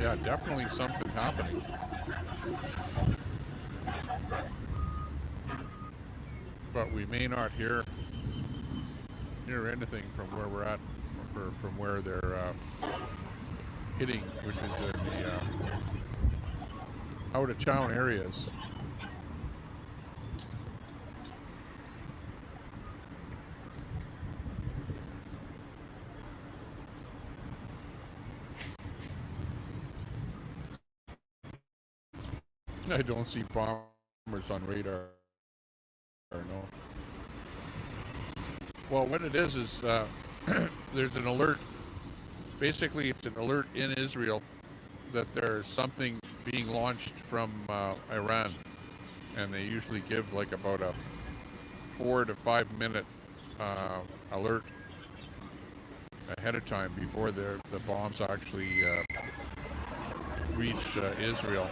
Yeah, definitely something happening. But we may not hear anything from where we're at, or from where they're hitting, which is in the out of town areas. I don't see bombers on radar. No. Well, what it is there's an alert. Basically, it's an alert in Israel that there's something being launched from Iran, and they usually give like about a 4 to 5 minute alert ahead of time before the bombs actually reach Israel.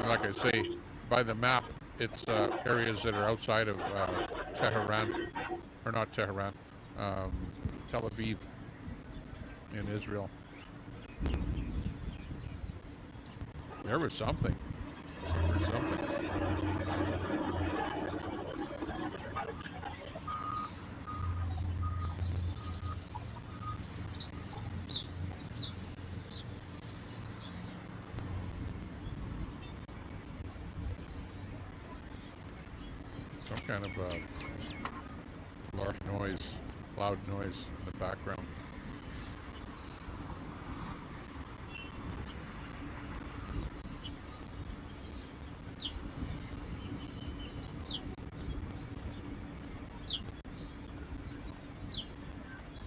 Like I say, by the map, it's areas that are outside of Tehran, or not Tehran, Tel Aviv in Israel. There was something. There was something. Some kind of large noise, loud noise in the background.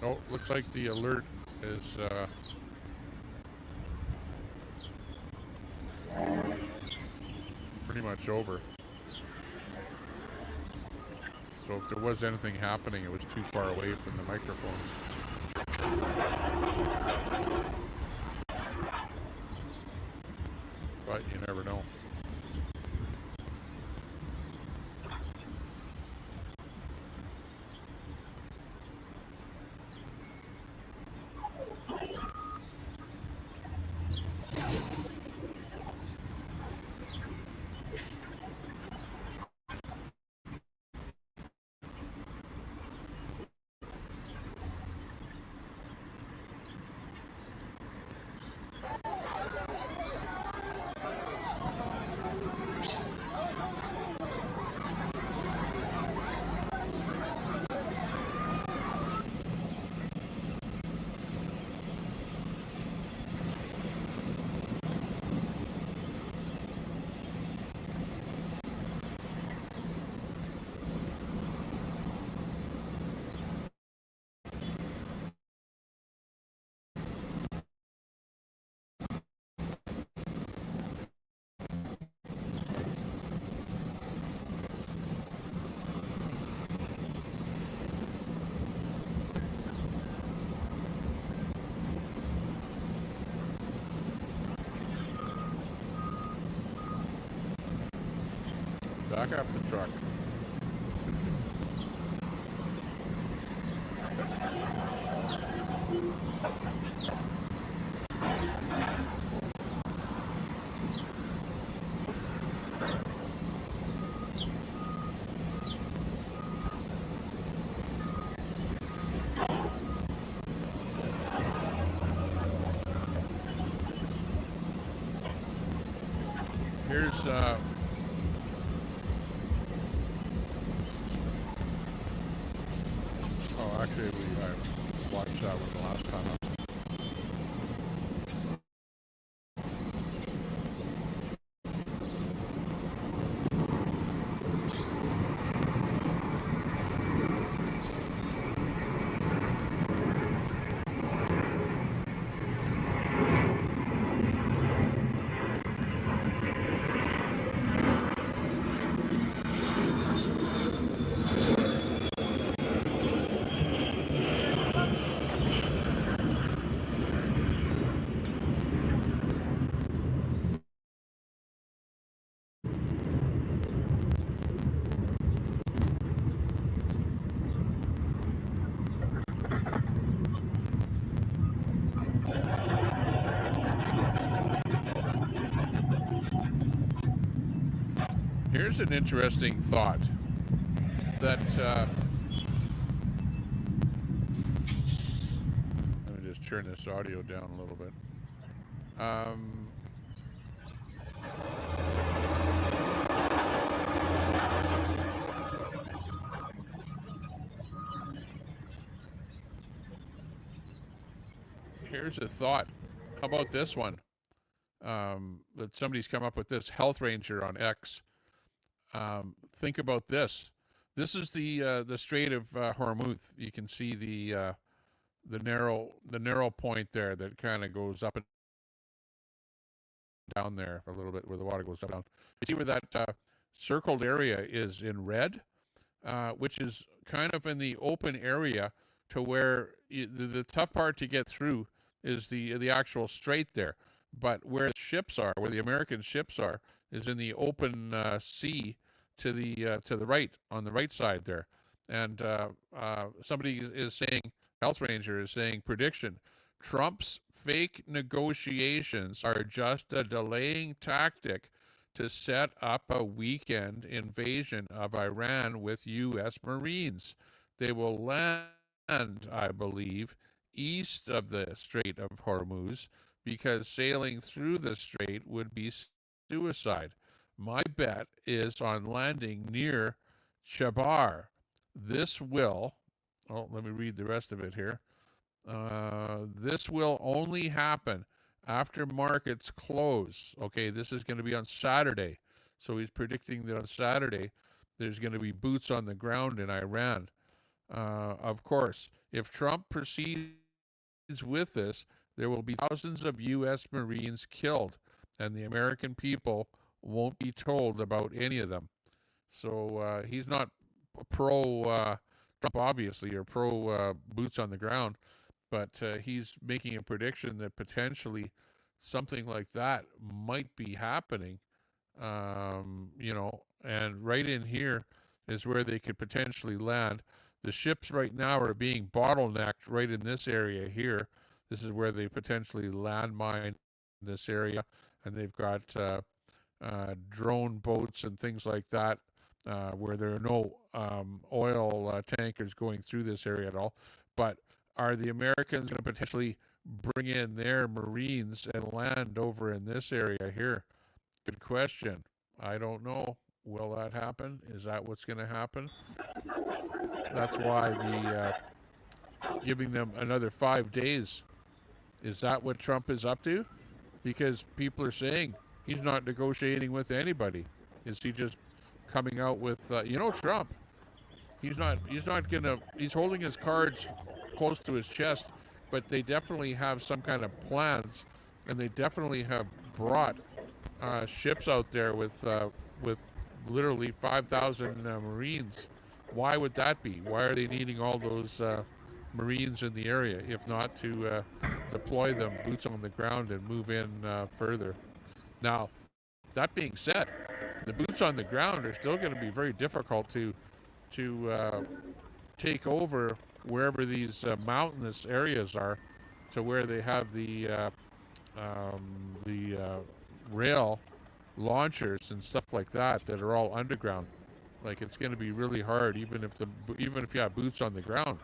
Oh, looks like the alert is pretty much over. So if there was anything happening, it was too far away from the microphones. But you never know. Back up the truck. Here's oh, actually, I watched that one the last time. Here's an interesting thought that let me just turn this audio down a little bit. Here's a thought. How about this one? That somebody's come up with this. Health Ranger on X. Think about this. This is the Strait of Hormuz. You can see the narrow point there that kind of goes up and down there a little bit, where the water goes up and down. You see where that circled area is in red, which is kind of in the open area, to where the tough part to get through is the actual strait there. But where the ships are, where the American ships are, is in the open sea to the right, on the right side there. And somebody is saying, Health Ranger is saying, prediction: Trump's fake negotiations are just a delaying tactic to set up a weekend invasion of Iran with U.S. Marines. They will land, I believe, east of the Strait of Hormuz, because sailing through the strait would be suicide. My bet is on landing near Chabar. This will, let me read the rest of it here. This will only happen after markets close. Okay, this is going to be on Saturday. So he's predicting that on Saturday there's going to be boots on the ground in Iran. Of course, if Trump proceeds with this, there will be thousands of U.S. Marines killed, and the American people won't be told about any of them. So he's not pro Trump, obviously, or pro boots on the ground, but he's making a prediction that potentially something like that might be happening. You know, and right in here is where they could potentially land. The ships right now are being bottlenecked right in this area here. This is where they potentially landmine this area, and they've got drone boats and things like that, where there are no oil tankers going through this area at all. But are the Americans going to potentially bring in their Marines and land over in this area here? Good question. I don't know. Will that happen? Is that what's going to happen? That's why the giving them another 5 days. Is that what Trump is up to? Because people are saying he's not negotiating with anybody. Is he just coming out with, Trump? He's holding his cards close to his chest, but they definitely have some kind of plans, and they definitely have brought ships out there with literally 5,000 Marines. Why would that be? Why are they needing all those Marines in the area, if not to deploy them boots on the ground and move in further? Now, that being said, the boots on the ground are still going to be very difficult to take over wherever these mountainous areas are, to where they have the rail launchers and stuff like that are all underground. Like, it's going to be really hard, even if you have boots on the ground,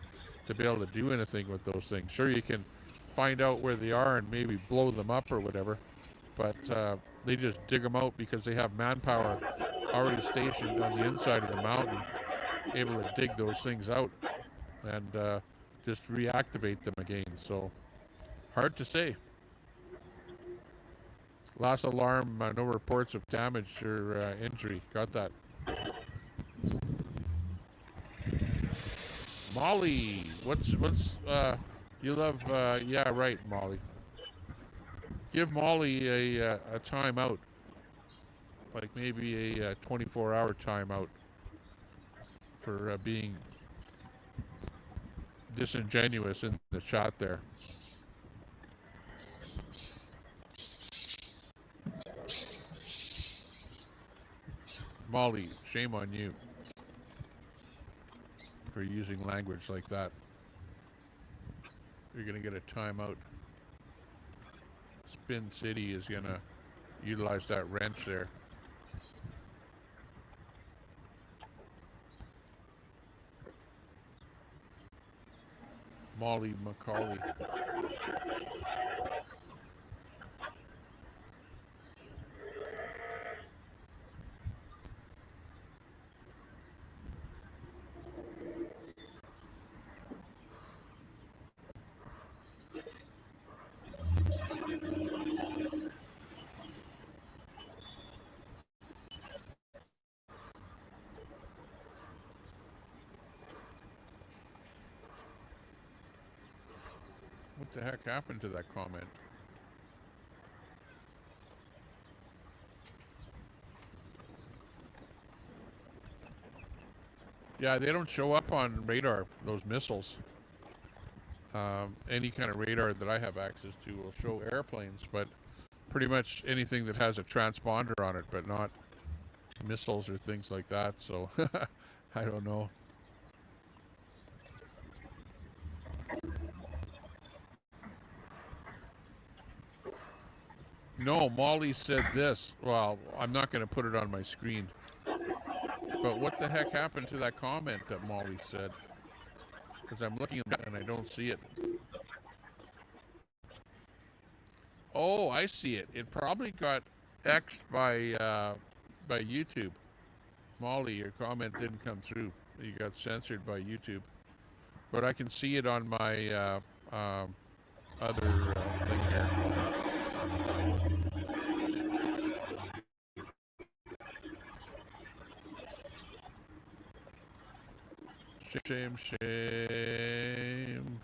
to be able to do anything with those things. Sure, you can find out where they are and maybe blow them up or whatever, but they just dig them out because they have manpower already stationed on the inside of the mountain, able to dig those things out and just reactivate them again. So, hard to say. Last alarm, no reports of damage or injury. Got that. Molly, what's you love, yeah, right, Molly. Give Molly a timeout, like maybe a 24-hour timeout for being disingenuous in the chat there. Molly, shame on you for using language like that. You're going to get a timeout. Spin City is going to utilize that wrench there. Molly McCauley. What the heck happened to that comment? Yeah, they don't show up on radar, those missiles. Any kind of radar that I have access to will show airplanes, but pretty much anything that has a transponder on it, but not missiles or things like that. So I don't know. No, Molly said this. Well, I'm not going to put it on my screen. But what the heck happened to that comment that Molly said? Because I'm looking at it and I don't see it. Oh, I see it. It probably got X'd by YouTube. Molly, your comment didn't come through. You got censored by YouTube. But I can see it on my other thing here. Shame, shame.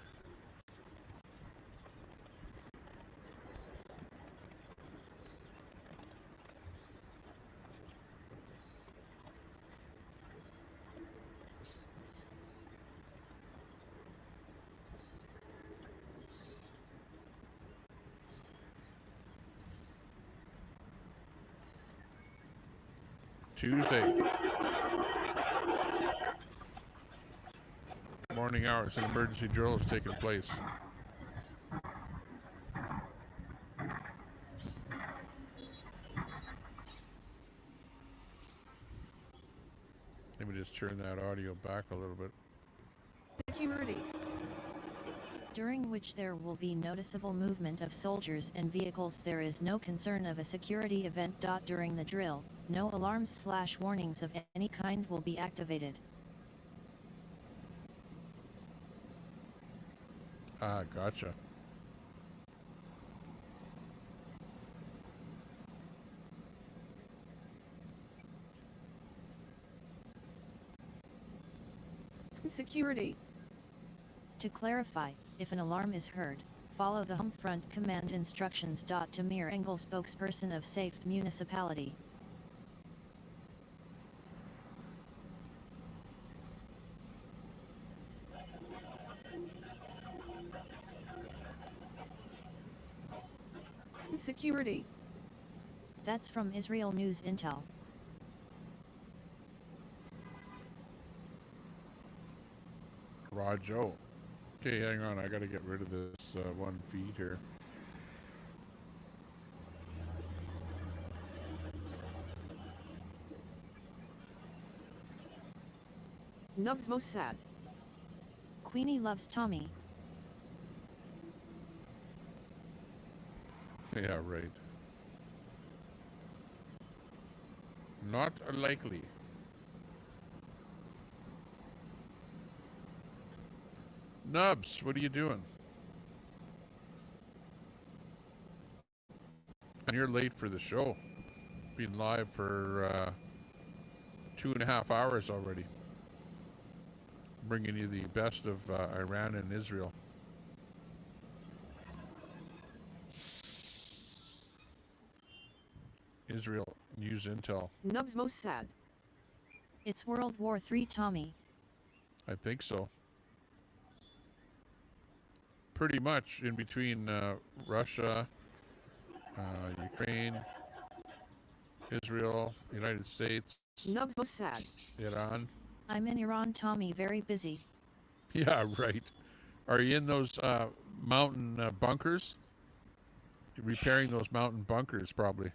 Tuesday. Morning hours, an emergency drill is taking place. Let me just turn that audio back a little bit. Security. During which there will be noticeable movement of soldiers and vehicles. There is no concern of a security event. During the drill, no alarms/warnings of any kind will be activated. Ah, gotcha. Security. To clarify, if an alarm is heard, follow the home front command instructions. Tamir Engel, spokesperson of Safe Municipality. Security. That's from Israel News Intel. Rajo. Okay, hang on. I got to get rid of this one feed here. Nubs most sad. Queenie loves Tommy. Yeah, right. Not likely. Nubs, what are you doing? And you're late for the show. Been live for 2.5 hours already. Bringing you the best of Iran and Israel. Israel News Intel. Nubs most sad. It's World War III, Tommy. I think so. Pretty much in between Russia, Ukraine, Israel, United States. Nubs most sad. Iran. I'm in Iran, Tommy, very busy. Yeah, right. Are you in those mountain bunkers? You're repairing those mountain bunkers, probably.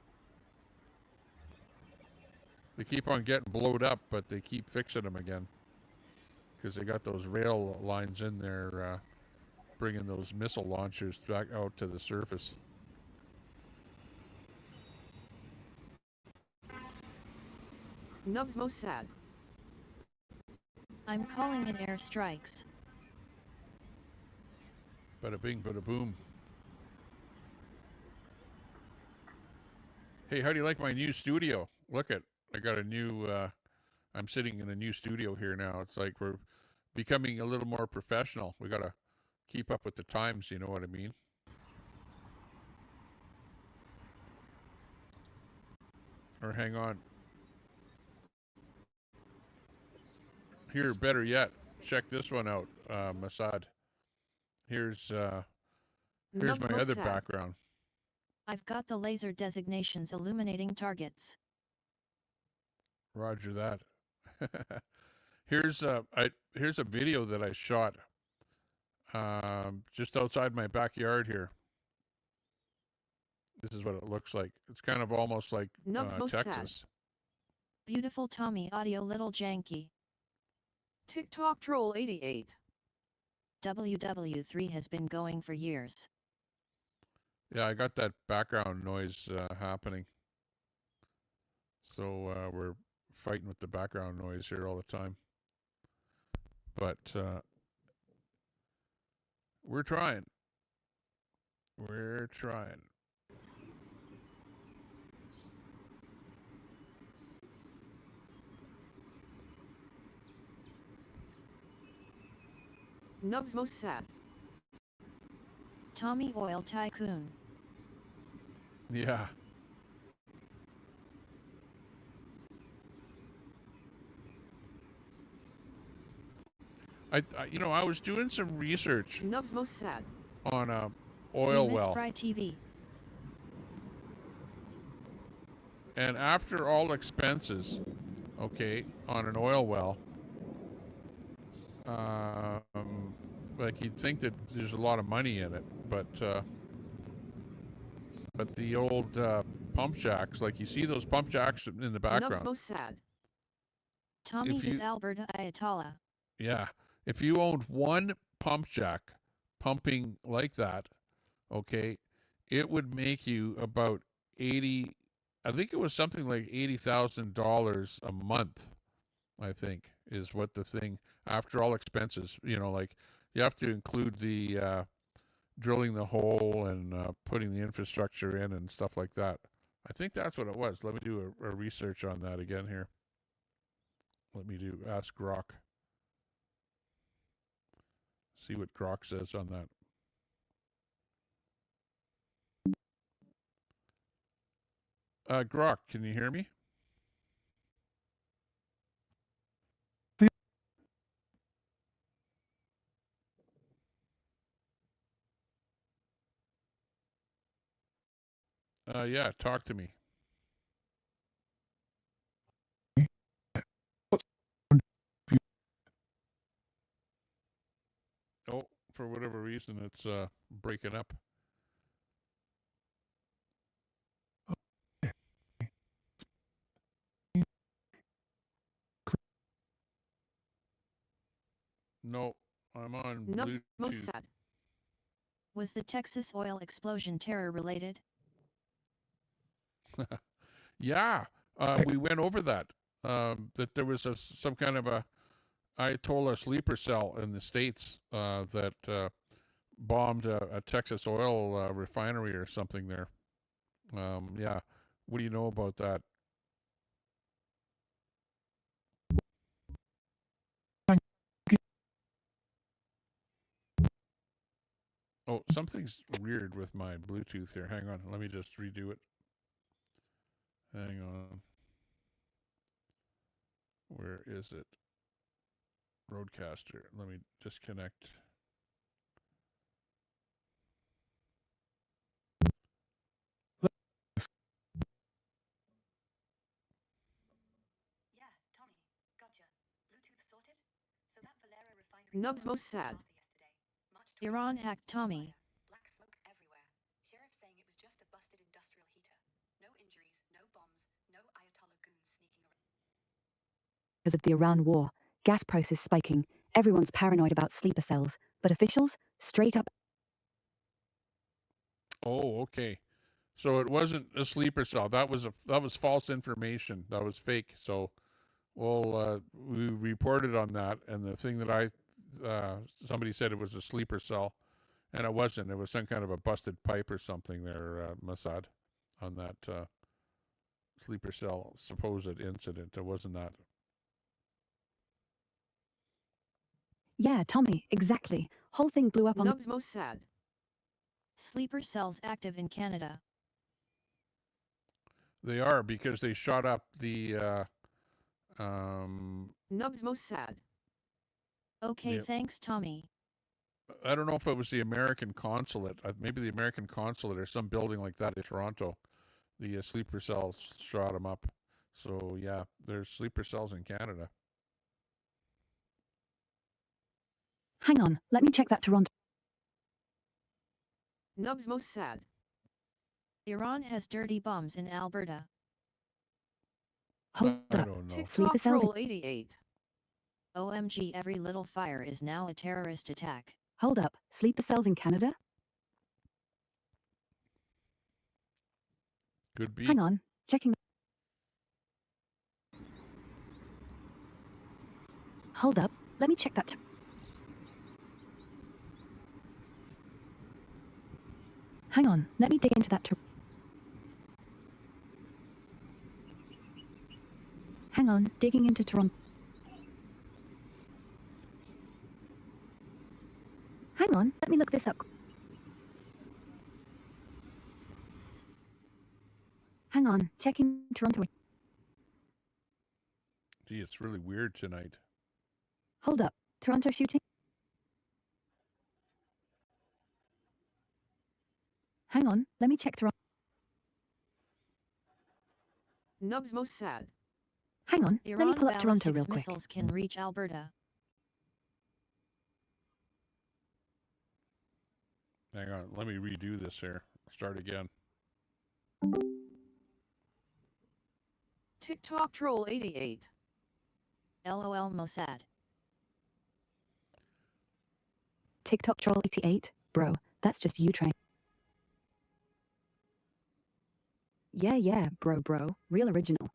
They keep on getting blowed up, but they keep fixing them again. Because they got those rail lines in there bringing those missile launchers back out to the surface. Nubs most sad. I'm calling in airstrikes. Bada bing, bada boom. Hey, how do you like my new studio? Look at, I got a new, I'm sitting in a new studio here now. It's like we're becoming a little more professional. We got a keep up with the times, you know what I mean? Or hang on. Here, better yet, check this one out, Masad. Here's my other background. I've got the laser designations illuminating targets. Roger that. Here's a video that I shot just outside my backyard here. This is what it looks like. It's kind of almost like Texas. Beautiful Tommy audio little janky. TikTok troll 88. WW3 has been going for years. Yeah, I got that background noise happening. So we're fighting with the background noise here all the time. But we're trying. We're trying. Nubs most sad. Tommy Oil Tycoon. Yeah. I was doing some research Nubs most sad. on a oil well. Fry TV. And after all expenses, okay, on an oil well, like you'd think that there's a lot of money in it, but the old pump jacks, like you see those pump jacks in the background. Nubs most sad. Tommy is Alberta Ayatollah. Yeah, if you owned one pump jack pumping like that, okay, it would make you about I think it was something like $80,000 a month, I think, is what the thing, after all expenses, like you have to include the drilling the hole and putting the infrastructure in and stuff like that. I think that's what it was. Let me do a research on that again here. Let me ask Grok. See what Grok says on that. Grok, can you hear me? Yeah, talk to me. Oh, for whatever reason, it's breaking up. No, I'm on Bluetooth. Most sad. Was the Texas oil explosion terror related? Yeah, we went over that. That there was some kind of a Ayatollah sleeper cell in the States that bombed a Texas oil refinery or something there. Yeah, what do you know about that? Oh, something's weird with my Bluetooth here. Hang on, let me just redo it. Hang on. Where is it? Roadcaster. Let me disconnect. Yeah, Tommy, gotcha. Bluetooth sorted? So that Valero refinery... Nubs most sad. Iran hacked Tommy. Black smoke everywhere. Sheriff saying it was just a busted industrial heater. No injuries, no bombs, no Ayatollah goons sneaking around. Because of the Iran war, gas prices spiking, everyone's paranoid about sleeper cells, but officials straight up. Oh, okay. So it wasn't a sleeper cell. That was false information. That was fake. So, well, we reported on that, and the thing that somebody said it was a sleeper cell, and it wasn't. It was some kind of a busted pipe or something there, Masad, on that sleeper cell supposed incident. It wasn't that. Yeah, Tommy, exactly. Whole thing blew up on. Nubs most sad. Sleeper cells active in Canada. They are, because they shot up the Nubs most sad. Okay, Yeah. thanks, Tommy. I don't know if it was the American consulate, maybe the American consulate or some building like that in Toronto. The sleeper cells shot them up. So yeah, there's sleeper cells in Canada. Hang on, let me check that Toronto. Nubs most sad. Iran has dirty bombs in Alberta. Hold I up. don't know. Sleeper TikTok cells. troll 88. OMG, every little fire is now a terrorist attack. Hold up. Sleeper cells in Canada? Could be. Hang on, checking. Hold up, let me check that. Hang on, let me dig into that. Hang on, digging into Toronto. Hang on, let me look this up. Hang on, checking Toronto. Gee, it's really weird tonight. Hold up, Toronto shooting? Hang on, let me check Toronto. Nubs most sad. Hang on, Iran let me pull up Toronto ballistics real quick. missiles can reach Alberta. Hang on, let me redo this here. Start again. TikTok troll 88. LOL Mossad. TikTok troll 88, bro, that's just you trying. Yeah, bro, real original.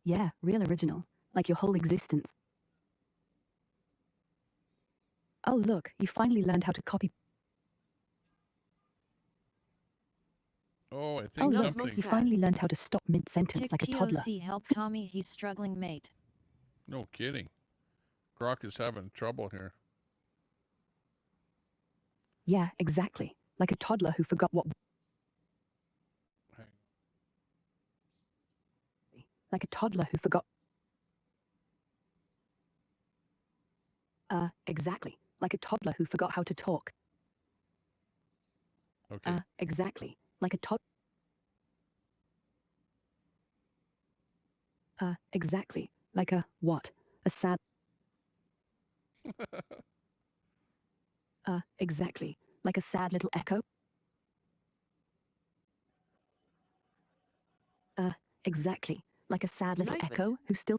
Yeah, real original, like your whole existence. Oh look, you finally learned how to copy. Oh, I think Oh look, something. you finally learned how to stop mid-sentence like a toddler. TOC, help Tommy, he's struggling, mate. No kidding. Grok is having trouble here. Yeah, exactly, like a toddler who forgot what. Like a toddler who forgot. Exactly, like a toddler who forgot how to talk. Okay. Exactly, like a exactly, like a what? A sad. Exactly, like a sad little echo. Exactly, like a sad little Nightbot. echo who still.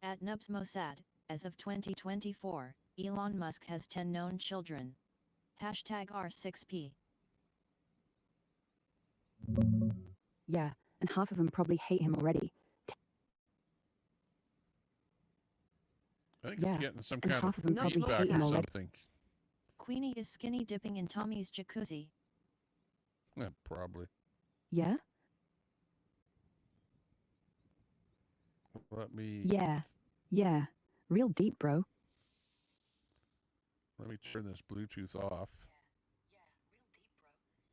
At Nubs Mossad, as of 2024, Elon Musk has 10 known children. Hashtag R6P. Yeah, and half of them probably hate him already. I think Yeah, it's getting some and kind half of of them probably feedback hate him or already. something. Queenie is skinny dipping in Tommy's jacuzzi. Yeah, probably. Yeah? Let me Yeah, real deep, bro. let me turn this Bluetooth off. Real deep, bro.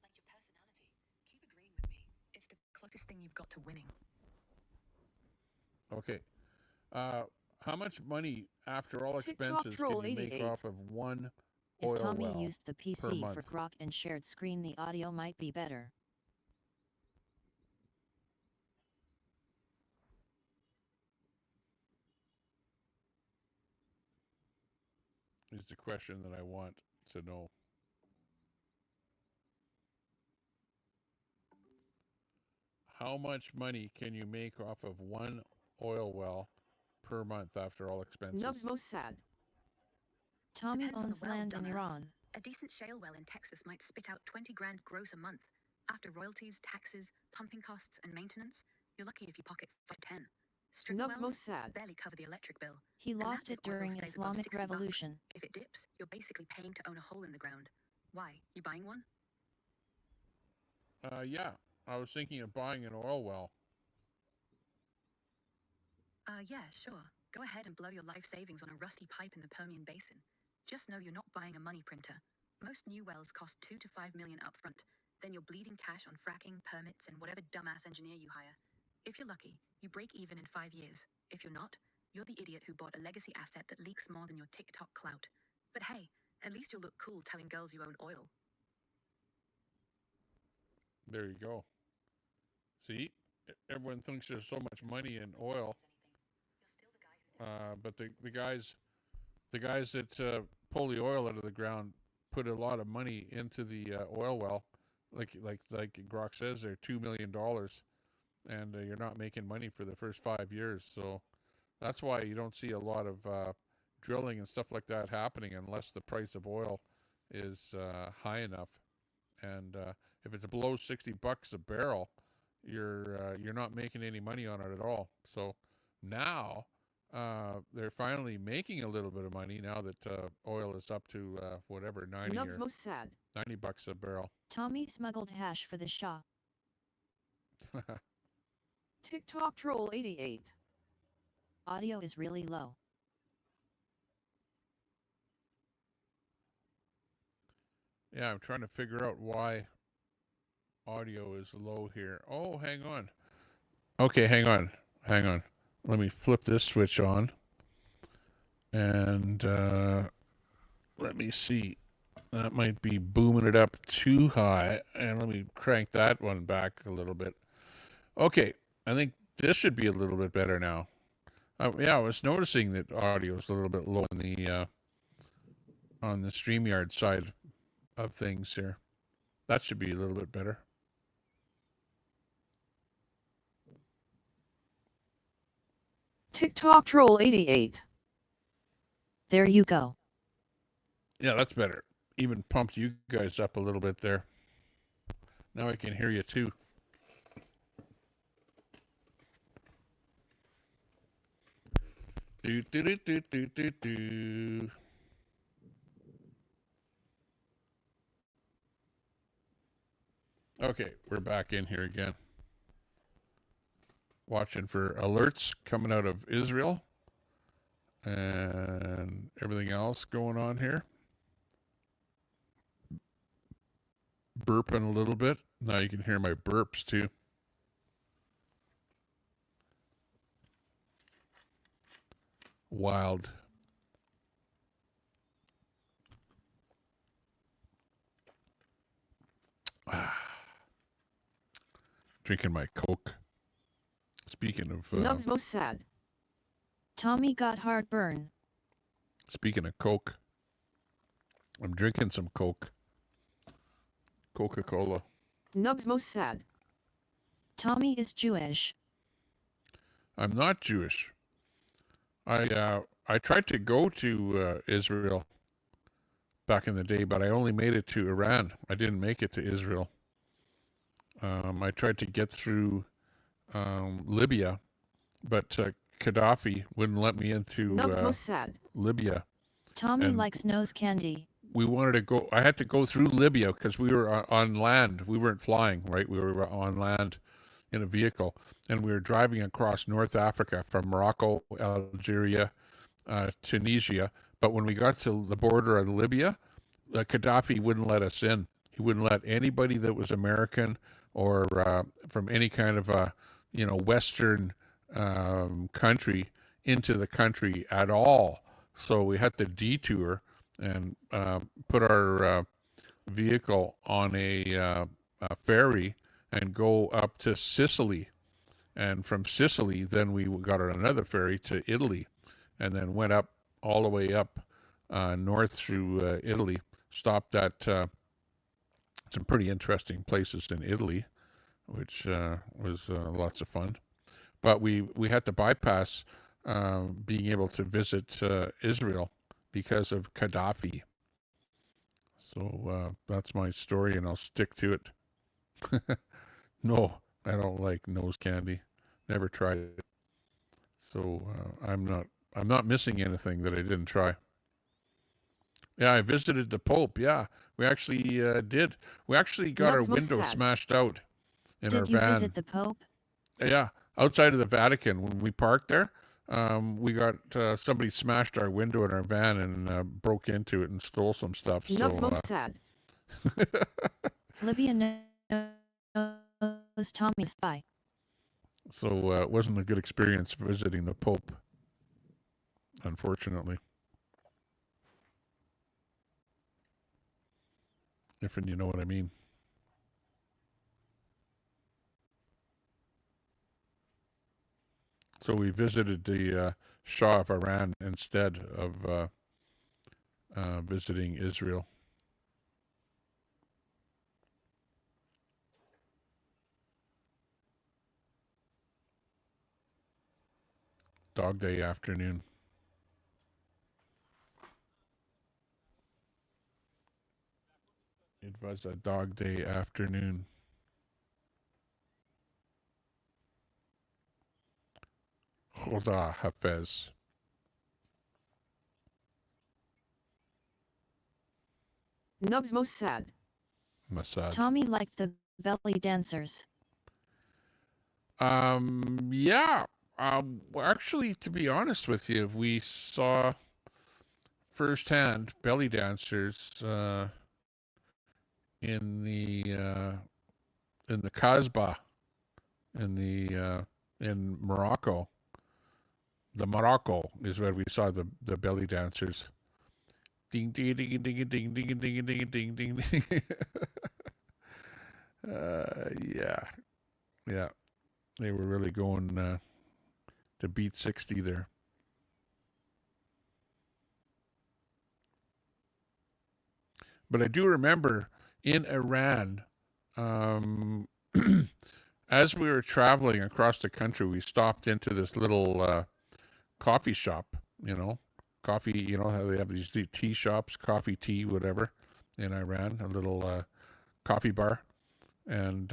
Like your personality. Keep agreeing with me. It's the closest thing you've got to winning. Okay. How much money after all TikTok expenses troll can you make 88. off of one If oil Tommy well used the per PC month? for Grok and shared screen, the audio might be better. Is the question that I want to know. How much money can you make off of one oil well per month after all expenses? Nubs most sad. Tommy Depends on the owns well, land in dumbass. Iran. A decent shale well in Texas might spit out 20 grand gross a month. After royalties, taxes, pumping costs, and maintenance, you're lucky if you pocket 5 to 10. Stripper Nubs wells most sad. barely cover the electric bill. He And lost that's it if oil during stays above Islamic 60 bucks. Revolution. If it dips, you're basically paying to own a hole in the ground. Why? You buying one? Yeah, I was thinking of buying an oil well. Yeah, sure. Go ahead and blow your life savings on a rusty pipe in the Permian Basin. Just know you're not buying a money printer. Most new wells cost 2 to 5 million upfront. Then you're bleeding cash on fracking, permits, and whatever dumbass engineer you hire. If you're lucky, you break even in 5 years. If you're not, you're the idiot who bought a legacy asset that leaks more than your TikTok clout. But hey, at least you'll look cool telling girls you own oil. There you go. See, everyone thinks there's so much money in oil, but the guys that pull the oil out of the ground put a lot of money into the oil well, like Grok says, they're $2 million, and you're not making money for the first 5 years. So that's why you don't see a lot of drilling and stuff like that happening unless the price of oil is high enough. And if it's below $60 a barrel, you're not making any money on it at all. So now they're finally making a little bit of money now that oil is up to whatever, 90 Nubs or most sad. $90 a barrel. Tommy smuggled hash for the Shah. TikTok troll 88. Audio is really low. Yeah, I'm trying to figure out why audio is low here. Oh, hang on. Okay, hang on. Let me flip this switch on. And let me see. That might be booming it up too high. And let me crank that one back a little bit. Okay, I think this should be a little bit better now. Yeah, I was noticing that audio is a little bit low on the StreamYard side of things here. That should be a little bit better. TikTok troll 88. There you go. Yeah, that's better. Even pumped you guys up a little bit there. Now I can hear you too. Do do do do do do do. Okay, we're back in here again. Watching for alerts coming out of Israel and everything else going on here. Burping a little bit. Now you can hear my burps too. Wild. Drinking my Coke. Speaking of Nubs most sad. Tommy got heartburn. Speaking of Coke, I'm drinking some Coke. Coca-Cola. Nubs most sad. Tommy is Jewish. I'm not Jewish. I tried to go to Israel back in the day, but I only made it to Iran. I didn't make it to Israel. I tried to get through Libya, but Gaddafi wouldn't let me into Libya. Tommy likes nose candy. We wanted to go. I had to go through Libya because we were on land. We weren't flying, right? We were on land in a vehicle, and we were driving across North Africa from Morocco, Algeria, Tunisia. But when we got to the border of Libya, Gaddafi wouldn't let us in. He wouldn't let anybody that was American or from any kind of Western country into the country at all. So we had to detour and put our vehicle on a ferry and go up to Sicily. And from Sicily, then we got on another ferry to Italy, and then went up all the way up north through Italy. Stopped at some pretty interesting places in Italy, which was lots of fun. But we had to bypass being able to visit Israel because of Gaddafi. So that's my story, and I'll stick to it. No, I don't like nose candy. Never tried it. So I'm not missing anything that I didn't try. Yeah, I visited the Pope. Yeah, we actually did. We actually got our window smashed out in our van. Did you visit the Pope? Yeah, outside of the Vatican when we parked there. we got somebody smashed our window in our van and broke into it and stole some stuff. Nub's So, most sad. Olivia knows Tommy's spy. So it wasn't a good experience visiting the Pope, unfortunately. If and you know what I mean. So we visited the Shah of Iran instead of visiting Israel. Dog day afternoon. It was a dog day afternoon. Khuda Hafez. Nub's most sad. Massad. Tommy liked the belly dancers. Yeah. Well, actually, to be honest with you, we saw firsthand belly dancers in the Kasbah in Morocco. The Morocco is where we saw the belly dancers. Ding ding ding ding ding ding ding ding ding ding ding. Yeah. They were really going to beat 60 there. But I do remember in Iran, as we were traveling across the country, we stopped into this little coffee shop, coffee, how they have these tea shops, coffee, tea, whatever, in Iran, a little coffee bar. And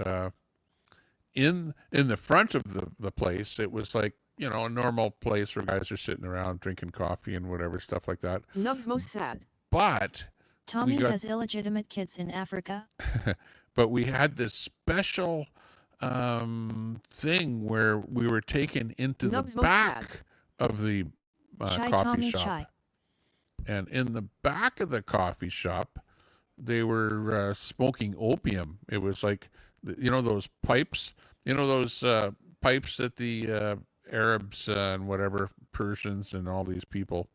in the front of the place, it was like, a normal place where guys are sitting around drinking coffee and whatever, stuff like that. Nub's most sad. But Tommy has illegitimate kids in Africa. But we had this special thing where we were taken into Nub's the most back sad. of the Chai coffee Tommy shop. Chai. And in the back of the coffee shop, they were smoking opium. It was like, those pipes, those pipes that the Arabs and whatever, Persians and all these people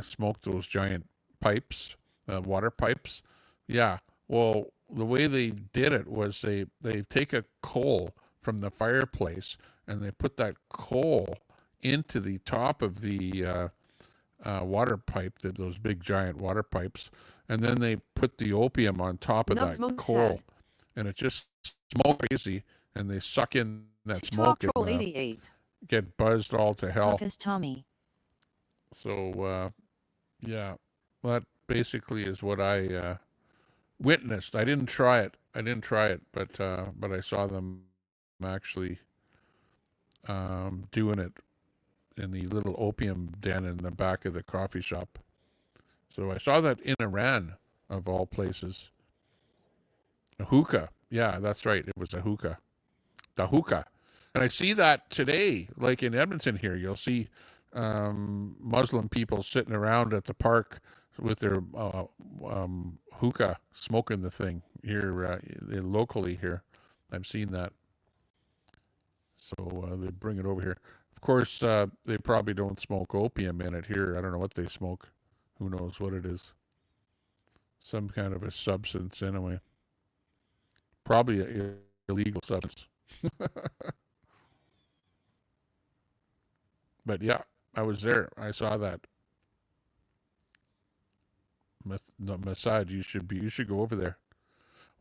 smoked, those giant pipes, water pipes. Yeah. Well, the way they did it was they take a coal from the fireplace and they put that coal into the top of the water pipe, those big giant water pipes, and then they put the opium on top of Nub's that most coal, sad. and it just smokes crazy, and they suck in that TikTok smoke troll and 88. get buzzed all to hell. Focus Tommy. So yeah, that basically is what I witnessed. I didn't try it, but I saw them actually doing it in the little opium den in the back of the coffee shop. So I saw that in Iran, of all places. A hookah. Yeah, that's right. It was a hookah. The hookah. And I see that today, like in Edmonton here, you'll see Muslim people sitting around at the park with their hookah, smoking the thing here locally here. I've seen that. So they bring it over here. Of course, they probably don't smoke opium in it here. I don't know what they smoke. Who knows what it is? Some kind of a substance anyway. Probably an illegal substance. But yeah, I was there. I saw that. Massad, you should go over there.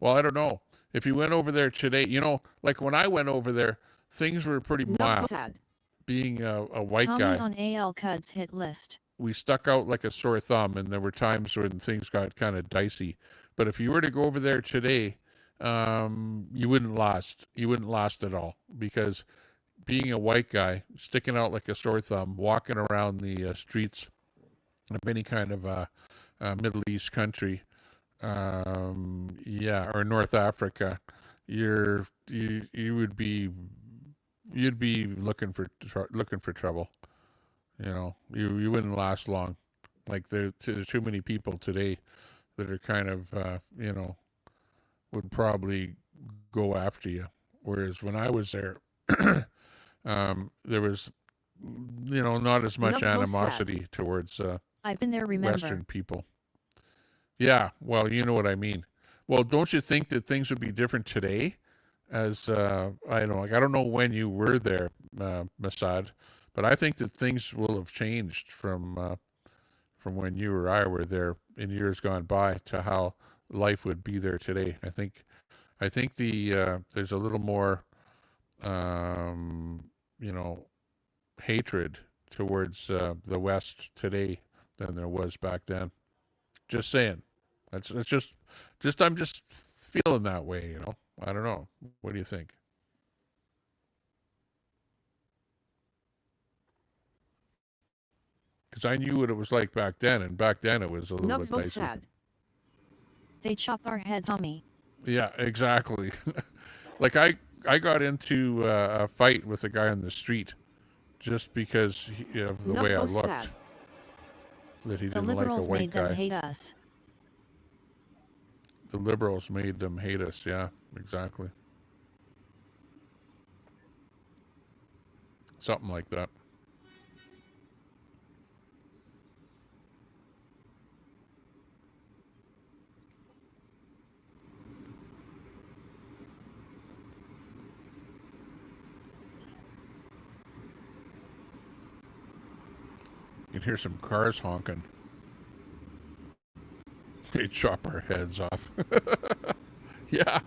Well, I don't know. If you went over there today, like when I went over there, things were pretty mild. Being a white Tommy guy, on AL Cud's hit list. we stuck out like a sore thumb, and there were times when things got kind of dicey. But if you were to go over there today, you wouldn't last. You wouldn't last at all, because being a white guy, sticking out like a sore thumb, walking around the streets of any kind of Middle East country, or North Africa, you'd be looking for trouble. You know, you wouldn't last long. Like there's too many people today that are kind of, you know, would probably go after you. Whereas when I was there, there was, you know, not as much animosity towards I've been there, remember. Western people. Yeah, well, you know what I mean. Well, don't you think that things would be different today? As I don't know, like I don't know when you were there, Masad, but I think that things will have changed from when you or I were there in years gone by to how life would be there today. I think there's a little more, you know, hatred towards the West today than there was back then. Just saying. That's just I'm just feeling that way, you know. I don't know. What do you think? Because I knew what it was like back then, and back then it was a little bit dicey. Sad. They chop our head, Tommy. Yeah, exactly. Like I got into a fight with a guy on the street just because of the way I looked. Sad. That he The didn't like a liberals white made guy. them hate us. The liberals made them hate us. Yeah, exactly. Something like that. You can hear some cars honking. They chop our heads off. Yeah,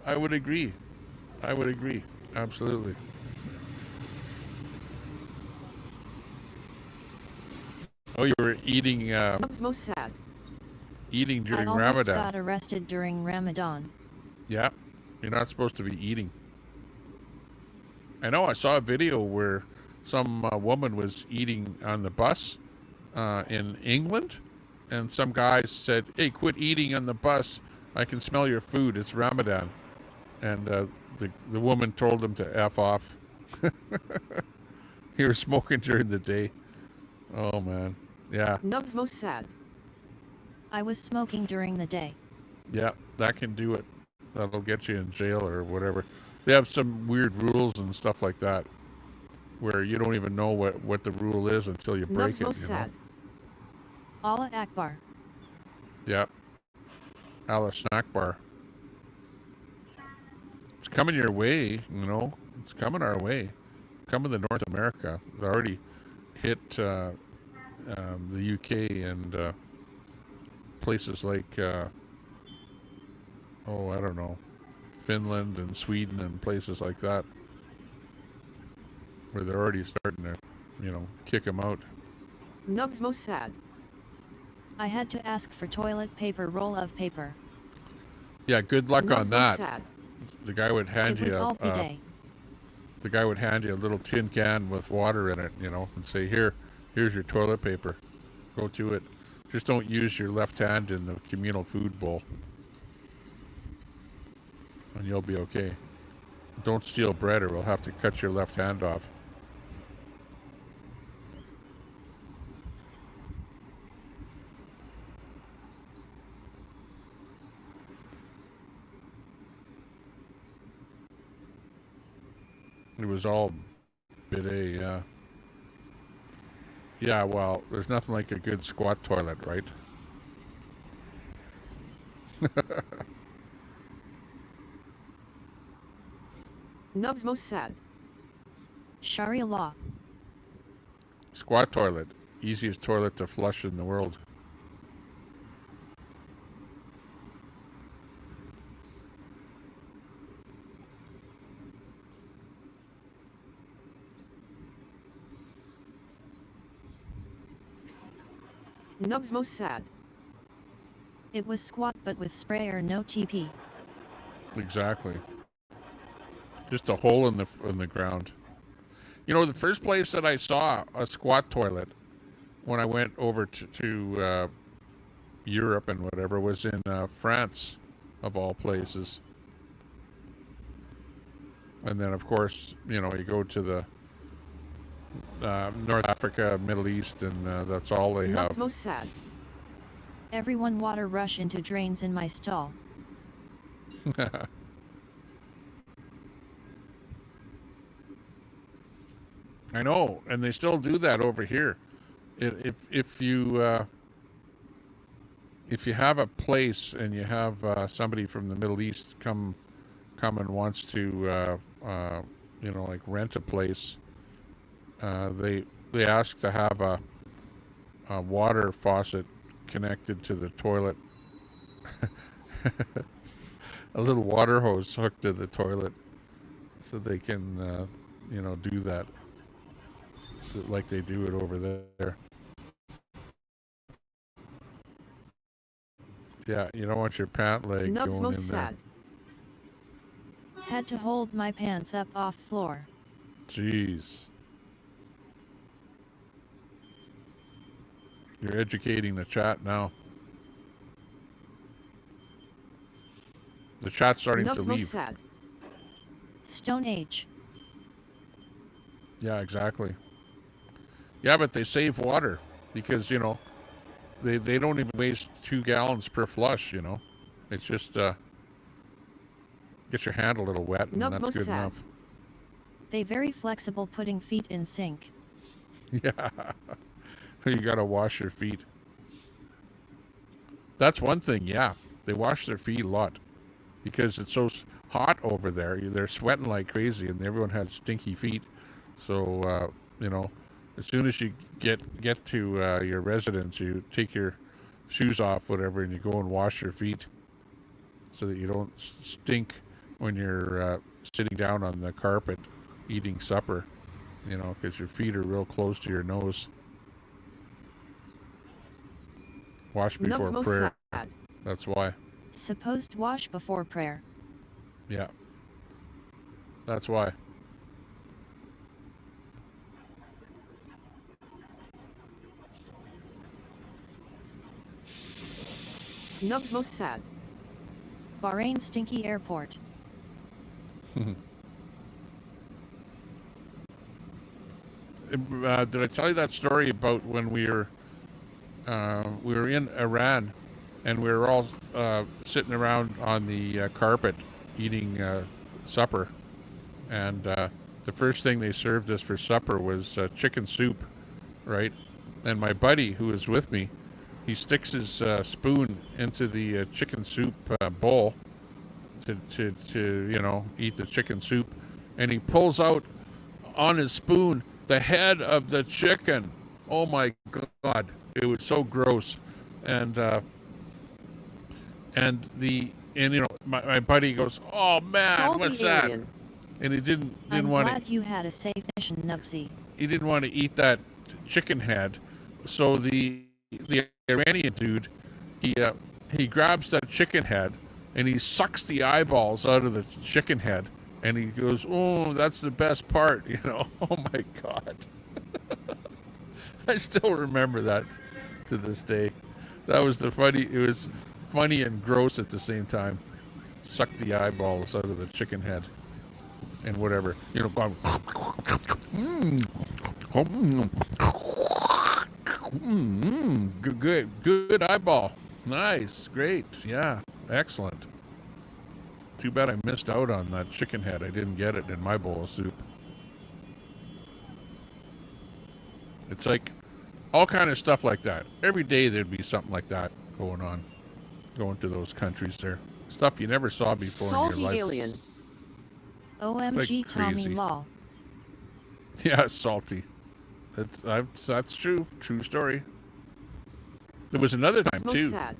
I would agree. I would agree. Absolutely. Oh, you were eating. Most sad. Eating during I almost Ramadan. got arrested during Ramadan. Yeah, you're not supposed to be eating. I know. I saw a video where some woman was eating on the bus in England, and some guys said, "Hey, quit eating on the bus. I can smell your food. It's Ramadan." And the woman told him to F off. He was smoking during the day. Oh man, yeah. Nubs most sad. I was smoking during the day. Yeah, that can do it. That'll get you in jail or whatever. They have some weird rules and stuff like that, where you don't even know what the rule is until you break it. Most sad. Allah Akbar. Yeah. Allah snack bar. It's coming your way, you know. It's coming our way. Coming to North America. It's already hit the UK and places like, I don't know, Finland and Sweden and places like that, where they're already starting to, you know, kick them out. Nubs most sad. I had to ask for toilet paper, roll of paper. Yeah, good luck on that. Sad. The guy would hand you the guy would hand you a little tin can with water in it, you know, and say, here's your toilet paper. Go to it. Just don't use your left hand in the communal food bowl. And you'll be okay. Don't steal bread or we'll have to cut your left hand off. It was all bidet, yeah. Yeah, well, there's nothing like a good squat toilet, right? Nubs most sad. Sharia law. Squat toilet. Easiest toilet to flush in the world. Nubs most sad. It was squat but with sprayer, no TP. Exactly. Just a hole in the ground. You know, the first place that I saw a squat toilet when I went over to Europe and whatever was in France, of all places. And then, of course, you know, you go to North Africa, Middle East, and that's all they have. Most sad. Everyone water rush into drains in my stall. I know, and they still do that over here. If you have a place and you have somebody from the Middle East come and wants to you know, like rent a place, they ask to have a water faucet connected to the toilet. A little water hose hooked to the toilet, so they can you know, do that like they do it over there. Yeah, you don't want your pant leg Nubs going most in sad. there. Had to hold my pants up off floor. Jeez. You're educating the chat now. The chat's starting Nubs to most leave. sad. Stone Age. Yeah, exactly. Yeah, but they save water because, you know, they don't even waste 2 gallons per flush, you know. It's just get your hand a little wet and Nubs that's most good sad. enough. They very flexible putting feet in sink. Yeah. You gotta wash your feet. That's one thing, yeah. They wash their feet a lot because it's so hot over there. They're sweating like crazy and everyone has stinky feet. So, you know, as soon as you get to your residence, you take your shoes off, whatever, and you go and wash your feet so that you don't stink when you're sitting down on the carpet eating supper, you know, because your feet are real close to your nose. Wash before Nubs prayer. most sad. That's why. Supposed wash before prayer. Yeah. That's why. Nubs most sad. Bahrain stinky airport. Did I tell you that story about when we were in Iran and we were all sitting around on the carpet eating supper, and the first thing they served us for supper was chicken soup, right? And my buddy who was with me, he sticks his spoon into the chicken soup bowl to you know, eat the chicken soup, and he pulls out on his spoon the head of the chicken. Oh my God, it was so gross. And you know, my buddy goes, "Oh man, Salty what's alien. that?" And he didn't I'm want glad you had a safe mission, Nubsy. he didn't want to eat that chicken head. So the Iranian dude, he grabs that chicken head and he sucks the eyeballs out of the chicken head, and he goes, "Oh, that's the best part," you know. Oh my God. I still remember that to this day. That was it was funny and gross at the same time. Suck the eyeballs out of the chicken head and whatever, you know, going, good eyeball. Nice, great, yeah, excellent. Too bad I missed out on that chicken head. I didn't get it in my bowl of soup. It's like all kind of stuff like that. Every day there'd be something like that going on, going to those countries there. Stuff you never saw before in your life. Alien. OMG, like Tommy crazy. Law. Yeah, salty. That's true. True story. There was another time Most too, sad.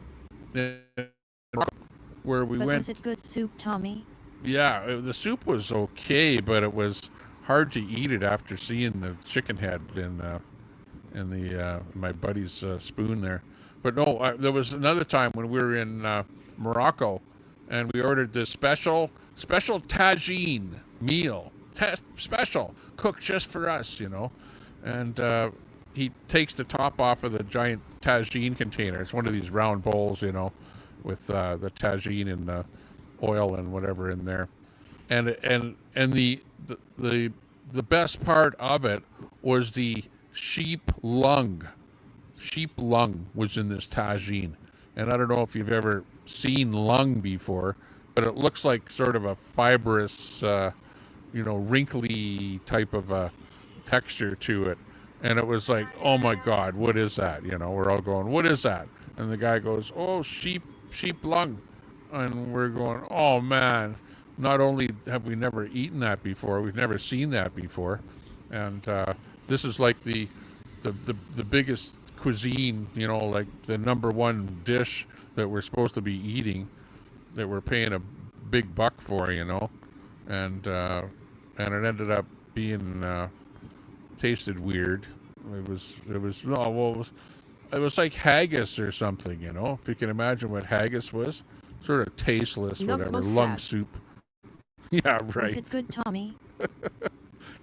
where we But went. was it good soup, Tommy? Yeah, the soup was okay, but it was hard to eat it after seeing the chicken head in my buddy's spoon there. But no, there was another time when we were in Morocco, and we ordered this special tagine meal, special cooked just for us, you know. And he takes the top off of the giant tagine container. It's one of these round bowls, you know, with the tagine and oil and whatever in there, and the the best part of it was the sheep lung. Sheep lung was in this tagine. And I don't know if you've ever seen lung before, but it looks like sort of a fibrous, wrinkly type of a texture to it. And it was like, oh my God, what is that? We're all going, what is that? And the guy goes, oh, sheep lung. And we're going, oh man, not only have we never eaten that before, we've never seen that before. And this is like the biggest cuisine, like the #1 dish that we're supposed to be eating, that we're paying a big buck for, and it ended up being tasted weird. It was like haggis or something, if you can imagine what haggis was, sort of tasteless, whatever, lung soup. Yeah, right. Was it good, Tommy?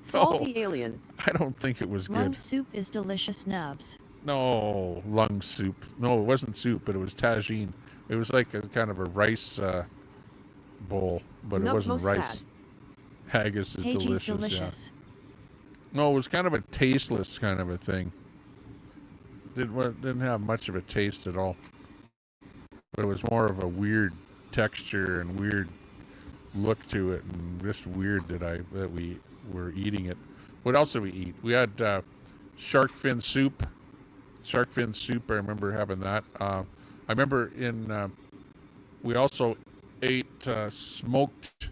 Salty alien. I don't think it was Lung good. soup is delicious, nubs. No, lung soup. No, it wasn't soup, but it was tagine. It was like a kind of a rice bowl, but it wasn't rice. Sad. Haggis is Haggis delicious. Yeah. No, it was kind of a tasteless kind of a thing. Didn't have much of a taste at all. But it was more of a weird texture and weird look to it, and just weird that we were eating it. What else did we eat? We had shark fin soup. Shark fin soup, I remember having that. I remember we also ate smoked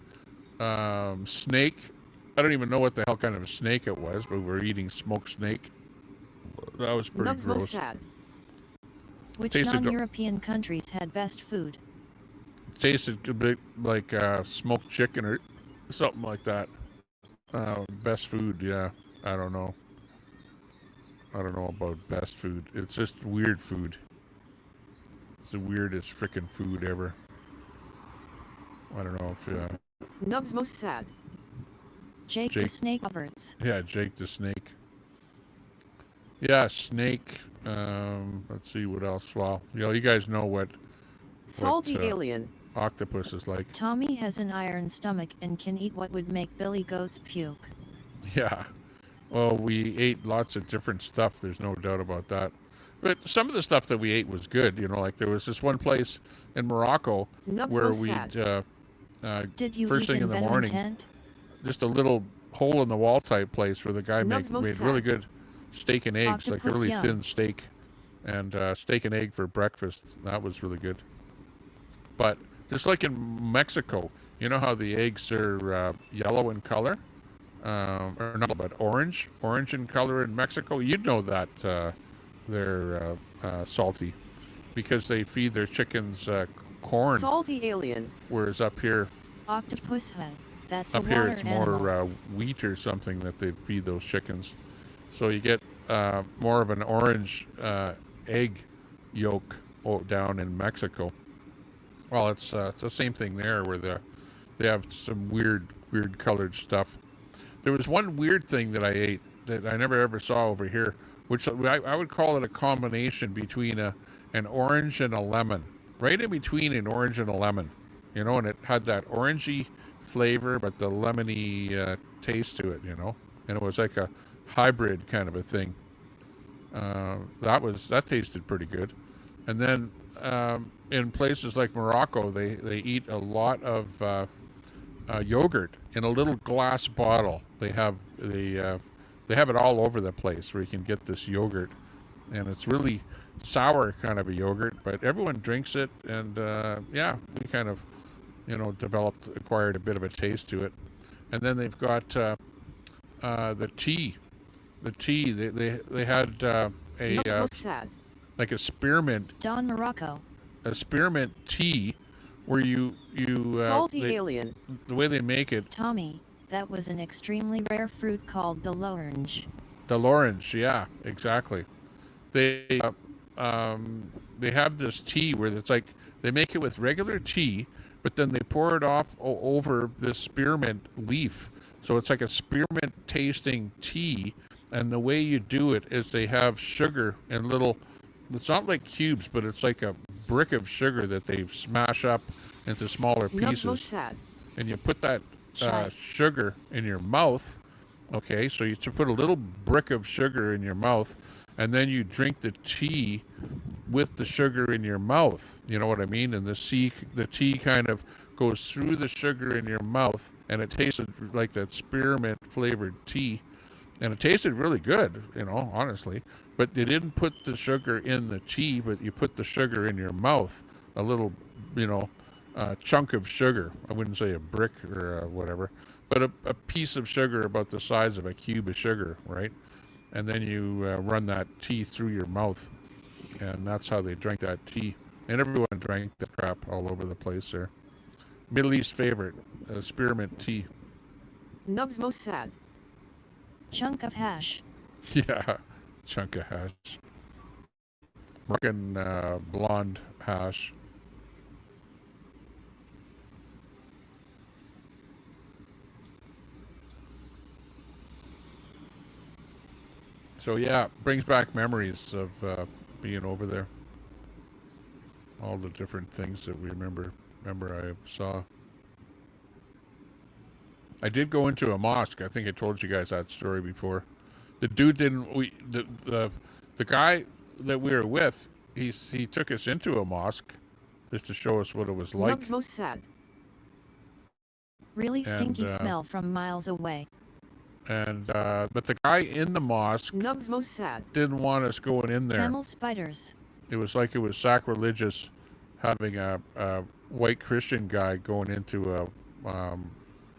snake. I don't even know what the hell kind of a snake it was, but we were eating smoked snake. That was pretty gross. Sad. Which non-European countries had best food? Tasted a bit like smoked chicken or something like that. Best food, yeah. I don't know about best food. It's just weird food. It's the weirdest frickin' food ever. I don't know if Nubs most sad. Jake the Snake Roberts. Yeah, Jake the Snake. Yeah, snake. Let's see what else. Well, you guys know what salty alien octopus is like. Tommy has an iron stomach and can eat what would make Billy Goats puke. Yeah. Well, we ate lots of different stuff. There's no doubt about that. But some of the stuff that we ate was good. Like there was this one place in Morocco where we'd Did you first eat thing in the Venom morning, tent? just a little hole in the wall type place where the guy made really good steak and eggs, like a Octopus really yum. thin steak, and steak and egg for breakfast. That was really good. But just like in Mexico, you know how the eggs are yellow in color, or not, but orange in color in Mexico. You'd know that they're salty because they feed their chickens corn. Salty alien. Whereas up here, Octopus head. That's up a here water it's animal. more wheat or something that they feed those chickens. So you get more of an orange egg yolk down in Mexico. Well, it's the same thing there, where they have some weird colored stuff. There was one weird thing that I ate that I never ever saw over here, which I would call it a combination between an orange and a lemon. Right in between an orange and a lemon, and it had that orangey flavor, but the lemony taste to it, and it was like a hybrid kind of a thing. That tasted pretty good. And then in places like Morocco, they eat a lot of yogurt in a little glass bottle. They have it all over the place where you can get this yogurt, and it's really sour kind of a yogurt, but everyone drinks it, and we kind of acquired a bit of a taste to it. And then they've got the tea. They had like a spearmint. Don Morocco. A spearmint tea, where you salty alien. The way they make it. Tommy, that was an extremely rare fruit called the l'orange. The l'orange, yeah, exactly. They have this tea where it's like they make it with regular tea, but then they pour it off over this spearmint leaf. So it's like a spearmint tasting tea. And the way you do it is they have sugar in little, it's not like cubes, but it's like a brick of sugar that they smash up into smaller pieces. Sad. And you put that sugar in your mouth, Okay, so you put a little brick of sugar in your mouth, and then you drink the tea with the sugar in your mouth. You know what I mean? And the tea kind of goes through the sugar in your mouth, and it tasted like that spearmint flavored tea, and it tasted really good, you know, honestly. But they didn't put the sugar in the tea, but you put the sugar in your mouth, a little, you know, chunk of sugar. I wouldn't say a brick or whatever, but a piece of sugar about the size of a cube of sugar, right? And then you run that tea through your mouth, and that's how they drank that tea. And everyone drank the crap all over the place there. Middle East favorite, spearmint tea. Nubs most sad. Chunk of hash. Yeah, chunk of hash. Moroccan blonde hash. So yeah, brings back memories of being over there. All the different things that we remember I saw. I did go into a mosque. I think I told you guys that story before. The dude didn't. The guy that we were with, he took us into a mosque just to show us what it was like. Nubs most sad. Really stinky smell from miles away. And but the guy in the mosque Nubs most sad. didn't want us going in there. Camel spiders. It was like it was sacrilegious having a white Christian guy going into a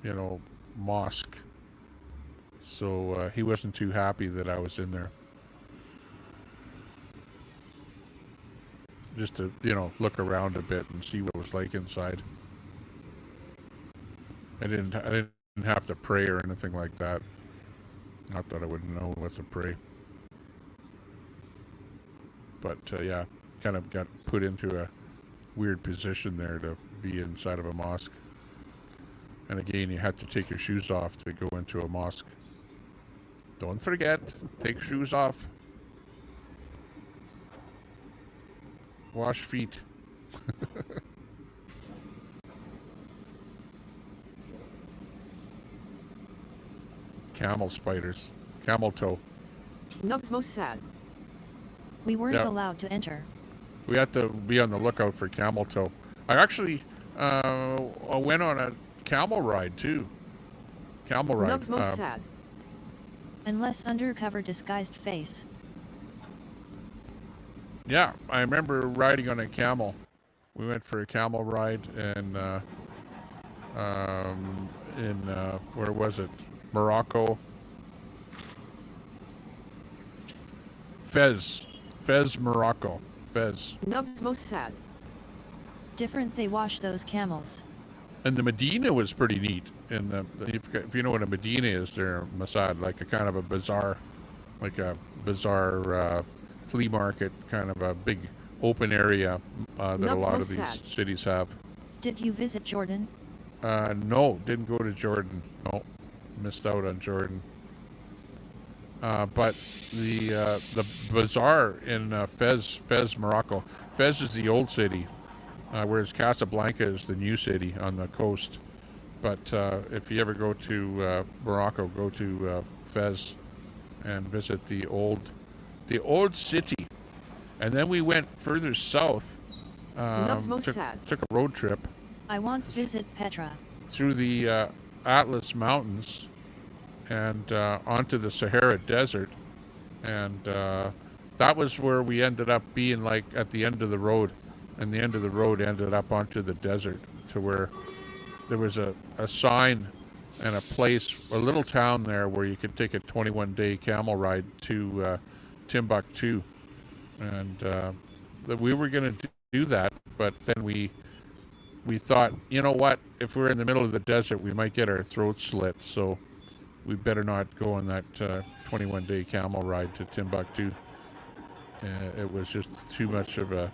you know, mosque. So he wasn't too happy that I was in there. Just to, you know, look around a bit and see what it was like inside. I didn't have to pray or anything like that. Not that I would know what to pray. But yeah, kind of got put into a weird position there to be inside of a mosque. And again, you had to take your shoes off to go into a mosque. Don't forget, take shoes off. Wash feet. Camel spiders. Camel toe. Nubs most sad. We weren't allowed to enter. We had to be on the lookout for camel toe. I actually went on a camel ride too. Camel ride. Nubs most sad. Unless undercover disguised face. Yeah, I remember riding on a camel. We went for a camel ride and in where was it? Morocco. Fez, Morocco. Fez. Nubs most sad. Different they wash those camels. And the Medina was pretty neat. And if you know what a Medina is, there, Masad, like a kind of a bazaar, flea market, kind of a big open area that a lot of these cities have. Did you visit Jordan? No, didn't go to Jordan. No, missed out on Jordan. But the bazaar in Fez, Morocco. Fez is the old city, whereas Casablanca is the new city on the coast. But if you ever go to Morocco, go to Fez and visit the old city. And then we went further south. Took a road trip. I want to visit Petra. Through the Atlas Mountains and onto the Sahara Desert. And that was where we ended up being, like, at the end of the road. And the end of the road ended up onto the desert to where there was a sign and a place, a little town there where you could take a 21-day camel ride to Timbuktu. And we were going to do that, but then we thought, you know what, if we're in the middle of the desert, we might get our throats slit, so we better not go on that 21-day camel ride to Timbuktu. It was just too much of a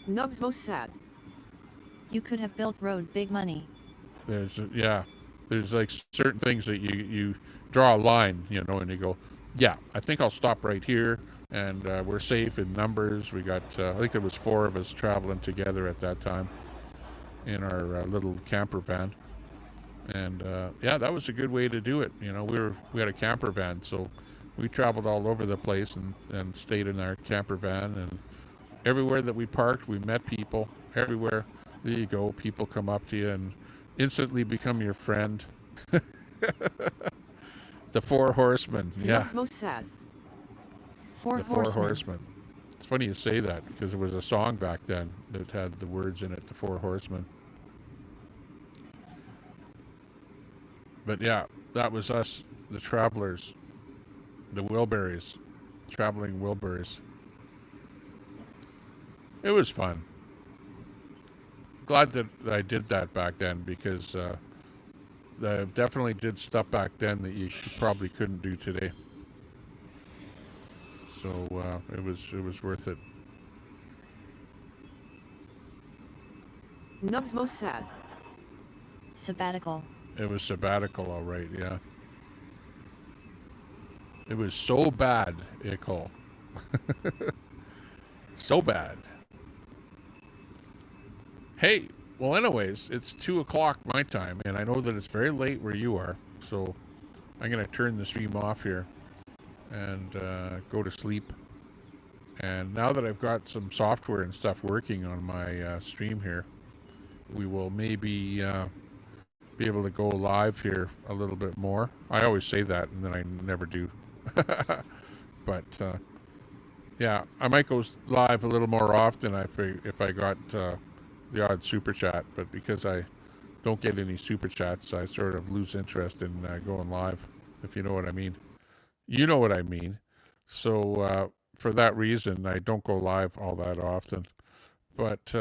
Nubs most sad. You could have built road big money. There's like certain things that you draw a line, you know, and you go, yeah, I think I'll stop right here, and we're safe in numbers. We got, I think there was 4 of us traveling together at that time in our little camper van, And yeah, that was a good way to do it. You know, we had a camper van, so we traveled all over the place and stayed in our camper van, and everywhere that we parked, we met people. Everywhere, there you go, people come up to you and instantly become your friend. The Four Horsemen, yeah. Nub's most sad. The Four Horsemen. It's funny you say that, because there was a song back then that had the words in it, The Four Horsemen. But yeah, that was us, the travelers, the Wilburys, traveling Wilburys. It was fun. Glad that I did that back then, because I definitely did stuff back then that you probably couldn't do today. So it was worth it. Nub's most sad. Sabbatical. It was sabbatical, all right, yeah. It was so bad, Ickle. So bad. Hey, well, anyways, it's 2 o'clock my time, and I know that it's very late where you are, so I'm going to turn the stream off here and go to sleep. And now that I've got some software and stuff working on my stream here, we will maybe be able to go live here a little bit more. I always say that, and then I never do. But yeah, I might go live a little more often if I got the odd super chat, but because I don't get any super chats, I sort of lose interest in going live, if you know what I mean. You know what I mean. So for that reason, I don't go live all that often. But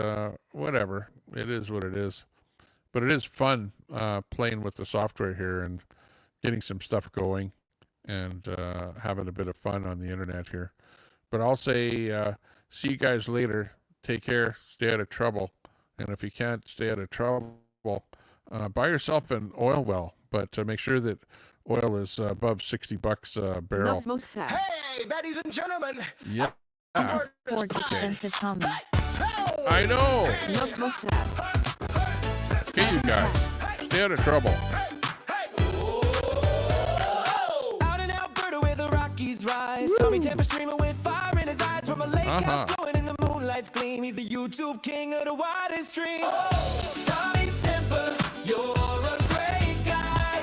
whatever, it is what it is. But it is fun playing with the software here and getting some stuff going and having a bit of fun on the internet here. But I'll say see you guys later. Take care. Stay out of trouble. And if you can't stay out of trouble, buy yourself an oil well. But make sure that oil is above $60 a barrel. Nub's most sad. Hey, ladies and gentlemen. Yeah. For expensive Tommy. I know. Nub's most sad. Okay, you guys. Stay out of trouble. Out in Alberta where the Rockies rise. Tommy Temper streaming with fire in his eyes from a lake house glowing in the moonlight's gleam. He's the YouTube king of the widest streams. Oh, Tommy Temper, you're a great guy.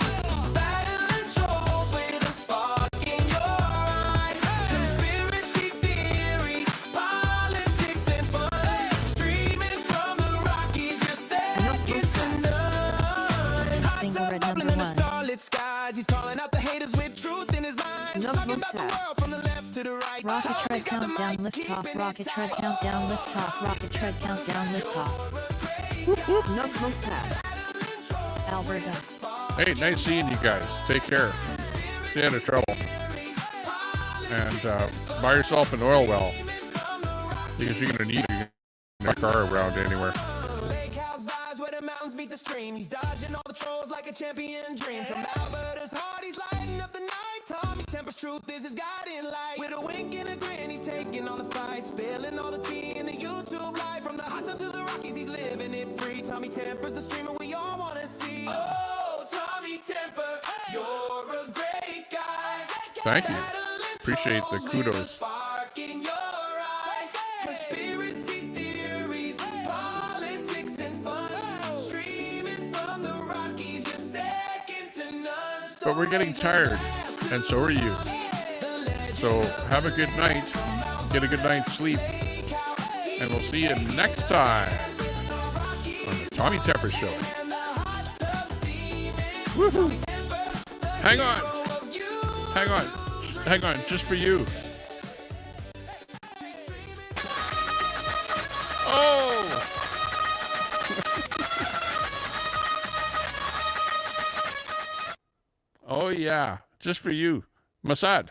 Battling trolls with a spark in your eye. Conspiracy theories, politics and fun. Streaming from the Rockies, you're second to none. Hot tub bubbling in the starlit skies. He's calling out the haters with truth in his lines. Talking about the world from the left to the right. Rocket tread countdown lift off. Rocket tread countdown lift off. Rocket tread countdown lift off. Nub's most sad. Alberta. Hey, nice seeing you guys. Take care. Stay out of trouble. And buy yourself an oil well, because you're going to need it in your car around anywhere. Lake house vibes where the mountains meet the stream. He's dodging all the trolls like a champion dream. From Alberta's heart, he's lighting up the night. Tommy Temper's truth is his guiding light. With a wink and a grin, he's taking on the fight. Spilling all the tea in the YouTube life. From the hot tub to the Rockies, he's living it free. Tommy Temper's the streamer we all want to see. Oh, Tommy Temper, you're a great guy. Thank you. Appreciate the kudos. Spark in your eye. Conspiracy theories, politics and fun. Streaming from the Rockies, you're second to none. But we're getting tired, and so are you. So have a good night. Get a good night's sleep. And we'll see you next time on the Tommy Temper Show. Woohoo! Hang on. Hang on. Hang on, just for you. Oh! Oh yeah, just for you. Masad.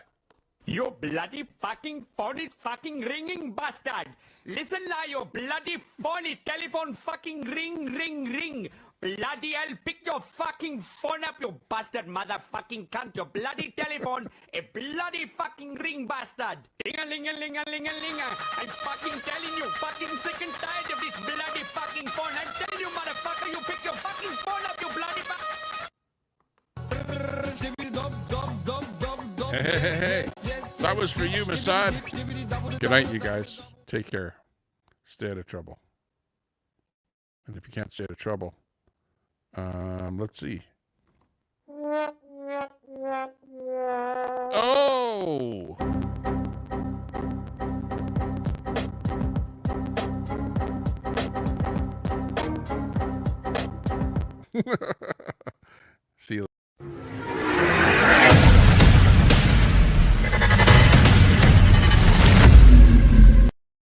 You bloody fucking phone is fucking ringing, bastard! Listen now, you bloody phone is telephone fucking ring. Bloody hell, pick your fucking phone up, you bastard motherfucking cunt. Your bloody telephone, a bloody fucking ring, bastard. Ding-a-ling-a-ling-a-ling-a-ling-a. I'm fucking telling you, fucking sick and tired of this bloody fucking phone. I'm telling you, motherfucker, you pick your fucking phone up, you bloody Hey. That was for you, Masad. Good night, you guys. Take care. Stay out of trouble. And if you can't stay out of trouble, let's see. Oh! See you later.